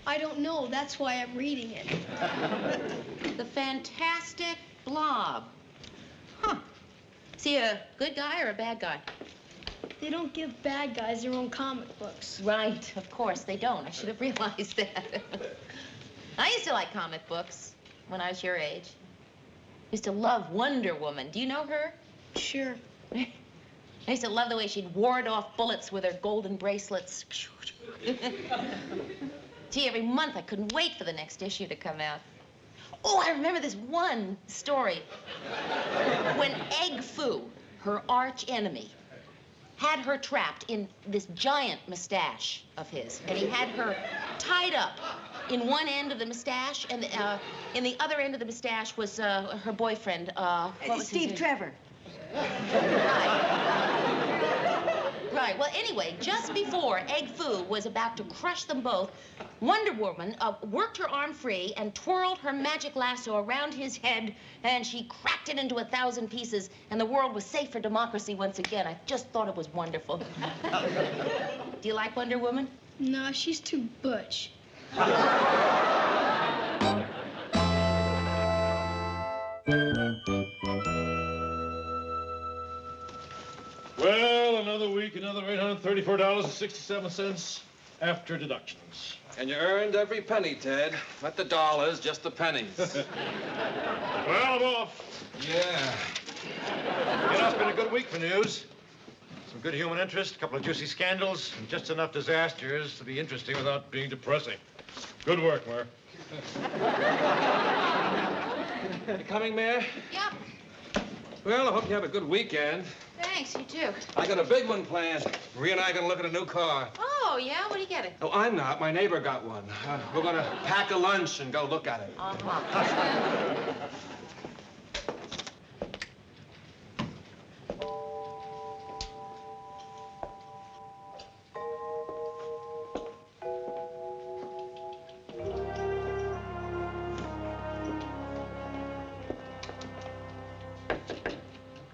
I don't know. That's why I'm reading it. The Fantastic Blob. Huh. Is he a good guy or a bad guy? They don't give bad guys their own comic books. Right, of course they don't. I should have realized that. I used to like comic books when I was your age. I used to love Wonder Woman. Do you know her? Sure. I used to love the way she'd ward off bullets with her golden bracelets. Gee, every month I couldn't wait for the next issue to come out. Oh, I remember this one story. When Egg Foo, her arch enemy, had her trapped in this giant mustache of his, and he had her tied up in one end of the mustache, and in the other end of the mustache was her boyfriend. What was Steve Trevor. Right. Well, anyway, just before Egg Foo was about to crush them both, Wonder Woman worked her arm free and twirled her magic lasso around his head, and she cracked it into 1,000 pieces, and the world was safe for democracy once again. I just thought it was wonderful. Do you like Wonder Woman? No, she's too butch. Well, another week, another $834.67 after deductions. And you earned every penny, Ted. Not the dollars, just the pennies. Well, I'm off. Yeah. You know, it's been a good week for news. Some good human interest, a couple of juicy scandals, and just enough disasters to be interesting without being depressing. Good work, Mayor. You coming, Mayor? Yep. Well, I hope you have a good weekend. Thanks, you too. I got a big one planned. Maria and I are going to look at a new car. Oh, yeah? What are you getting? Oh, I'm not. My neighbor got one. We're going to pack a lunch and go look at it. Uh-huh.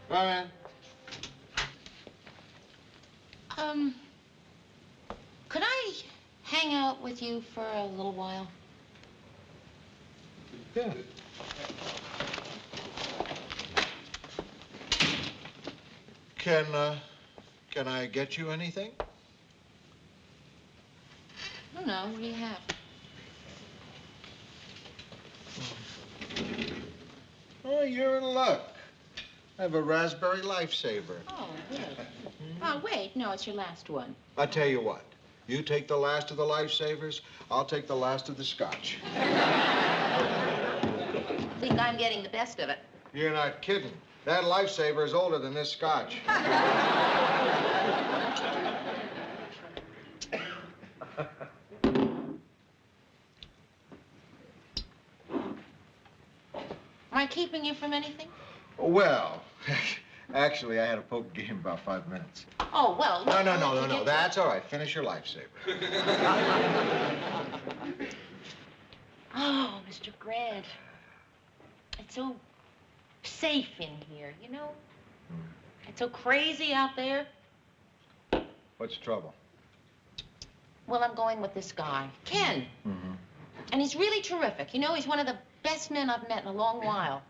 Brian. Could I hang out with you for a little while? Yeah. Can I get you anything? I don't know. What do you have? Oh, you're in luck. I have a raspberry lifesaver. Oh, good. Oh, wait. No, it's your last one. I tell you what. You take the last of the lifesavers, I'll take the last of the scotch. I think I'm getting the best of it. You're not kidding. That lifesaver is older than this scotch. Am I keeping you from anything? Well, actually, I had a poker game about 5 minutes. Oh, well... No. That's all right. Finish your lifesaver. Oh, Mr. Grant. It's so safe in here, you know? It's so crazy out there. What's the trouble? Well, I'm going with this guy, Ken. Mm-hmm. And he's really terrific. You know, he's one of the best men I've met in a long while.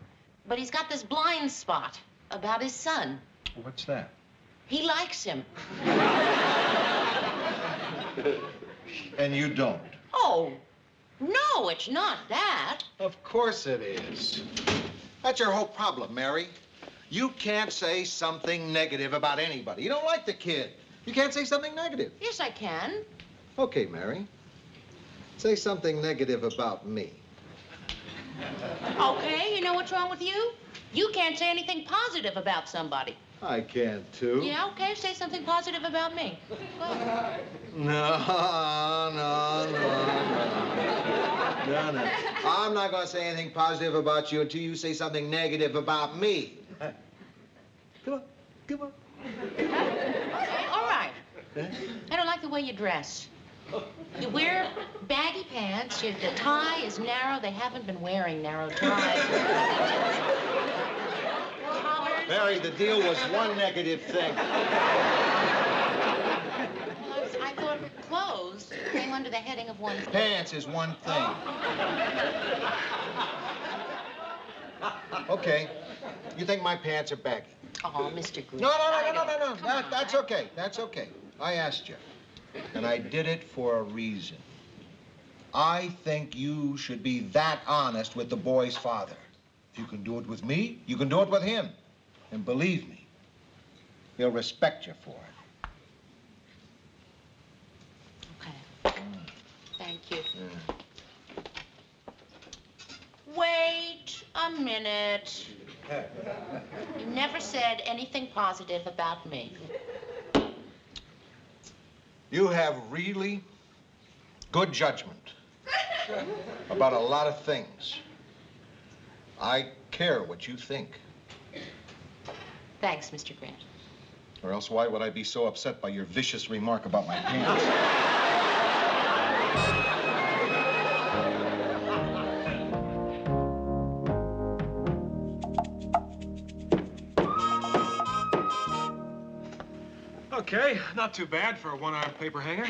But he's got this blind spot about his son. What's that? He likes him. And you don't? Oh, no, it's not that. Of course it is. That's your whole problem, Mary. You can't say something negative about anybody. You don't like the kid. You can't say something negative. Yes, I can. Okay, Mary. Say something negative about me. Okay, you know what's wrong with you? You can't say anything positive about somebody. I can, too. Yeah, okay, say something positive about me. Go ahead. No. I'm not going to say anything positive about you until you say something negative about me. Come on. All right. I don't like the way you dress. You wear baggy pants, the tie is narrow. They haven't been wearing narrow ties. Mary, the deal was one negative thing. I thought clothes came under the heading of one thing. Pants is one thing. Okay. You think my pants are baggy? Oh, Mr. Green. No. That's okay. That's okay. I asked you. And I did it for a reason. I think you should be that honest with the boy's father. If you can do it with me, you can do it with him. And believe me, he'll respect you for it. Okay. Thank you. you. Wait a minute. You never said anything positive about me. You have really good judgment about a lot of things. I care what you think. Thanks, Mr. Grant. Or else why would I be so upset by your vicious remark about my pants? Okay, not too bad for a one-armed paper hanger.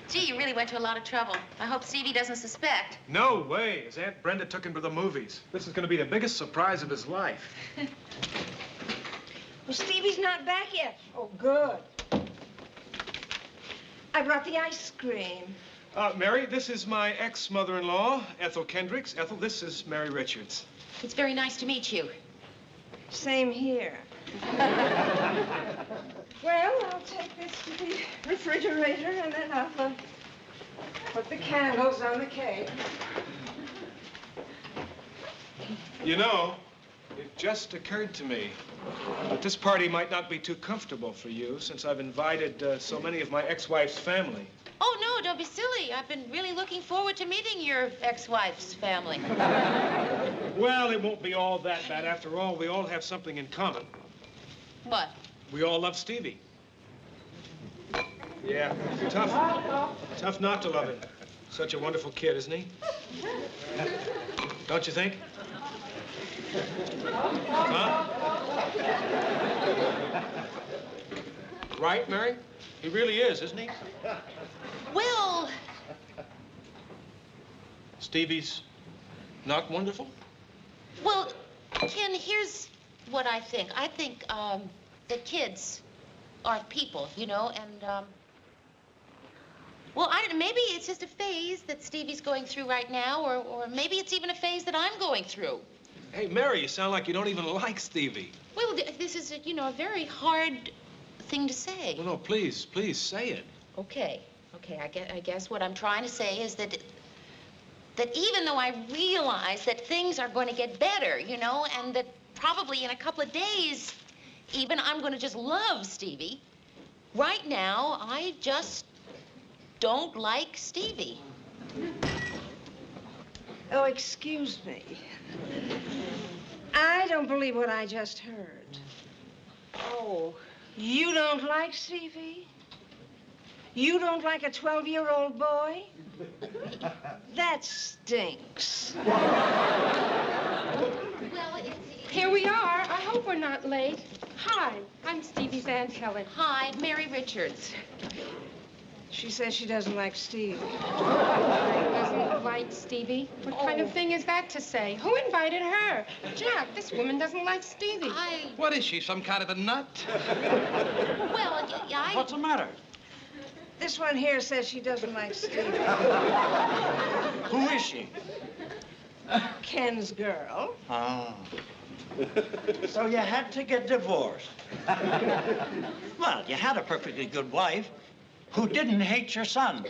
Gee, you really went to a lot of trouble. I hope Stevie doesn't suspect. No way. His Aunt Brenda took him to the movies. This is going to be the biggest surprise of his life. Well, Stevie's not back yet. Oh, good. I brought the ice cream. Mary, this is my ex-mother-in-law, Ethel Kendricks. Ethel, this is Mary Richards. It's very nice to meet you. Same here. Well, I'll take this to the refrigerator, and then I'll put the candles on the cake. You know, it just occurred to me that this party might not be too comfortable for you, since I've invited so many of my ex-wife's family. Oh, no, don't be silly. I've been really looking forward to meeting your ex-wife's family. Well, it won't be all that bad. After all, we all have something in common. What? We all love Stevie. Yeah, tough not to love him. Such a wonderful kid, isn't he? Don't you think? Huh? Right, Mary? He really is, isn't he? Well... Stevie's not wonderful? Well, Ken, here's what I think. I think, that kids are people, you know, and, well, I don't know, maybe it's just a phase that Stevie's going through right now, or maybe it's even a phase that I'm going through. Hey, Mary, you sound like you don't even like Stevie. Well, this is, you know, a very hard thing to say. Well, no, please say it. Okay, I guess what I'm trying to say is that even though I realize that things are going to get better, you know, and that probably in a couple of days, even I'm going to just love Stevie, right now, I just don't like Stevie. Oh, excuse me. I don't believe what I just heard. Oh, you don't like Stevie? You don't like a 12-year-old boy? That stinks. Well, here we are. I hope we're not late. Hi, I'm Stevie's Aunt Helen. Hi, Mary Richards. She says she doesn't like Stevie. Doesn't like Stevie? What kind of thing is that to say? Who invited her? Jack, this woman doesn't like Stevie. What is she, some kind of a nut? Well, What's the matter? This one here says she doesn't like Stevie. Who is she? Ken's girl. Oh. So you had to get divorced. Well, you had a perfectly good wife who didn't hate your son.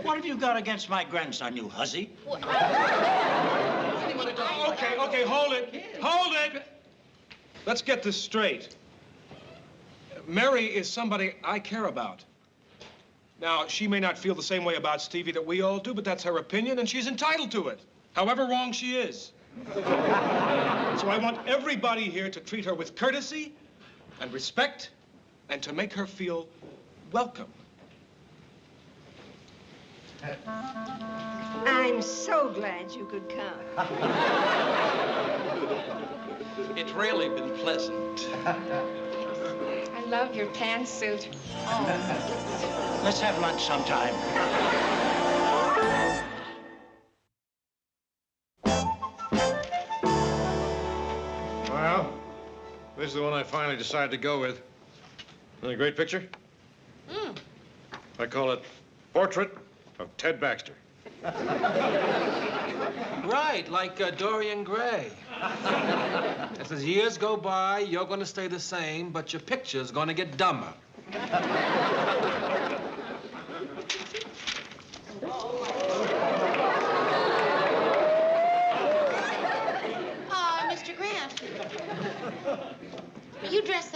What have you got against my grandson, you hussy? Okay, hold it. Let's get this straight. Mary is somebody I care about. Now, she may not feel the same way about Stevie that we all do, but that's her opinion, and she's entitled to it, however wrong she is. So I want everybody here to treat her with courtesy and respect and to make her feel welcome. I'm so glad you could come. It's really been pleasant. I love your pantsuit. Let's have lunch sometime. Well, this is the one I finally decided to go with. Isn't it a great picture? I call it Portrait of Ted Baxter. Right, like Dorian Gray. As years go by, you're going to stay the same, but your picture's going to get dumber.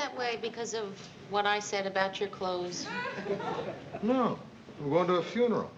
that way because of what I said about your clothes? No, I'm going to a funeral.